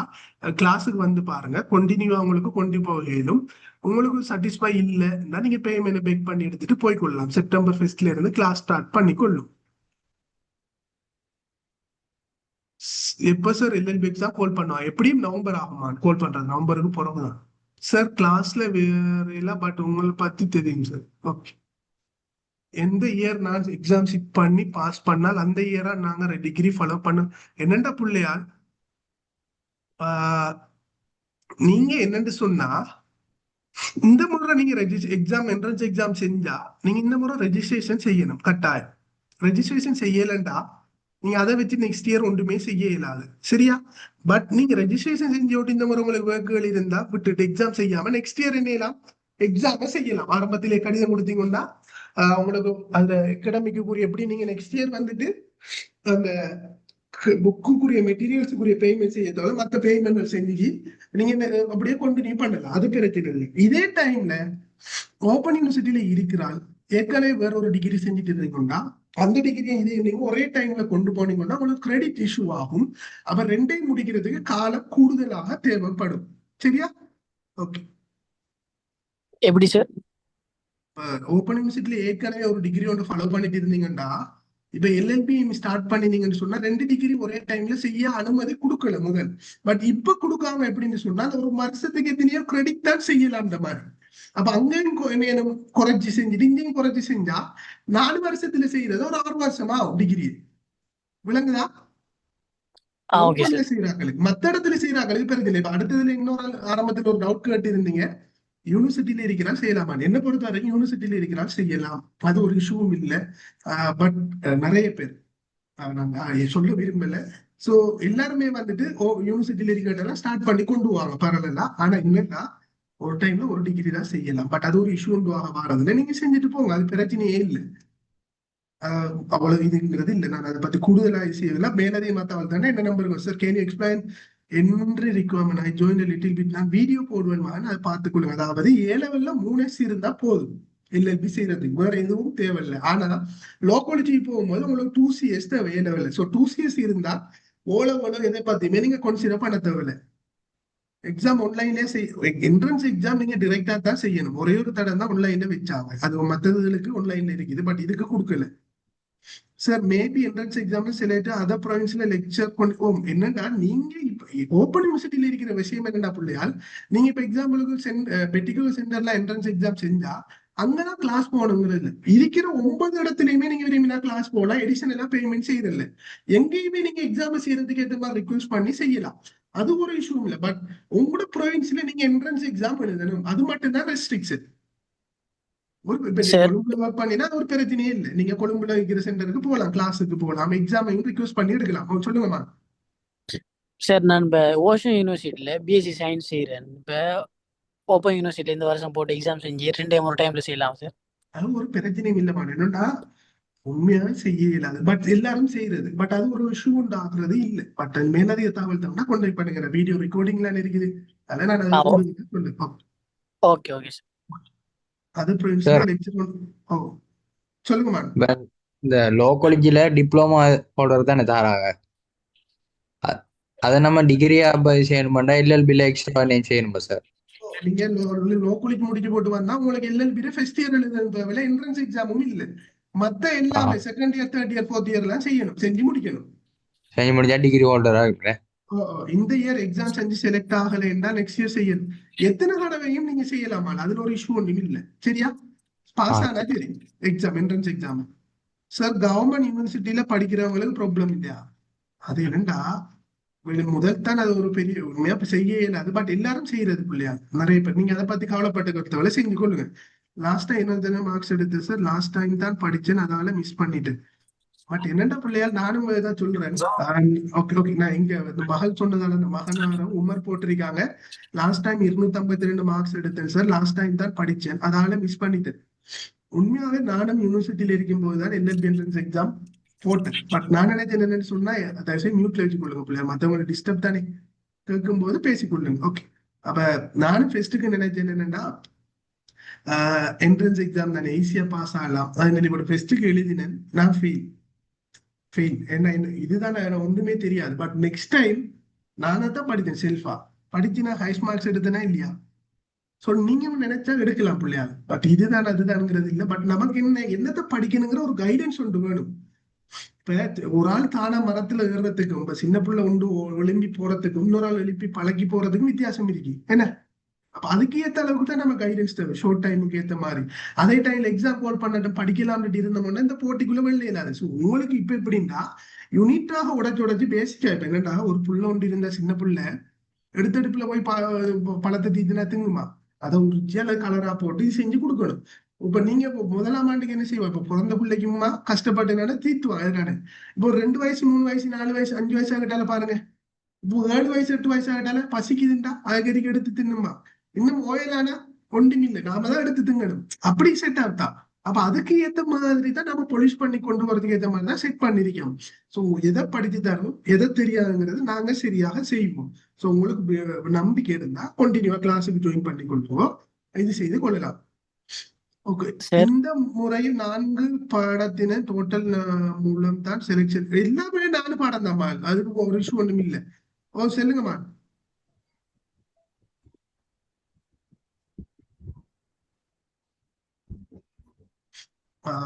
கிளாஸுக்கு வந்து பாருங்க, கண்டினியூவா உங்களுக்கு கொண்டு போகலும். உங்களுக்கு சாட்டிஸ்ஃபை இல்லைன்னா நீங்க பேமெண்ட் பேக் பண்ணி எடுத்துட்டு போய்கொள்ளலாம். செப்டம்பர் 1 இருந்து கிளாஸ் ஸ்டார்ட் பண்ணிக்கொள்ளும். எப்ப சார் எல்எல்பி எக்ஸாம் கால் பண்ணுவா? எப்படியும் நவம்பர் ஆகுமா கால் பண்றது? நவம்பருக்கு பிறகுதான் சார். கிளாஸ்ல வேற இல்ல, பட் உங்களை பத்தி தெரியும் சார். ஓகே, எந்த இயர் நான் எக்ஸாம் சிட் பண்ணி பாஸ் பண்ணால் அந்த இயரா நாங்க டிகிரி ஃபாலோ பண்ண. என்னண்டா பிள்ளையால் நீங்க என்னன்னு சொன்னா, இந்த முறை நீங்க எக்ஸாம் என்ட்ரன்ஸ் எக்ஸாம் செஞ்சா நீங்க இந்த முறை ரெஜிஸ்ட்ரேஷன் செய்யணும் கட்டாயம். ரெஜிஸ்ட்ரேஷன் செய்யலண்டா நீங்க அதை வச்சு நெக்ஸ்ட் இயர் ஒன்றுமே செய்ய இயலாது, சரியா? பட் நீங்க ரெஜிஸ்ட்ரேஷன் செஞ்சோட்டு இந்த முறை உங்களுக்கு ஒர்க்குகள் இருந்தா விட்டுட்டு எக்ஸாம் செய்யாம நெக்ஸ்ட் இயர் என்ன எக்ஸாம செய்யலாம். ஆரம்பத்திலே கடிதம் கொடுத்தீங்கன்னா உங்களுக்கு அந்த அகாடமிக்குரிய எப்படி நீங்க நெக்ஸ்ட் இயர் வந்துட்டு அந்த புக்குரிய மெட்டீரியல்ஸுக்குரிய பேமெண்ட் செய்ய தவிர மற்ற பேமெண்ட் செஞ்சு நீங்க அப்படியே கண்டினியூ பண்ணலாம், அது பிரச்சனை இல்லை. இதே டைம்ல ஓப்பன் யூனிவர்சிட்டியில இருக்கிறாள் ஏற்கனவே வேற ஒரு டிகிரி செஞ்சுட்டு இருந்தீங்கன்னா அந்த டிகிரியை இதே நீங்க ஒரே டைம்ல கொண்டு போனீங்கன்னா உங்களுக்கு கிரெடிட் இஷ்யூ ஆகும். அப்ப ரெண்டையும் முடிக்கிறதுக்கு காலம் கூடுதலாக தேவைப்படும், சரியா? ஓகே, எப்படி சார்? ஓப்பன் யூனிவர்சிட்டியில ஏற்கனவே ஒரு டிகிரி ஒன்று ஃபாலோ பண்ணிட்டு இருந்தீங்கன்னா இப்ப எல்எல்பி ஸ்டார்ட் பண்ணினீங்கன்னு சொன்னா 2 டிகிரி ஒரே டைம்ல செய்ய அனுமதி கொடுக்கல முதல். பட் இப்ப கொடுக்காம எப்படின்னு சொன்னா ஒரு வருஷத்துக்கு எத்தனையோ கிரெடிட் தான் செய்யலாம் அந்த மாதிரி. அப்ப அங்கேயும் குறைச்சி செஞ்சுட்டு இங்கேயும் குறைச்சி செஞ்சா 4 வருஷத்துல செய்யறது ஒரு 6 வருஷமா டிகிரி. விளங்குதா? செய்யறாங்களுக்கு மத்த இடத்துல செய்யறாங்களுக்கு பெருதில்லை. இப்ப அடுத்ததுல இன்னொரு ஆரம்பத்துல ஒரு டவுட் கேட்டு இருந்தீங்க, யூனிவர்சிட்டியில இருக்கிறால் செய்யலாமா? என்ன பொறுத்த வரைக்கும் யூனிவர்சிட்டியில இருக்கிறால் செய்யலாம், அது ஒரு இஷ்யூவும் இல்லை. பட் நிறைய பேர் நான் சொல்ல விரும்பல. சோ எல்லாருமே வந்துட்டு யூனிவர்சிட்டியில இருக்கிறதெல்லாம் ஸ்டார்ட் பண்ணி கொண்டு வாங்க பரவாயில்ல. ஆனா என்னன்னா ஒரு டைம்ல ஒரு டிகிரி தான் செய்யலாம், பட் அது ஒரு இஷ்யூ வரதுல நீங்க செஞ்சுட்டு போங்க, அது பிரச்சனையே இல்லை. அவ்வளவு இதுங்கிறது இல்லை. நான் அதை பத்தி கூடுதலா செய்யல. மேலதிகமா தகவல் தானே என்ன நம்பருக்கு சார் கேன் யூ எக்ஸ்பிளைன் என்று requirement I join little bit. நான் வீடியோ போடுவேன், அதை பார்த்துக்கொள்ளுங்க. அதாவது A லெவல்ல 3S இருந்தா போதும் எல்எல்பி செய்யறதுக்கு, வேற எதுவும் தேவையில்லை. ஆனா லோக்காலிட்டி போகும்போது உங்களுக்கு 2CS தேவை A லெவல்ல. ஸோ 2CS இருந்தா ஓலோவலோ எதை பார்த்துமே நீங்க கன்சிடர் பண்ண தேவையில்லை. எக்ஸாம் ஆன்லைன்லயே என்ட்ரன்ஸ் எக்ஸாம் நீங்க டிரெக்டா தான் செய்யணும். ஒரே ஒரு தடவை தான் ஆன்லைன்ல வச்சாங்க, அது மற்றதுகளுக்கு ஆன்லைன்ல இருக்குது, பட் இதுக்கு கொடுக்கல. சார் மேபி என்ட்ரன்ஸ் எக்ஸாம்பிள் சிலேட்டு அதர் ப்ரொவின்ஸ்ல லெக்சர் கொண்டு என்னன்னா நீங்க இப்ப ஓப்பன் யூனிவர்சிட்டியில இருக்கிற விஷயம் என்னடா பிள்ளையால் நீங்க இப்ப எக்ஸாம்பிளுக்கு பெர்டிகுலர் சென்டர்ல என்ட்ரன்ஸ் எக்ஸாம் செஞ்சா அங்கதான் கிளாஸ் போகணுங்கிறது இருக்கிற 9 இடத்துலயுமே நீங்க விரும்பினா கிளாஸ் போகலாம் எடிஷனலா பேமெண்ட் செய்யறதில்ல எங்கேயுமே நீங்க எக்ஸாம் செய்யறதுக்கு ஏற்ற மாதிரி ரிக்வெஸ்ட் பண்ணி செய்யலாம் அது ஒரு இஷ்யூ இல்ல பட் உங்களோட ப்ரொவின்ஸ்ல நீங்க என்ட்ரன்ஸ் எக்ஸாம் எழுதணும் அது மட்டும் தான் ரெஸ்ட்ரிக்ஷன் சார் கொழும்புல ஒர்க் பண்ணினா ஒரு பிரச்சனையே இல்லை நீங்க கொழும்புல இருக்கிற சென்டருக்கு போகலாம் கிளாஸுக்கு போகலாம் எக்ஸாமையும் ரிக்வெஸ்ட் பண்ணி எடுக்கலாம் சொல்லுங்கம்மா சார் நான் இப்போ ஓஷன் யூனிவர்சிட்டியில் பிஎஸ்சி சயின்ஸ் செய்கிறேன். இப்போ ஓப்பன் யூனிவர்சிட்டியில் இந்த வருஷம் போட்டு எக்ஸாம் செஞ்சு 2 டைம் ஒரு டைமில் செய்யலாம் சார். அது ஒரு பிரச்சனையும் இல்லைம்மா என்னன்னா உண்மையாக செய்ய இயலாது பட் எல்லாரும் செய்யறது பட் அது ஒரு இஷ்யூ உண்டாக்குறது இல்லை பட் மேலதிக தகவல் தந்தா கொண்டு பண்ணுங்க வீடியோ ரெக்கார்டிங்லாம் இருக்குது அதெல்லாம் நான் சொல்லுவேன் ஓகே ஓகே சார். அது சொல்லுங்க மேடம் இந்த லோ காலேஜ்ல டிப்ளமா ஹோல்டர் தானே தராங்க அதை நம்ம டிகிரியா செய்யணுமாண்டா எல்எல்பில எக்ஸ்ட்ரா செய்யணுமா சார் நீங்க லோ காலேஜ் முடிச்சு போட்டு வந்தா உங்களுக்கு எல்எல்பி ஃபர்ஸ்ட் இயர் எழுதுறது தேவையில்ல என்ட்ரன்ஸ் எக்ஸாமும் இல்ல மத்த எல்லாமே second year third year fourth year எல்லாம் செஞ்சு முடிக்கணும் செஞ்சு முடிஞ்சா டிகிரி ஹோல்டரா இருக்கிறேன் இந்த இயர் எக்ஸாம் செஞ்சு செலக்ட் ஆகலைன்னா நெக்ஸ்ட் இயர் செய்யணும் எத்தனை தடவையும் நீங்க செய்யலாமா அதுல ஒரு இஷ்யூ ஒன்றும் இல்லை சரியா பாஸ் ஆனா சரி exam entrance exam sir government யூனிவர்சிட்டியில படிக்கிறவங்களுக்கு ப்ராப்ளம் இல்லையா அது என்னண்டா முதல் தான் அது ஒரு பெரிய உண்மையா செய்ய இயலாது பட் எல்லாரும் செய்யறது பிள்ளையா நிறைய பேர் நீங்க அதை பத்தி கவலைப்பட்டுக்கிறத செஞ்சு கொள்ளுங்க லாஸ்ட் டைம் 20 மார்க்ஸ் எடுத்து சார் லாஸ்ட் டைம் தான் படிச்சேன் அதனால மிஸ் பண்ணிட்டேன் பட் என்னடா பிள்ளையால் நானும் ஏதாவது சொல்றேன் ஓகே ஓகே நான் இங்க மகள் சொன்னதால அந்த மகனாரம் உமர் போட்டிருக்காங்க லாஸ்ட் டைம் 252 மார்க்ஸ் எடுத்தேன் சார் லாஸ்ட் டைம் தான் படிச்சேன் அதனால மிஸ் பண்ணிட்டேன் உண்மையாவே நானும் யூனிவர்சிட்டியில இருக்கும் போதுதான் எல்எல்பி என்ட்ரன்ஸ் எக்ஸாம் போட்டேன் பட் நான் நினைச்சேன் என்னன்னு சொன்னா தயவுசெய்து மியூட்ல வச்சுக்கொள்ளுங்க பிள்ளையா மத்தவங்களை டிஸ்டர்ப் தானே கேட்கும் போது பேசிக்கொள்ளுங்க ஓகே அப்ப நானும் ஃபெஸ்ட்டுக்கு நினைச்சேன் என்னன்னா என்ட்ரன்ஸ் எக்ஸாம் தானே ஈஸியா பாஸ் ஆகலாம் அதனால ஃபெஸ்ட்டுக்கு எழுதினேன் நான் ஃபெயில் என்ன இதுதான் எனக்கு ஒன்றுமே தெரியாது பட் நெக்ஸ்ட் டைம் நானே தான் படித்தேன் செல்ஃபா படிச்சு நான் ஹைஸ்ட் மார்க்ஸ் எடுத்தேனா இல்லையா ஸோ நீங்க நினைச்சா எடுக்கலாம் பிள்ளையா பட் இதுதான் அதுதான்ங்கிறது இல்லை பட் நமக்கு என்னத்தை படிக்கணுங்கிற ஒரு கைடன்ஸ் ஒன்று வேணும் இப்ப ஒரு ஆள் தானா மரத்துல ஏறுறதுக்கும் இப்ப சின்ன பிள்ளை உண்டு எழும்பி போறதுக்கும் இன்னொரு ஆள் எழுப்பி பழகி போறதுக்கும் வித்தியாசம் இருக்கு என்ன அப்ப அதுக்கு ஏத்த அளவுக்கு தான் நம்ம கைடன்ஸ் தேவை ஷார்ட் டைமுக்கு ஏத்த மாதிரி அதே டைம்ல எக்ஸாம் கோல் பண்ணிட்டு படிக்கலாம்னு இருந்தோம்னா இந்த போட்டிக்குள்ள வெளில இல்லாது ஸோ உங்களுக்கு இப்ப எப்படின்னா யூனிட்டாக உடைச்சு பேசிக்கா இப்ப என்னன்னா ஒரு புள்ள ஒன்று இருந்த சின்ன புள்ள எடுத்தடுப்புல போய் பழத்தை தீத்துனா திங்குமா அதை ஒரு கலரா போட்டு செஞ்சு கொடுக்கணும் இப்ப நீங்க முதலாம் ஆண்டுக்கு என்ன செய்வோம் இப்ப பிறந்த பிள்ளைக்குமா கஷ்டப்பட்டு தீத்துவாங்க அதனால இப்போ ஒரு 2 வயசு 3 வயசு 4 வயசு 5 வயசு ஆகிட்டால பாருங்க இப்போ 7 வயசு 8 வயசு ஆகிட்டால பசிக்குதுண்டா அதுக்கு எடுத்து தின்னுமா இன்னும் ஓயலானா ஒன்றும் இல்லை நாம தான் எடுத்து திங்கணும் அப்படி செட் ஆகுதா அப்ப அதுக்கு ஏத்த மாதிரி தான் நம்ம பொலிஷ் பண்ணி கொண்டு வரதுக்கு ஏத்த மாதிரி தான் செட் பண்ணிருக்கோம் ஸோ எதை படிச்சு தரணும் எதை தெரியாதுங்கிறது நாங்க சரியாக செய்வோம் ஸோ உங்களுக்கு நம்பிக்கை இருந்தா கண்டினியூவா கிளாஸுக்கு ஜாயின் பண்ணி கொள்வோம் இது செய்து கொள்ளலாம் ஓகே இந்த முறையில் 4 பாடத்தின டோட்டல் மூலம் தான் செலக்ஷன் எல்லாமே 4 பாடம் தான் அதுக்கு ஒரு இஷ்யூ ஒண்ணும் இல்லை சொல்லுங்கம்மா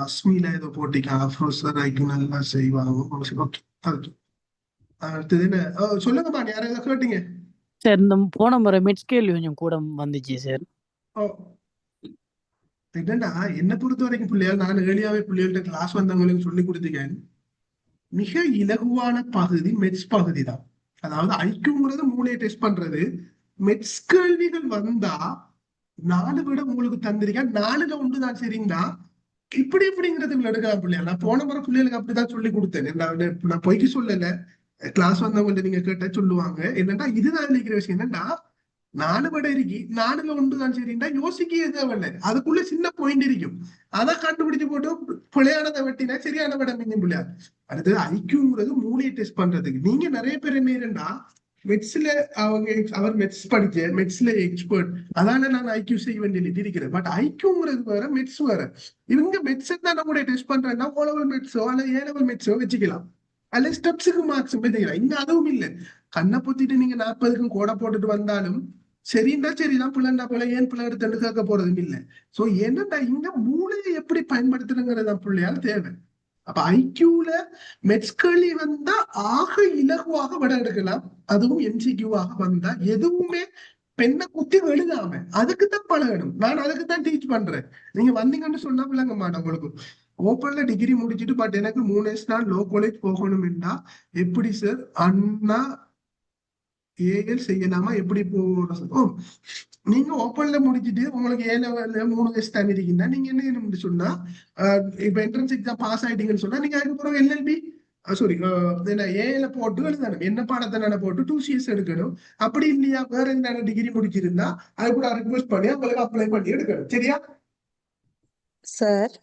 அஸ்மில ஏதோ போட்டிக்காங்க ப்ரொஃபஸர் ஐக்கு நல்லா செய்வாங்க ஓகே அடுத்தது என்ன சொல்லுங்கம்மா யாராவது கேட்டீங்க சார் இந்த போன முறை மிட்ஸ்கேல் கொஞ்சம் கூட வந்துச்சு சார் என்னன்னா என்ன பொறுத்த வரைக்கும் பிள்ளைகள் நான் ஏழியாவே பிள்ளைகள்கிட்ட கிளாஸ் வந்தவங்களுக்கு சொல்லி கொடுத்துக்கேன் மிக இலகுவான பகுதி மெட்ஸ் பகுதி தான் அதாவது ஐக்கியங்கிறது மூளையை டெஸ்ட் பண்றது மெட்ஸ் கேள்விகள் வந்தா 4 விட உங்களுக்கு தந்திருக்கேன் 4ல ஒன்று தான் சரிங்களா இப்படி எப்படிங்கிறதுக்கு எடுக்கலாம் பிள்ளையா நான் போன முறை பிள்ளைகளுக்கு அப்படிதான் சொல்லி கொடுத்தேன் நான் பொய்க்கு சொல்லல கிளாஸ் வந்தவங்கள்ட்ட நீங்க கேட்ட சொல்லுவாங்க என்னன்னா இதுதான் இருக்கிற விஷயம் என்னன்னா 4 விட இருக்கு 4ல ஒன்று தான் சரிண்டா யோசிக்க தேவையில்லை அதுக்குள்ள சின்ன பாயிண்ட் இருக்கும் அதை கண்டுபிடிச்சு போட்டு பிள்ளையானதை வெட்டினா சரியான விட மிஞ்சும் பிள்ளையா அடுத்தது ஐக்கியங்கிறது மூளையை டெஸ்ட் பண்றதுக்கு நீங்க நிறைய பேர் என்னன்னா மெட்ஸ்ல அவர் மெட்ஸ் படிச்ச மெட்ஸ்ல எக்ஸ்பர்ட் அதனால நான் ஐக்கியூ செய்ய வேண்டிய இருக்கிறேன் பட் ஐக்கியூங்கிறது வேற மெட்ஸ் வேற இவங்க மெட்ஸ் தான் நம்மளுடைய டெஸ்ட் பண்றேன்னா ஓ லெவல் மெட்ஸோ அல்ல ஏ லெவல் மெட்ஸோ வச்சுக்கலாம் அல்ல ஸ்டெப்ஸுக்கு மார்க்ஸ் வச்சுக்கலாம் இங்க அதுவும் இல்லை கண்ணை பொத்திட்டு நீங்க 40க்கும் கோடை போட்டுட்டு வந்தாலும் சரிண்டா சரிதான் பிள்ளைண்டா போல ஏன் பிள்ளை எடுத்து கேட்க போறதும் இல்லை சோ என்னண்டா இங்க மூளையை எப்படி பயன்படுத்துறங்கிறதா பிள்ளையால் தேவை அப்ப ஐக்யூல மெட்ஸ்கேர்லி வந்தா ஆக இலகுவாக விட எடுக்கலாம். அதுவும் எம்சிக்யூவாக வந்தா எதுவுமே பெண்ணை குத்தி எழுதாம அதுக்குத்தான் பழகணும். நான் அதுக்குத்தான் டீச் பண்றேன். நீங்க வந்தீங்கன்னு சொன்னா விளங்க மாட்டேன் உங்களுக்கு. ஓப்பன்ல டிகிரி முடிச்சுட்டு பட் எனக்கு 3 இயர்ஸ் தான் லோ காலேஜ் போகணும்னா எப்படி சார் அண்ணா ஏஎல் செய்யலாமா எப்படி போற நீங்க ஓப்பன்ல முடிச்சுட்டு உங்களுக்கு ஏ லெவல்ல 3 வயசு தான் இருக்கீங்கன்னா நீங்க என்ன செய்யணும்னு சொன்னா இப்ப என்ட்ரன்ஸ் எக்ஸாம் பாஸ் ஆயிட்டீங்கன்னு சொன்னா நீங்க அதுக்கப்புறம் எல்எல்பி சாரி ஏல போட்டு எழுதணும். என்ன பாடத்தை போட்டு 2 CS எடுக்கணும். அப்படி இல்லையா வேற என்ன டிகிரி முடிச்சிருந்தா அது கூட ரிக்வெஸ்ட் பண்ணி உங்களுக்கு அப்ளை பண்ணி எடுக்கணும். சரியா சார்?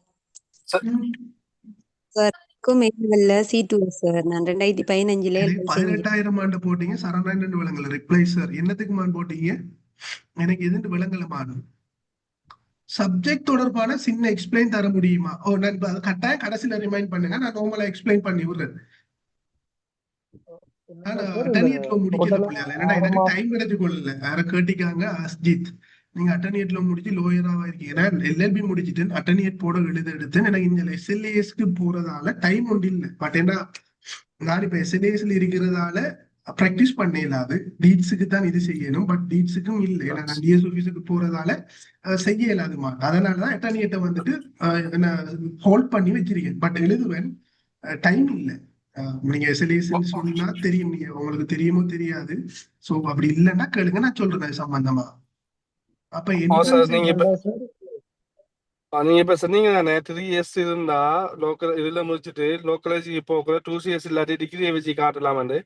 C2 sir. நான் 2015 18,000 ஆண்டு போட்டீங்க. சரணன் விளங்கல ரிப்ளை சார் என்னத்துக்கு போட்டீங்க எனக்கு எதுன்னு விளங்கலமானு சப்ஜெக்ட் தொடர்பான சின்ன எக்ஸ்பிளைன் தர முடியுமா? நான் இப்ப அதை கட்டாயம் கடைசியில ரிமைண்ட் பண்ணுங்க. நான் நார்மலா எக்ஸ்பிளைன் பண்ணி விடுறேன். எனக்கு டைம் கிடைச்சு கொள்ளல. யார கேட்டிக்காங்க அஸ்ஜித் நீங்க அட்டர்னியேட்ல முடிச்சு லோயராவா இருக்கீங்க. நான் எல்எல்பி முடிச்சுட்டு அட்டர்னியேட் போட எடுத்து எனக்கு இந்த எஸ்எல்ஏஎஸ்க்கு போறதால டைம் ஒன்று இல்லை. பட் என்ன நான் இப்ப எஸ்எல்ஏஎஸ்ல இருக்கிறதால பிராக்டிஸ் பண்ண இயலாது. டீட்ஸுக்கு தான் இது செய்யணும். பட் டீட்ஸுக்கும் இல்லை. ஏன்னா நான் டிஎஸ் ஆஃபீஸுக்கு போறதால செய்ய இயலாதுமா. அதனாலதான் அட்டர்னியேட்டை வந்துட்டு ஹோல்ட் பண்ணி வச்சிருக்கேன். பட் எழுதுவேன், டைம் இல்லை. நீங்க எஸ்எல்ஏஎஸ் சொன்னா தெரியும், நீங்க உங்களுக்கு தெரியுமோ தெரியாது. சோ அப்படி இல்லைன்னா கேளுங்க, நான் சொல்றேன் சம்பந்தமா. அப்ப நீங்க இப்ப சொன்னீங்க தானே 3 இயர்ஸ் இருந்தா லோக்கல் இதுல முடிச்சுட்டு லோக்கலைஸ் போக 2 CS இல்லாட்டி டிகிரியை வச்சு காட்டலாமாண்டு.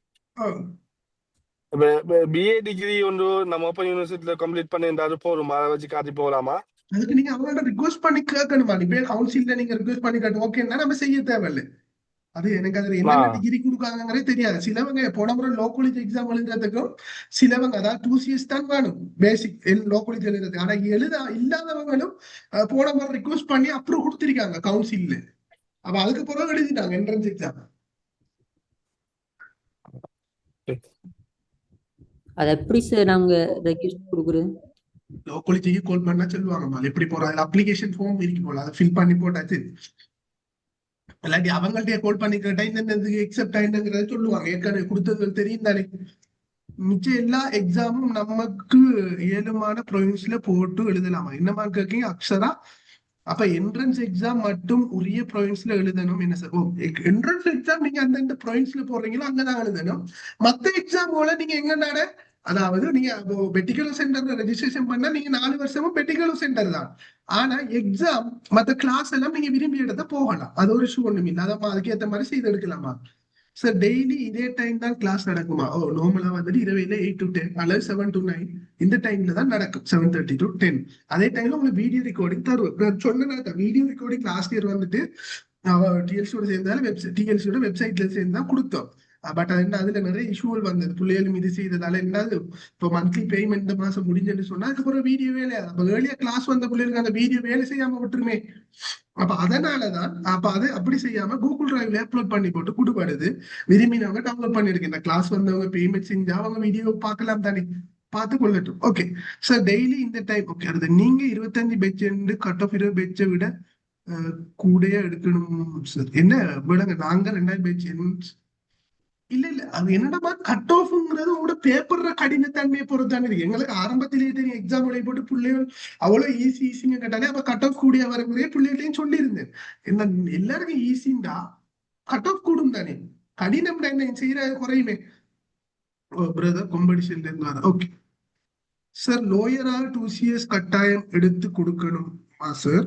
பிஏ டிகிரி ஒன்று நம்ம ஓப்பன் யூனிவர்சிட்டியில கம்ப்ளீட் பண்ணிருந்தாரு போதுமா? அதை வச்சு காட்டி போகலாமா? அதுக்கு நீங்க அவங்கள்ட்ட ரிக்வெஸ்ட் பண்ணி கேட்கணுமா? இப்ப கவுன்சில்ல நீங்க ரிக்வெஸ்ட் பண்ணி கேட்டு ஓகேன்னா நம்ம செய்ய தேவையில்லை. அது எனக்கு அதுல என்ன டிகிரி கொடுக்காங்கிறே தெரியாது. சிலவங்க போன முறை லோ காலேஜ் எக்ஸாம் எழுதுறதுக்கும் சிலவங்க அதாவது 2 CS தான் வேணும் பேசிக் லோ காலேஜ் எழுதுறது. ஆனா இல்லாதவங்களும் போன முறை ரிக்வெஸ்ட் பண்ணி அப்ரூவ் கொடுத்திருக்காங்க கவுன்சில்ல. அப்ப அதுக்கு பிறகு எழுதிட்டாங்க என்ட்ரன்ஸ் எக்ஸாம். அது எப்படி சார் நாங்க ரெக்வெஸ்ட் கொடுக்குறது? லோ காலேஜுக்கு கால் பண்ணா சொல்லுவாங்கம்மா எப்படி போறோம். அதுல அப்ளிகேஷன் ஃபார்ம் இருக்கு போல, அதை ஃபில் பண்ணி போட்டாச்சு. இல்லாட்டி அவங்கள்ட்ட கால் பண்ணி கேட்டா இந்த எக்ஸெப்ட் ஆயிட்டுங்கிறத சொல்லுவாங்க. ஏற்கனவே கொடுத்தது தெரியும் தானே. மிச்சம் எல்லா எக்ஸாமும் நமக்கு ஏழுமான ப்ரொவின்ஸ்ல போட்டு எழுதலாமா? என்னமா கேட்கீங்க அக்ஷரா? அப்ப என்ட்ரன்ஸ் எக்ஸாம் மட்டும் உரிய ப்ரொவின்ஸ்ல எழுதணும் என்ன சார்? என்ட்ரன்ஸ் எக்ஸாம் நீங்க அந்தந்த ப்ரொவின்ஸ்ல போடுறீங்களோ அங்கதான் எழுதணும். மத்த எக்ஸாமோட நீங்க எங்க நாட அதாவது நீங்க பெட்டிகலோ சென்டர்ல ரெஜிஸ்ட்ரேஷன் பண்ணா நீங்க 4 வருஷமும் பெட்டிகலோ சென்டர் தான். ஆனா எக்ஸாம் மத்த கிளாஸ் எல்லாம் நீங்க விரும்பி எடுத்த போகலாம். அது ஒரு இஷ்யூ ஒண்ணும் இல்லை. அதப்பா அதுக்கேற்ற மாதிரி செய்து எடுக்கலாமா சார்? டெய்லி இதே டைம் தான் கிளாஸ் நடக்குமா? நார்மலா வந்துட்டு இரவையில 8 to 10 அல்லது 7 to 9 இந்த டைம்ல தான் நடக்கும். 7:30 to 10 அதே டைம்ல உங்களுக்கு வீடியோ ரெக்கார்டிங் தருவோம். சொன்ன வீடியோ ரெக்கார்டிங் லாஸ்ட் இயர் வந்துட்டு டிஎல்சியோட சேர்ந்தாலும் டிஎல்சியோட வெப்சைட்ல சேர்ந்து தான் கொடுத்தோம். பட் அதுல நிறைய இஷ்யூகள் வந்தது. பிள்ளைகளும் இது செய்ததால என்னது இப்போ மந்த்லி பேமெண்ட் இந்த மாசம் முடிஞ்சுன்னு சொன்னா அதுக்கப்புறம் வீடியோ வேலை. அப்ப ஏர்லியா கிளாஸ் வந்த பிள்ளைகளுக்கு அந்த வீடியோ வேலை செய்யாம விட்டுருமே. அப்ப அதனாலதான் அப்ப அதை அப்படி செய்யாம கூகுள் டிரைவ்ல அப்லோட் பண்ணி போட்டு கொடுப்படுது. விரும்பினவங்க டவுன்லோட் பண்ணிருக்கேன். இந்த கிளாஸ் வந்தவங்க பேமெண்ட் செஞ்சா அவங்க வீடியோ பார்க்கலாம் தானே, பார்த்து கொள்ளட்டும். ஓகே சார் டெய்லி இந்த டைம். ஓகே அடுத்து நீங்க 25 பெட்ச் கட் ஆஃப் 20 பெட்சை விட கூடயே எடுக்கணும் சார். என்ன விடுங்க, நாங்க 2000 பெட்ச் இல்ல இல்ல அது என்னடா கட் ஆஃப்ங்கிறது உங்களோட பேப்பர்ல கடினத்தன்மையை பொறுத்தானே இருக்கு. எங்களுக்கு ஆரம்பத்திலேயே தெரியும் எக்ஸாம் எழுதி போட்டு பிள்ளைகள் அவ்வளவு ஈஸின்னு கேட்டாலே அப்ப கட் ஆஃப் கூடிய வரக்கூடிய பிள்ளைகளையும் சொல்லியிருந்தேன். என்ன எல்லாருக்கும் ஈஸிண்டா கட் ஆஃப் கூடும் தானே, கடினம் என்ன செய்யற குறையுமே. பிரதர் காம்படிஷன்ல இருந்து வர. ஓகே சார் லோயரா 2 CS கட்டாயம் எடுத்து கொடுக்கணுமா சார்?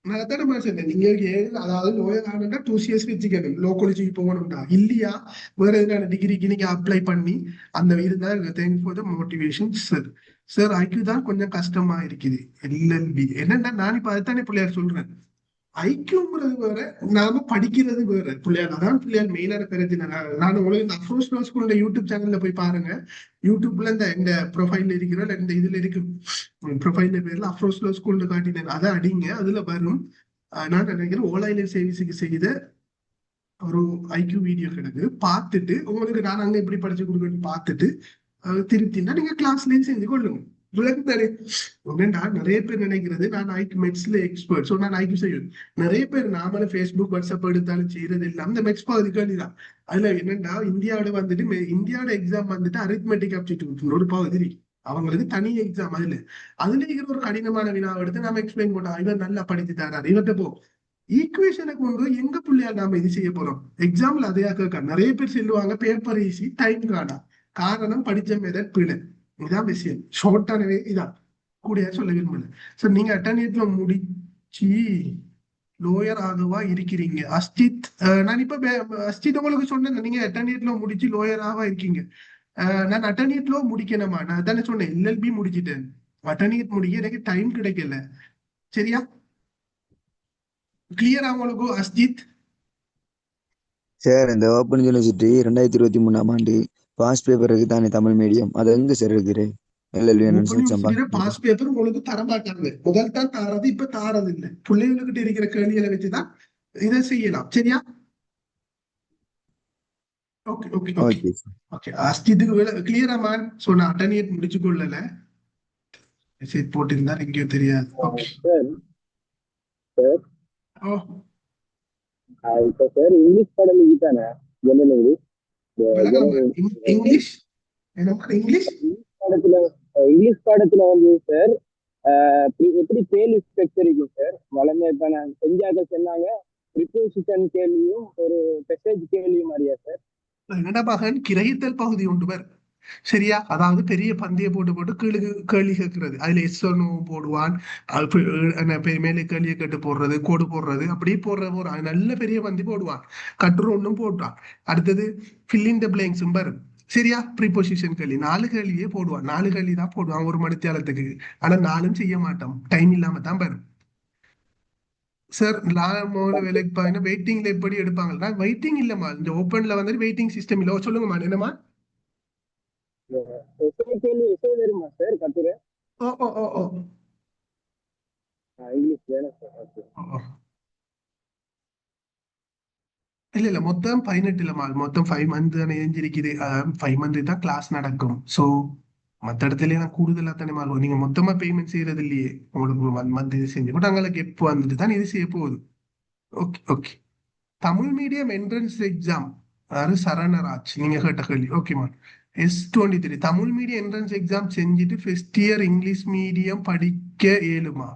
நீங்க அதாவது லோயர் ஆனா 2 CS வச்சுக்கணும். லோ காலேஜுக்கு போகணும்டா இல்லையா வேற எதுனா டிகிரிக்கு நீங்க அப்ளை பண்ணி அந்த இதுதான். Thanks for the motivation sir. Sir IQ தான் கொஞ்சம் கஷ்டமா இருக்குது. எல்எல்பி என்னன்னா நான் இப்ப அதுதானே பிள்ளையார் சொல்றேன். ஐக்யூங்கிறது வேற, நாம படிக்கிறது வேற. பிள்ளையார் அதான் பிள்ளையார் மெயினான பிரச்சனை. நான் உங்களுக்கு இந்த அஃப்ரோஸ் லோ ஸ்கூலோட யூடியூப் சேனல்ல போய் பாருங்க. யூடியூப்ல இந்த ப்ரொஃபைல்ல இருக்கிற இந்த இதுல இருக்கு ப்ரொஃபைல்ல பேர்ல அஃப்ரோஸ் லோ ஸ்கூல் காட்டினேன். அதை அடிங்க, அதுல வரும். நான் நினைக்கிறேன் ஓலையில சேவிஸுக்கு செய்த ஒரு ஐக்யூ வீடியோ கிடக்கு. பார்த்துட்டு உங்களுக்கு நான் அங்க எப்படி படிச்சு கொடுக்கணும்னு பார்த்துட்டு திருப்தினா நீங்க கிளாஸ்லயும் செஞ்சு கொள்ளுங்க. விளக்குதானே? நான் நிறைய பேர் நினைக்கிறது நான் ஐக்கு மெட்ஸ்ல எக்ஸ்பர்ட், ஸோ நான் ஐக்கு செய்வேன். நிறைய பேர் நாமளே ஃபேஸ்புக் வாட்ஸ்அப் எடுத்தாலும் செய்யறது இல்லை, அந்த மெட்ஸ் பகுதிக்காண்டி தான். அதுல என்னன்னா இந்தியாவோட வந்துட்டு இந்தியாவோட எக்ஸாம் வந்துட்டு அரித்மெட்டிக் ஆப்டிடியூட் ஒரு பகுதி இருக்கு. அவங்களுக்கு தனி எக்ஸாம் அதுல இருக்கிற ஒரு கடினமான வினாவை எடுத்து நாம எக்ஸ்பிளைன் பண்ணோம். இவர் நல்லா படிச்சு தராரு, இவர்கிட்ட போ ஈக்குவேஷனை கொண்டு எங்க புள்ளியால் நாம இது செய்ய போறோம். எக்ஸாம்பிள் அதையா கேட்க நிறைய பேர் சொல்லுவாங்க பேப்பர் ஈஸி டைம் காணா, காரணம் படிச்ச மெதட் பிழை. இதான் விஷயம், ஷார்ட்டானவே இதான் கூடிய சொல்ல விரும்பல. சார் நீங்க அட்டர்னியட்ல முடிச்சு லோயர் ஆகவா இருக்கிறீங்க அஸ்தித்? நான் இப்ப அஸ்தித் உங்களுக்கு சொன்னேன், நீங்க அட்டர்னியட்ல முடிச்சு லோயர் ஆகவா இருக்கீங்க. நான் அட்டர்னியட்ல முடிக்கணுமா? நான் தானே சொன்னேன் எல்எல்பி முடிச்சிட்டேன், அட்டர்னியட் முடிக்க எனக்கு டைம் கிடைக்கல. சரியா? கிளியரா உங்களுக்கு அஸ்தித்? சார் இந்த ஓப்பன் யூனிவர்சிட்டி 2023ஆம் ஆண்டு பாஸ் பேப்பருக்கு தானே தமிழ் மீடியம், அது எங்க சார் இருக்குது? எல்எல்பி பாஸ் பேப்பர் உங்களுக்கு தரமாட்டாங்க, முதல் தான் தாரது, இப்ப தாரது இல்லை. பிள்ளைகளுக்கிட்ட இருக்கிற கேள்விகளை வச்சுதான் இதை செய்யலாம். சரியா? Okay okay okay okay. அஸ்தித்துக்கு கிளியரா மேன்? ஸோ நான் அட்டர்னியட் முடிச்சு கொள்ளல, மெசேஜ் போட்டிருந்தா எங்கேயோ தெரியாது. ஓகே ஓ இப்போ சார் இங்கிலீஷ் பாடம் தானே இங்கிலீஷ் இங்கிலீஷ் இங்கிலீஷ் பாடத்துல வந்து சார் எப்படி பேல் ஸ்ட்ரக்சர் இருக்கும் சார்? வளமே இப்ப நான் செஞ்சாக்க சொன்னாங்க ப்ரிப்போசிஷன் கேள்வியும் ஒரு மெசேஜ் கேள்வியும் மாதிரியா சார்? என்னடா மகன் கிரகித்தல் பகுதி உண்டு பேர். சரியா? அதாவது பெரிய பந்திய போட்டு போட்டு கேள்வி கேட்கறது, அதுல எஸ் போடுவான், மேலே கேள்வியை கேட்டு போடுறது, கோடு போடுறது, அப்படியே போடுற நல்ல பெரிய பந்தி போடுவான், கட்டுரை ஒன்றும் போட்டான். அடுத்தது ஃபில்லிங் த பிளாங்க்ஸ் பாரு. சரியா? ப்ரீபொசிஷன் கேள்வி 4 கேள்வியே போடுவான், 4 கேள்வி தான் போடுவான் ஒரு மணித்தியாலத்துக்கு. ஆனா 4ம் செய்ய மாட்டோம், டைம் இல்லாம தான் பாரு. சார் வேலைக்கு பாத்தீங்கன்னா வெயிட்டிங்ல எப்படி எடுப்பாங்கன்னா வெயிட்டிங் இல்லமா, இந்த ஓப்பன்ல வந்துட்டு வெயிட்டிங் சிஸ்டம் இல்ல. சொல்லுங்கம்மா என்னமா? கேள்வி வருமா சார் கட்டுரை? ஓ ஓ ஓ ஓ இங்கிலீஷ் வேணும் சார். இல்ல மொத்தம் 18 இல்லமா, மொத்தம் 5 மந்த் தானே ஏஞ்சிருக்குது, 5 மந்த் தான் கிளாஸ் நடக்கும். ஸோ மற்ற இடத்துல நான் கூடுதலா தானே மாறுவோம். நீங்க மொத்தமா பேமெண்ட் செய்யறது இல்லையே, உங்களுக்கு 1 மந்த் இது செஞ்சு கூட அங்களுக்கு எப்போ வந்துட்டு தான் இது செய்ய போகுது. Okay okay. Tamil medium entrance exam யாரு? சரணராஜ், நீங்க கேட்ட கேள்வி. ஓகேமா. S23 Tamil medium entrance exam செஞ்சுட்டு ஃபர்ஸ்ட் இயர் இங்கிலீஷ் மீடியம் படிக்க இயலுமா?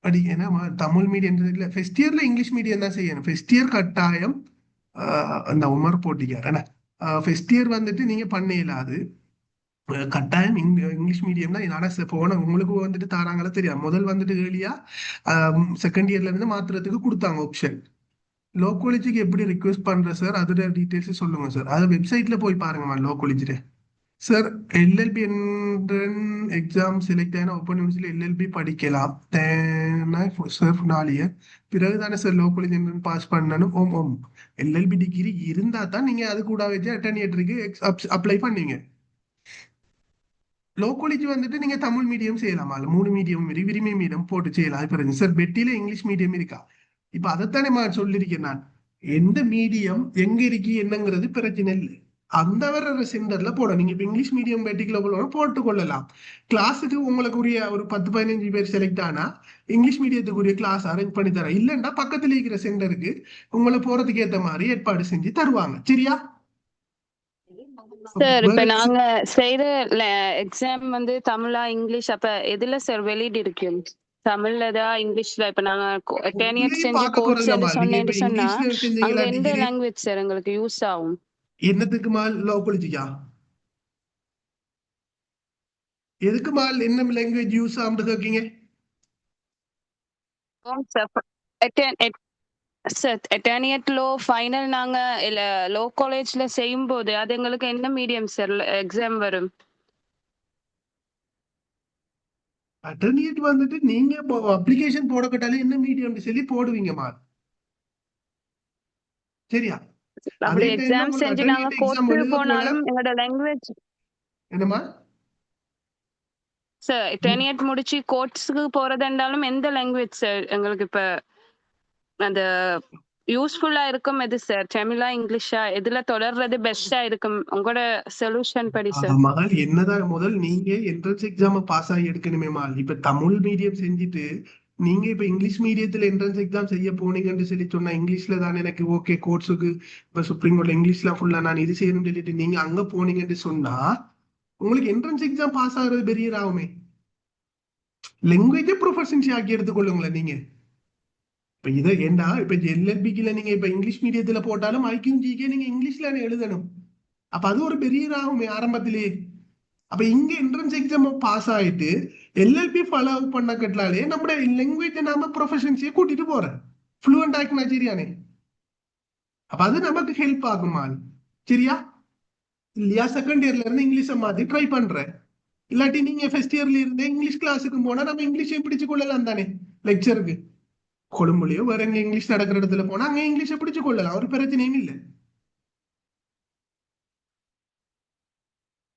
ஏன்னா தமிழ் மீடியம் இல்ல, ஃபர்ஸ்ட் இயர்ல இங்கிலீஷ் மீடியம் தான் செய்யணும். ஃபர்ஸ்ட் இயர் கட்டாயம் அந்த உமர் போட்டிக்கார் ஏன்னா ஃபர்ஸ்ட் இயர் வந்துட்டு நீங்க பண்ண இயலாது, கட்டாயம் இங்கிலீஷ் மீடியம் தான். ஆனா போன உங்களுக்கு வந்துட்டு தாராங்களா தெரியாது, முதல் வந்துட்டு ஏர்லியா செகண்ட் இயர்ல இருந்து மாத்துறதுக்கு கொடுத்தாங்க ஆப்ஷன். லோ காலேஜுக்கு எப்படி ரிக்வெஸ்ட் பண்ற சார், அதோட டீடைல்ஸ் சொல்லுங்க சார். அது வெப்சைட்ல போய் பாருங்கம்மா லோ காலேஜ்ல. சார் எல்எல்பி எக்ஸாம் செலக்ட் ஆன ஓப்பன் யூனிவர்சிட்டியில் எல்எல்பி படிக்கலாம் சார் 4 இயர் பிறகுதானே சார் லோ காலேஜ் பாஸ் பண்ணணும். ஓம் ஓம் எல்எல்பி டிகிரி இருந்தா தான் நீங்க அது கூட வச்சு அட்டர்னியேட்டருக்கு அப்ளை பண்ணீங்க. லோ காலேஜ் வந்துட்டு நீங்க தமிழ் மீடியம் செய்யலாமா? 3 மீடியம் விரிமை மீடியம் போட்டு செய்யலாம். இப்போ சார் பெட்டியில இங்கிலீஷ் மீடியம் இருக்கா? இப்ப அதைத்தானே சொல்லியிருக்கேன் நான், எந்த மீடியம் எங்க இருக்கு என்னங்கிறது பிரச்சனை இல்லை, அந்த வர்ற சென்டர்ல போட. நீங்க இப்ப இங்கிலீஷ் மீடியம் பெட்டிக்குள்ள போட்டு கொள்ளலாம். கிளாஸுக்கு உங்களுக்குரிய ஒரு 10-15 பேர் செலக்ட் ஆனா இங்கிலீஷ் மீடியத்துக்குரிய கிளாஸ் அரேஞ்ச் பண்ணி தரேன். இல்லைன்னா பக்கத்துல இருக்கிற சென்டருக்கு உங்களை போறதுக்கு ஏத்த மாதிரி ஏற்பாடு செஞ்சு தருவாங்க. சரியா? சார் இப்ப நாங்க செய்யற எக்ஸாம் வந்து தமிழா இங்கிலீஷ், அப்ப எதுல சார் வெளியிட்டு இருக்கும்? தமிழ்லதா இங்கிலீஷ்ல? இப்ப நாங்க 10 இயர்ஸ் செஞ்சு கோர்ஸ் சொன்னேன்னு சொன்னா அங்க எந்த லாங்குவேஜ் சார் எங்களுக்கு யூஸ் ஆகும்? என்னத்துக்கு மால் லோ காலேஜா? எதுக்கு மால் என்ன லாங்குவேஜ் யூஸ் ஆகும்னு கேக்கீங்க? சார் 10 இயர் லோ ஃபைனல் நாங்க இல்ல லோ காலேஜ்ல செய்யும் போது அது எங்களுக்கு என்ன மீடியம் சார் எக்ஸாம் வரும்? அட்டர்னியேட் வந்துட்டு நீங்க அப்ளிகேஷன் போடக்கட்டாலே என்ன மீடியம் சொல்லி போடுவீங்கம்மா. சரியா? அப்படி எக்ஸாம் செஞ்சு நாங்க கோர்ஸ்க்கு போனாலும் எங்களோட லாங்குவேஜ் என்னமா சார் 10 இயர் முடிச்சு கோர்ஸ்க்கு போறதுண்டாலும் எந்த லாங்குவேஜ் சார் எங்களுக்கு இப்ப அந்த யூஸ்ஃபுல்லா இருக்கும் எது சார்? தமிழா இங்கிலீஷா எதுல தொடர்றது பெஸ்டா இருக்கும் உங்களோட சொல்யூஷன் படி சார்? மகள் என்னதான் முதல் நீங்க என்ட்ரன்ஸ் எக்ஸாம பாஸ் ஆகி எடுக்கணுமே மால். இப்ப தமிழ் மீடியம் செஞ்சுட்டு நீங்க இப்ப இங்கிலீஷ் மீடியத்துல என்ட்ரன்ஸ் எக்ஸாம் செய்ய போனீங்கன்னு சொல்லி சொன்னா இங்கிலீஷ்ல தான் எனக்கு ஓகே கோர்ஸுக்கு இப்ப சுப்ரீம் கோர்ட்ல இங்கிலீஷ்லாம் ஃபுல்லா நான் இது செய்யணும்னு சொல்லிட்டு நீங்க அங்க போனீங்கன்னு சொன்னா உங்களுக்கு என்ட்ரன்ஸ் எக்ஸாம் பாஸ் ஆகுறது பெரிய ஆகுமே. லாங்குவேஜ் ப்ரொஃபஷன்சி ஆக்கி எடுத்துக்கொள்ளுங்களேன் நீங்க. இப்ப இதை ஏண்டா இப்ப எல்எல்பிக்குல நீங்க இப்ப இங்கிலீஷ் மீடியத்துல போட்டாலும் ஐக்கியம் ஜிகே நீங்க இங்கிலீஷ்ல எழுதணும். அப்ப அது ஒரு பெரிய ஆகுமே ஆரம்பத்திலே. அப்ப இங்க என்ட்ரன்ஸ் எக்ஸாம் பாஸ் ஆயிட்டு எல்எல்பி ஃபாலோ பண்ண கட்டலாலே நம்ம லாங்குவேஜ் நாம ப்ரொஃபஷன்ஸியை கூட்டிட்டு போறேன் ஃப்ளூயண்ட் ஆகினா சரியானே. அப்ப அது நமக்கு ஹெல்ப் ஆகுமா சரியா இல்லையா? செகண்ட் இயர்ல இருந்து இங்கிலீஷை மாத்தி ட்ரை பண்றேன். இல்லாட்டி நீங்க ஃபர்ஸ்ட் இயர்ல இருந்து இங்கிலீஷ் கிளாஸுக்கு போனா நம்ம இங்கிலீஷை பிடிச்சு கொள்ளலாம் தானே. லெக்சருக்கு கொழும்புலயோ வேற எங்க இங்கிலீஷ் நடக்கிற இடத்துல போனா அங்க இங்கிலீஷை பிடிச்சு கொள்ளலாம், ஒரு பிரச்சனையும் இல்லை.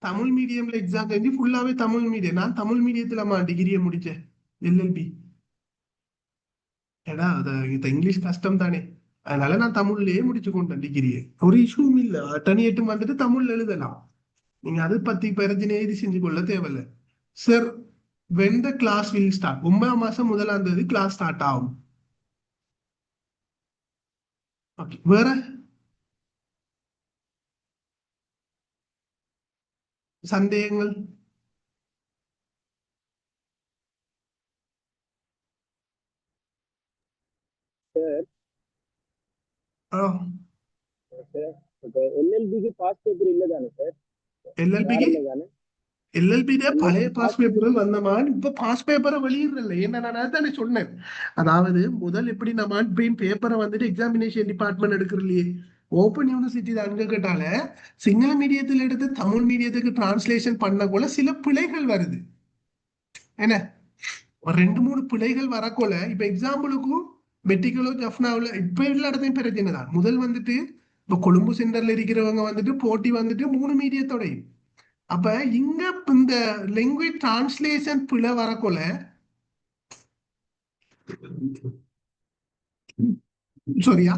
தமிழ் மீடியம்ல எக்ஸாம் செஞ்சு ஃபுல்லாவே தமிழ் மீடியம். நான் தமிழ் மீடியத்துல டிகிரியை முடிச்சேன் எல்எல்பி. ஏடா அது இங்கிலீஷ் கஷ்டம் தானே, அதனால நான் தமிழ்லயே முடிச்சு கொண்டேன் டிகிரியை. ஒரு இஷ்யூவும் இல்லை, 28 வந்துட்டு தமிழ்ல எழுதலாம். நீங்க அதை பத்தி பிரச்சனையே இது செஞ்சு கொள்ள தேவையில்லை. Sir when the class will start? 9 மாசம் 1ஆம் தேதி கிளாஸ் ஸ்டார்ட் ஆகும். ஓகே, வேற சந்தேகங்கள்? எல்எல்பிக்கு பாஸ் பேப்பர் இல்ல தானே சார்? எல்எல்பியில பழைய பாஸ் பேப்பர்கள் வந்தமா இப்ப பாஸ் பேப்பரை வெளியிடல. என்ன நான் தானே சொன்னேன். அதாவது முதல் எப்படி நம்ம பேப்பரை வந்துட்டு எக்ஸாமினேஷன் டிபார்ட்மெண்ட் எடுக்கிறலையே ஓப்பன் யூனிவர்சிட்டி அங்க கேட்டால சிங்கள மீடியத்துல எடுத்து தமிழ் மீடியத்துக்கு டிரான்ஸ்லேஷன் பண்ண போல சில பிழைகள் வருது. என்ன ஒரு 2-3 பிழைகள் வரக்கோல இப்ப எக்ஸாம்பிளுக்கும் மெட்டிக்கலோ ஜஃப்னாவில் இப்ப எல்லா இடத்தையும் பிரச்சனை தான். முதல் வந்துட்டு இப்ப கொழும்பு சென்டர்ல இருக்கிறவங்க வந்துட்டு போட்டி வந்துட்டு 3 மீடியத்தோடையும். அப்ப இங்க இந்த லாங்குவேஜ் டிரான்ஸ்லேஷன் பிழை வரக்கோல சரியா.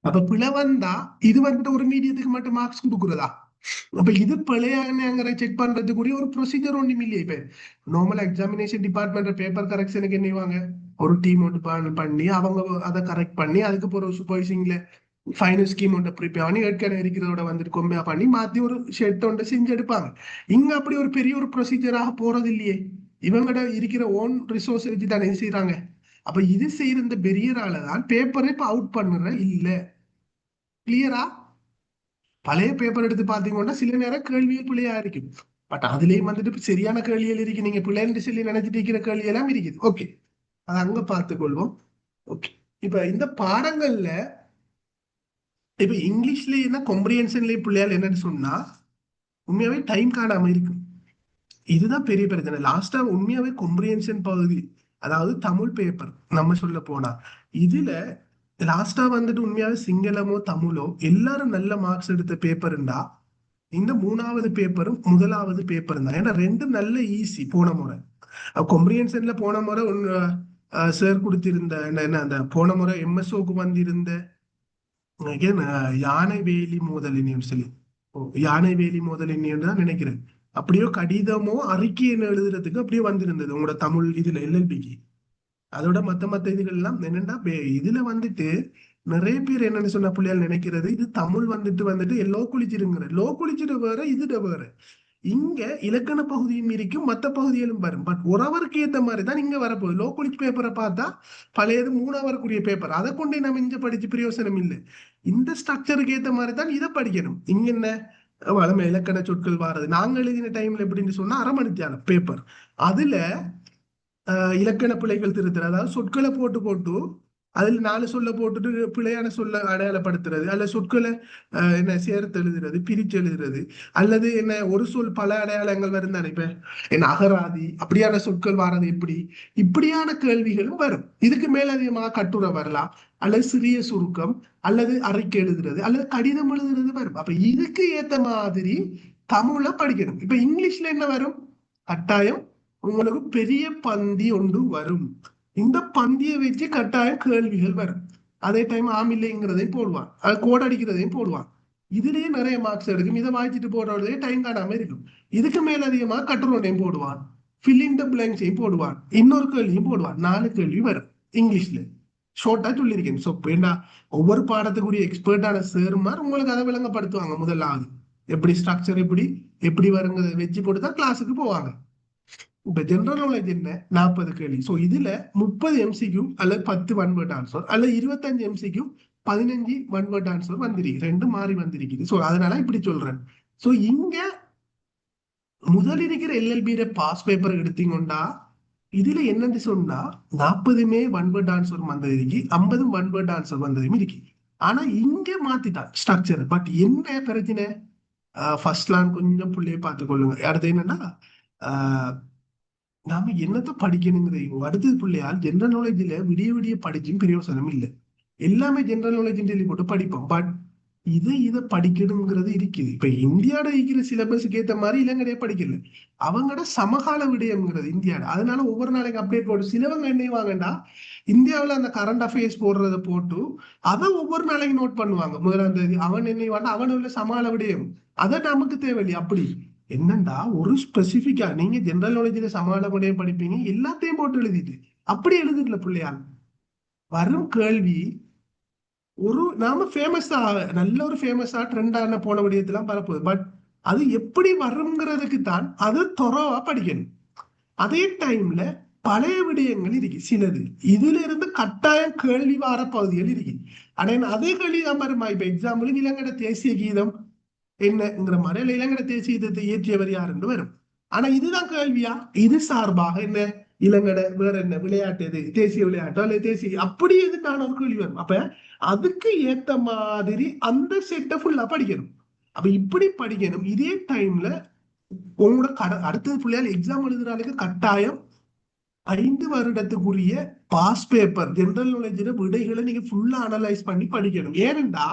அப்ப பிழை வந்தா இது வந்துட்டு ஒரு மீடியத்துக்கு மட்டும் மார்க்ஸ் கொடுக்குறதா? அப்ப இது பிழையாங்கிற செக் பண்றதுக்குரிய ஒரு ப்ரொசீஜர் ஒன்றும் இல்லையே. இப்ப நார்மல் எக்ஸாமினேஷன் டிபார்ட்மெண்ட் பேப்பர் கரெக்ஷனுக்கு என்னவாங்க ஒரு டீம் ஒன்று பண்ணி அவங்க அதை கரெக்ட் பண்ணி அதுக்கு ஒரு சூப்பர்வைசிங்ல ஃபைனல் ஸ்கீம் ஒன்றை ப்ரிப்பேர் பண்ணி ஏற்கனவே இருக்கிறதோட வந்துட்டு கொம்பையா பண்ணி மாத்தி ஒரு ஷெட் ஒன்றை செஞ்சு எடுப்பாங்க. இங்க அப்படி ஒரு பெரிய ஒரு ப்ரொசீஜராக போறது இல்லையே. இவங்கட இருக்கிற ஓன் ரிசோர்ஸ் வச்சு தானே செய்யறாங்க. அப்ப இது செய்யற இந்த பெரியரால தான் பேப்பரை இப்ப அவுட் பண்ணுற இல்ல. கிளியரா? பழைய பேப்பர் எடுத்து பாத்தீங்கன்னா சில நேரம் கேள்விகள் பிள்ளையா இருக்கும். பட் அதுலயும் வந்துட்டு சரியான கேள்விகள் இருக்கு. நீங்க பிள்ளைன்னு சொல்லி நினைச்சிட்டு இருக்கிற கேள்வி எல்லாம் இருக்குது. ஓகே, அதை அங்க பார்த்துக்கொள்வோம். ஓகே, இப்ப இந்த பாடங்கள்ல இப்ப இங்கிலீஷ்ல என்ன காம்ப்ரிஹென்ஷன்ல பிள்ளையால் என்னன்னு சொன்னா உண்மையாவே டைம் காணாம இருக்கும். இதுதான் பெரிய பிரச்சனை. லாஸ்டா உண்மையாவே காம்ப்ரிஹென்ஷன் பகுதி, அதாவது தமிழ் பேப்பர் நம்ம சொல்ல போனா இதுல லாஸ்டா வந்துட்டு உண்மையாவே சிங்களமோ தமிழோ எல்லாரும் நல்ல மார்க்ஸ் எடுத்த பேப்பர்ண்டா இந்த 3வது பேப்பரும் 1வது பேப்பரும் தான். ஏன்னா 2 நல்ல ஈஸி. போன முறை காம்ப்ரிஹென்ஷன்ல போன முறை சார் கொடுத்திருந்த என்ன அந்த போன முறை எம்எஸ்ஓக்கு வந்திருந்த யானை வேலி மோதலின்னு சொல்லி யானை வேலி மோதலின்னு தான் நினைக்கிறேன். அப்படியோ கடிதமோ அறிக்கையை எழுதுறதுக்கு அப்படியே வந்திருந்தது உங்களோட தமிழ் இதுல எல்எல்பிக்கு. அதோட மத்த இதுகள் எல்லாம் என்னன்னா இதுல வந்துட்டு நிறைய பேர் என்னன்னு சொன்ன பிள்ளைகள் நினைக்கிறது இது தமிழ் வந்துட்டு லோ குளிச்சிருங்கிற லோ குளிச்சிட வேற இதுட வேற. இங்க இலக்கண பகுதியும் இருக்கும் மற்ற பகுதிகளும் வரும். பட் ஒருவருக்கு ஏற்ற மாதிரி தான் இங்க வரப்போகுது. லோ குளிச் பேப்பரை பார்த்தா பழையது 3அவருக்குரிய பேப்பர், அதை கொண்டே நம்ம இங்க படிச்சு பிரயோசனம் இல்லை. இந்த ஸ்ட்ரக்சருக்கு ஏற்ற மாதிரி தான் இதை படிக்கணும். இங்க என்ன வளமை இலக்கண சொற்கள் வாரது நாங்க எழுதின டைம்ல எப்படின்னு சொன்னா 1/2 மணி தியானம் பேப்பர். அதுல இலக்கண பிழைகள் திருத்துறது, அதாவது சொற்களை போட்டு அதுல 4 சொல்ல போட்டுட்டு பிழையான சொல்ல அடையாளப்படுத்துறது, அல்ல சொற்களை என்ன சேர்த்து எழுதுறது, பிரிச்சு எழுதுறது, அல்லது என்ன ஒரு சொல் பல அடையாளங்கள் வரும் தானே. இப்ப என்ன அகராதி அப்படியான சொற்கள் வாரது எப்படி, இப்படியான கேள்விகளும் வரும். இதுக்கு மேலதிகமாக கட்டுரை வரலாம், அல்லது சிறிய சுருக்கம், அல்லது அறிக்கை எழுதுறது, அல்லது கடிதம் எழுதுறது வரும். அப்ப இதுக்கு ஏத்த மாதிரி தமிழ்ல படிக்கணும். இப்ப இங்கிலீஷ்ல என்ன வரும்? கட்டாயம் உங்களுக்கு பெரிய பந்தி ஒன்று வரும். இந்த பந்தியை வச்சு கட்டாயம் கேள்விகள் வரும். அதே டைம் ஆமில்லைங்கிறதையும் போடுவான், அது கோட் அடிக்கிறதையும் போடுவான். இதுலயே நிறைய மார்க்ஸ் எடுக்கும். இதை வாய்ச்சிட்டு போடுறதே டைம் காணாம இருக்கும். இதுக்கு மேல அதிகமா கட்டுரையும் போடுவான், ஃபில் இன் த பிளாங்க்ஸையும் போடுவான், இன்னொரு கேள்வியும் போடுவான். 4 கேள்வி வரும் இங்கிலீஷ்ல. ஷோர்ட்டா சொல்லியிருக்கேன். ஸோ ஏண்டா ஒவ்வொரு பாடத்துக்குரிய எக்ஸ்பர்ட்டான சேர்மார் உங்களுக்கு அதை விளங்கப்படுத்துவாங்க. முதலாவது எப்படி ஸ்ட்ரக்சர் எப்படி எப்படி வருங்கிறத வச்சு போட்டு தான் கிளாஸுக்கு போவாங்க. இப்ப ஜெனரல் நாலேஜ் என்ன, 40 கேள்வி. ஸோ இதுல 30 MCQ அல்லது 10 ஒன் வேர்ட் ஆன்சர் அல்லது 25 MCQ 15 ஒன் வேர்ட் ஆன்சர் வந்திருக்கு. 2 மாறி வந்திருக்குது. ஸோ அதனால இப்படி சொல்றேன். ஸோ இங்க முதல் இருக்கிற LLB பாஸ் பேப்பர் எடுத்தீங்கன்னா இதுல என்னன்னு சொன்னா 40 ஒன் வேர்ட் ஆன்சர் வந்தது இருக்கு, 50 ஒன் வேர்ட் ஆன்சர் வந்ததும் இருக்கு. ஆனா இங்க மாத்திட்டான் ஸ்ட்ரக்சர். பட் என்ன பிரச்சனை, ஃபர்ஸ்ட்லாம் கொஞ்சம் புள்ளைய பார்த்துக்கொள்ளுங்க. அடுத்து என்னன்னா நாம என்னத்தை படிக்கணுங்கிறதையும் அடுத்தது பிள்ளையால் ஜெனரல் நாலேஜ்ல விடிய விடிய படிச்சும் பிரயோசனம் இல்லை. எல்லாமே ஜெனரல் நாலேஜ் சொல்லி போட்டு படிப்போம். பட் இதை படிக்கணுங்கிறது இருக்குது. இப்ப இந்தியாவோட இருக்கிற சிலபஸுக்கு ஏற்ற மாதிரி இலங்கைய படிக்கல, அவங்களோட சமகால விடயம்ங்கிறது இந்தியாவோட. அதனால ஒவ்வொரு நாளைக்கு அப்டேட் போட்டு சிலவங்க என்ன வாங்கண்டா இந்தியாவில் அந்த கரண்ட் அஃபேர்ஸ் போடுறத போட்டு அதை ஒவ்வொரு நாளைக்கு நோட் பண்ணுவாங்க. முதலாம் தேதி அவன் என்ன வாண்டா அவன் உள்ள சமாள விடயம், அதை நமக்கு தேவையில்லை. அப்படி என்னண்டா ஒரு ஸ்பெசிபிக்கா நீங்க ஜெனரல் நாலேஜ்ல சமாள விடயம் படிப்பீங்க, எல்லாத்தையும் போட்டு எழுதிட்டு அப்படி எழுதிட்டுல பிள்ளையால் வரும் கேள்வி ஒரு நாம ஃபேமஸா நல்ல ஒரு ஃபேமஸா ட்ரெண்டான போன விடயத்தெல்லாம் பரப்புது. பட் அது எப்படி வருங்கிறதுக்கு தான் அது துறவா படிக்கணும். அதே டைம்ல பழைய விடயங்கள் இருக்கு சிலது, இதுல இருந்து கட்டாயம் கேள்வி வார பகுதிகள் இருக்கு. ஆனா அதே கேள்வி தான் வருமா. இப்ப எக்ஸாம்பிள் இலங்கட தேசிய கீதம் என்னங்கிற மாதிரி இலங்கட தேசிய கீதத்தை இயற்றியவர் யாருன்னு வரும். ஆனா இதுதான் கேள்வியா, இது சார்பாக என்ன இலங்கட வேற என்ன விளையாட்டு எது, தேசிய விளையாட்டு அல்லது தேசிய அப்படி எதுக்கான ஒரு கேள்வி வரும். அப்ப அதுக்கு ஏத்த மாதிரி அந்த செட்டை ஃபுல்லா படிக்கணும். அப்ப இப்படி படிக்கணும். இதே டைம்ல உங்களோட அடுத்தது பிள்ளையால் எக்ஸாம் எழுதுறாளுக்கு கட்டாயம் 5 வருடத்துக்குரிய பாஸ் பேப்பர் ஜெனரல் நாலேஜ்ல விடைகளை நீங்க ஃபுல்லா அனலைஸ் பண்ணி படிக்கணும். ஏனென்றா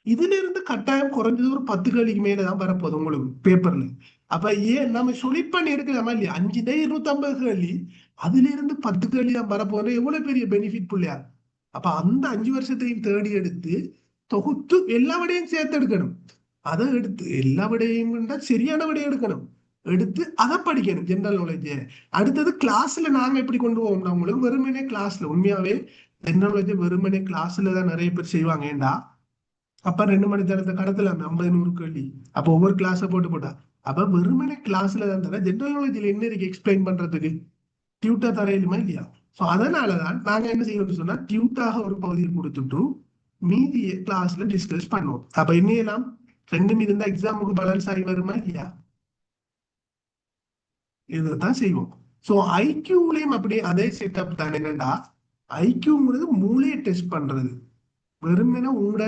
இதுல இருந்து கட்டாயம் குறைஞ்சது ஒரு 10 கேள்விக்கு மேலதான் வரப்போகுது உங்களுக்கு பேப்பர்ல. அப்ப ஏன் நம்ம சொல்லி பண்ணி எடுக்கலாமா இல்லையா, 5 டே 250 கேள்வி, அதுல இருந்து 10 கேள்வி தான் வரப்போறது, எவ்வளவு பெரிய பெனிஃபிட் பிள்ளையா. அப்ப அந்த 5 வருஷத்தையும் தேடி எடுத்து தொகுத்து எல்லா விடையும் சேர்த்து எடுக்கணும். அதை எடுத்து எல்லா விடையும் சரியான விடையை எடுக்கணும், எடுத்து அதை படிக்கணும் ஜெனரல் நாலேஜ். அடுத்தது கிளாஸ்ல நாங்க எப்படி கொண்டு போவோம்னா உங்களுக்கு வெறுமனே கிளாஸ்ல உண்மையாவே ஜெனரல் நாலேஜ் வெறுமனே கிளாஸ்ல தான் நிறைய பேர் செய்வாங்க. ஏண்டா அப்ப 2 மணி நேரத்தை கடத்தலாமே 50-100 கேள்வி, அப்ப ஒவ்வொரு கிளாஸ போட்டா அப்ப வெறுமனே கிளாஸ்ல தான் தர ஜெனரல் நாலேஜ்ல என்ன இருக்கு எக்ஸ்பிளைன் பண்றதுக்கு டியூட்டா தரையிலுமா இல்லையா. ஸோ அதனாலதான் நாங்க என்ன செய்யணும்னு சொன்னா டியூட்டாக ஒரு பகுதியில் கொடுத்துட்டு மீதி கிளாஸ்ல டிஸ்கஸ் பண்ணுவோம். அப்ப என்னையெல்லாம் 2 இருந்தா எக்ஸாமுக்கு பேலன்ஸ் ஆகி வருமா இல்லையா, இதுதான் செய்வோம். ஸோ ஐக்யூலையும் அப்படியே அதே செட்டப் தான். என்னன்னா ஐக்யூங்கிறது மூளையை டெஸ்ட் பண்றது. வெறுமனே உங்களோட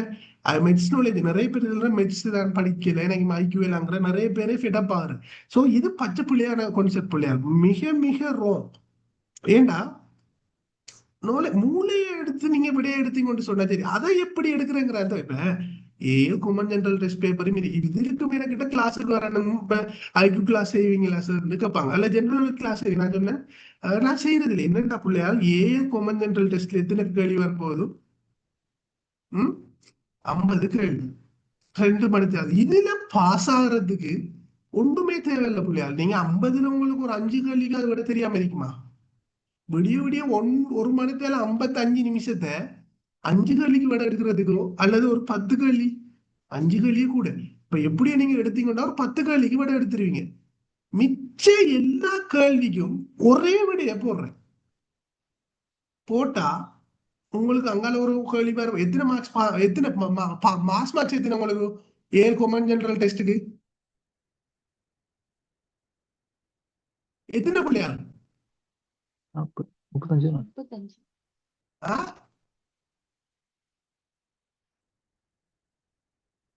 மெட்ஸ் நாலேஜ் நிறைய பேர் மெட்ஸ் தான் படிக்கல எனக்கு ஐக்யூ இல்லைங்கிற நிறைய பேரே ஃபிட்டப் ஆகுது. ஸோ இது பச்சை பிள்ளையான கான்செப்ட் பிள்ளையா, மிக மிக ரோங். ஏண்டா மூளையை எடுத்து நீங்க விடையை எடுத்தீங்கன்னு சொன்னா சரி, அதை எப்படி எடுக்கிறேங்கிற இப்ப காமன் ஜெனரல் டெஸ்ட் பேப்பரும் இது இருக்கும். என்கிட்ட கிளாஸுக்கு வரணும், ஐக்யூ கிளாஸ் செய்வீங்களா சார்னு கேட்பாங்க, அல்ல ஜெனரல் கிளாஸ் நான் சொன்னேன் நான் செய்யறது இல்லை. என்னடா பிள்ளையால் காமன் ஜெனரல் டெஸ்ட்ல எத்தனை கேள்வி வரப்போகுதும் 50 கேள்வி 2 மணி தேவை. இதுல பாஸ் ஆகுறதுக்கு ஒன்றுமே தேவையில்லை பிள்ளையால். நீங்க 50ல உங்களுக்கு ஒரு 5 கேள்விக்கு அதை விட தெரியாம இருக்குமா, விடிய விடிய 1 மணி தேவை 55 நிமிஷத்தை 5 கேள்விக்கு விட எடுக்கிறதுக்கோ அல்லது ஒரு 10 கேள்வி 5 கேள்வியே கூட இப்ப எப்படியே நீங்க எடுத்தீங்கன்னா ஒரு 10 கேள்விக்கு விட எடுத்துருவீங்க. மிச்ச எல்லா கேள்விக்கும் ஒரே விடைய போடுறேன், போட்டா உங்களுக்கு அங்கால ஒரு கேள்வி பாரு எத்தனை மார்க்ஸ் எத்தனை மாஸ் மார்க்ஸ் எத்தனை உங்களுக்கு காமன் ஜெனரல் டெஸ்ட்டுக்கு எத்தனை பிள்ளையா 35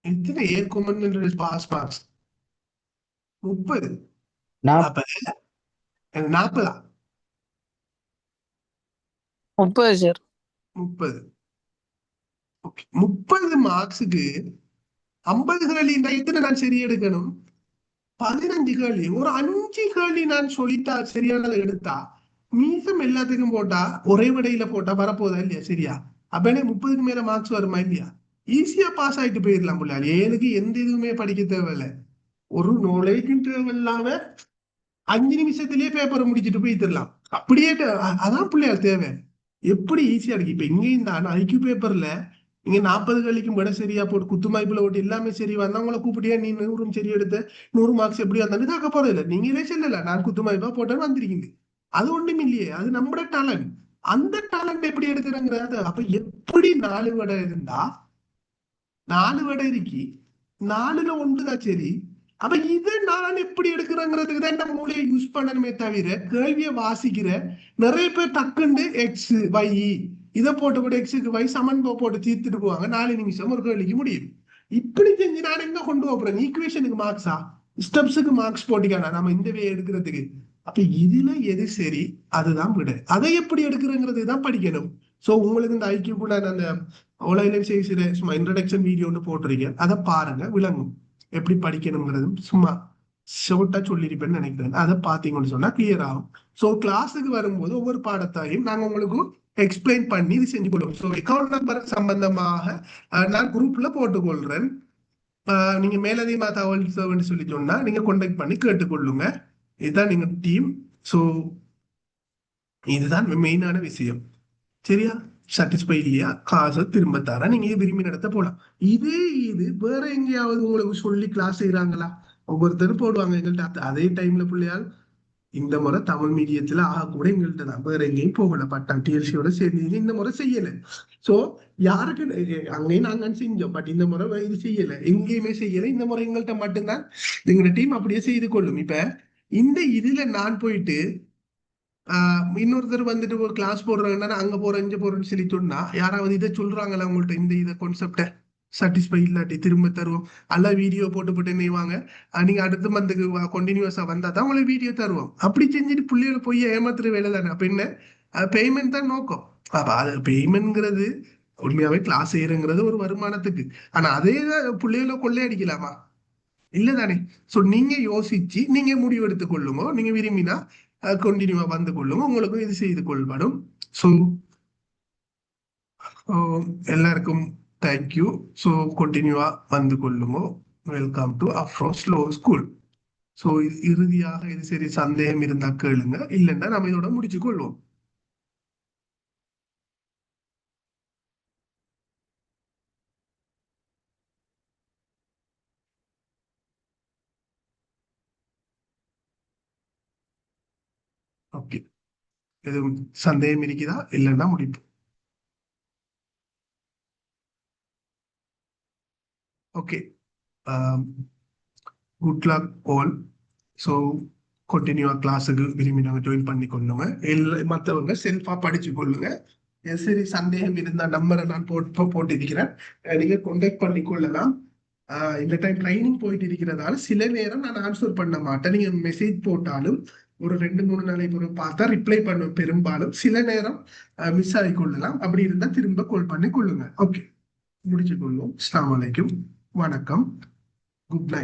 எத்தனை common general pass marks 30 40 30 sir 30. Okay 30 மார்க்ஸுக்கு 50 கேள்வி எத்தனை நான் சரி எடுக்கணும், 15 கேள்வி. ஒரு 5 கேள்வி நான் சொல்லிட்டா சரியானதை எடுத்தா மீதம் எல்லாத்துக்கும் போட்டா ஒரே விடையில போட்டா வரப்போதா இல்லையா சரியா. அப்பனே 30க்கு மேல மார்க்ஸ் வருமா இல்லையா? ஈஸியா பாஸ் ஆயிட்டு போயிடலாம் பிள்ளையாள். ஏனுக்கு எந்த இதுவுமே படிக்க தேவையில்லை, ஒரு நாலேஜும் தேவையில்லாம 5 நிமிஷத்திலேயே பேப்பரை முடிச்சுட்டு போயிடலாம். அப்படியே அதான் பிள்ளையாள் தேவை. எப்படி ஈஸியா இருக்கு. இப்ப இங்கேயும் தான் ஐக்யூ பேப்பர்ல இங்க 40 கழிக்கும் விட சரியா போட்டு குத்து மதிப்புல ஓட்டு எல்லாமே சரி வந்தவங்களை கூப்பிட்டியா, நீ 100 சரி எடுத்த 100 மார்க்ஸ் எப்படி வந்தாலும் தாக்க போறது இல்லை. நீங்களே சொல்லல நான் குத்து மதிப்பா போட்டேன்னு வந்திருக்கீங்க. அது ஒண்ணும் இல்லையே, அது நம்மட டேலண்ட். அந்த டேலண்ட் எப்படி எடுக்கிறங்கிறது. அப்ப எப்படி 4 விட இருந்தா 4 விட இருக்கி 4ல 1 தான் சரி. அப்ப இதை நான் எப்படி எடுக்கிறேங்கிறதுக்கு தான் இந்த மூளையை யூஸ் பண்ணணுமே தவிர கேள்வியை வாசிக்கிற நிறைய பேர் டக்குண்டு எக்ஸ் வை இதை போட்டு எக்ஸுக்கு வை சமன் போட்டு தீர்த்துட்டு போவாங்க. 4 நிமிஷம் ஒரு கேள்விக்கு முடியும். இப்படி செஞ்சு நான் எங்க கொண்டு போறேன்? ஈக்குவேஷனுக்கு மார்க்ஸா, ஸ்டெப்ஸுக்கு மார்க்ஸ் போட்டிக்கானா நம்ம இந்த வே எடுக்கிறதுக்கு? அப்ப இதுல எது சரி அதுதான் விட. அதை எப்படி எடுக்கிறங்கிறது தான் படிக்கணும். சோ உங்களுக்கு இந்த ஐக்கியக்குள்ள அந்த ஆன்லைன்ல செய்கிற சும்மா இன்ட்ரடக்ஷன் வீடியோ ஒன்று போட்டிருக்கேன், அதை பாருங்க, விளங்கும் எப்படி படிக்கணுங்கிறதும். சும்மா ஷோர்ட்டா சொல்லியிருப்பேன்னு நினைக்கிறேன். அதை பார்த்தீங்கன்னு சொன்னா கிளியர் ஆகும். ஸோ கிளாஸுக்கு வரும்போது ஒவ்வொரு பாடத்தையும் நாங்கள் உங்களுக்கு எக்ஸ்பிளைன் பண்ணி இது செஞ்சு கொடுவோம். ஸோ அக்கௌண்ட் நம்பர் சம்பந்தமாக நான் குரூப்ல போட்டுக்கொள்றேன். நீங்க மேலதிகமாக தகவல் சொல்லி சொன்னா நீங்க கான்டாக்ட் பண்ணி கேட்டுக்கொள்ளுங்க. இதுதான் நீங்க டீம். ஸோ இதுதான் மெயினான விஷயம். சரியா? சாட்டிஸ்ஃபை இல்லையா, காசை திரும்ப தர நீங்க விரும்பி நடத்த போலாம். இது வேற எங்கேயாவது உங்களுக்கு சொல்லி கிளாஸ் செய்யறாங்களா? ஒவ்வொருத்தரும் போடுவாங்க எங்கள்கிட்ட. அதே டைம்ல பிள்ளையால் இந்த முறை தமிழ் மீடியத்துல கூட எங்கள்கிட்ட தான், வேற எங்கேயும் போகல. பட்டம் டிஎல்சியோட சேர்ந்து இந்த முறை செய்யல. சோ யாருக்கு அங்கேயும் நாங்க செஞ்சோம், பட் இந்த முறை இது செய்யல, எங்கேயுமே செய்யல. இந்த முறை எங்கள்கிட்ட மட்டும்தான் எங்களோட டீம் அப்படியே செய்து கொள்ளும். இப்ப இந்த இதுல நான் போயிட்டு இன்னொருத்தர் வந்துட்டு ஒரு கிளாஸ் போடுறாங்கன்னா அங்க போறேன் இங்க போறேன்னு சொல்லி சொன்னா யாராவது இதை சொல்றாங்களா உங்கள்ட்ட? இந்த கான்செப்ட சாட்டிஸ்ஃபை இல்லாட்டி திரும்ப தருவோம், அல்ல வீடியோ போட்டு நெய்வாங்க, நீங்க அடுத்த மந்த்துக்கு கண்டினியூஸா வந்தா தான் உங்களுக்கு வீடியோ தருவோம். அப்படி செஞ்சுட்டு பிள்ளைகளை போய் ஏமாத்துற வேலை தானே. அப்ப என்ன, பேமெண்ட் தான் நோக்கம். அப்ப அது பேமெண்ட்ங்கிறது உண்மையாவே கிளாஸ் செய்யறங்கிறது ஒரு வருமானத்துக்கு. ஆனா அதே பிள்ளைகளை கொள்ளையடிக்கலாமா? இல்லதானே. சோ நீங்க யோசிச்சு நீங்க முடிவு எடுத்துக் கொள்ளுங்க. நீங்க விரும்பினா கண்டினியூவா வந்து கொள்ளுங்க, உங்களுக்கும் இது செய்து கொள்படும். ஸோ எல்லாருக்கும் தேங்க்யூ. ஸோ கண்டினியூவா வந்து கொள்ளுங்க. வெல்கம் டு அஃப்ரோ ஸ்லோ ஸ்கூல். ஸோ இறுதியாக இது சரி சந்தேகம் இருந்தா கேளுங்க, இல்லைன்னா நம்ம இதோட முடிச்சு கொள்வோம். ஓகே, எதுவும் சந்தேகம் இருக்குதா? இல்லைன்னா முடிப்போம். Okay, good luck all. So கண்டினியூவா கிளாஸுக்கு விரும்பினவங்க ஜாயின் பண்ணி கொள்ளுங்க. மற்றவங்க செல்ஃபா படிச்சு கொள்ளுங்க. சரி சந்தேகம் இருந்தா நம்பரை நான் போட்டிருக்கிறேன், நீங்க கான்டாக்ட் பண்ணி கொள்ளலாம். இந்த டைம் ட்ரைனிங் போயிட்டு இருக்கிறதால சில நேரம் நான் ஆன்சர் பண்ண மாட்டேன். நீங்க மெசேஜ் போட்டாலும் ஒரு 2-3 நாளைக்கு பார்த்தா ரிப்ளை பண்ண, பெரும்பாலும் சில நேரம் மிஸ் ஆகி கொள்ளலாம். அப்படி இருந்தா திரும்ப கால் பண்ணி கொள்ளுங்க. ஓகே, முடிச்சு கொள்வோம். அஸ்ஸலாமு அலைக்கும், வணக்கம், குட் நைட்.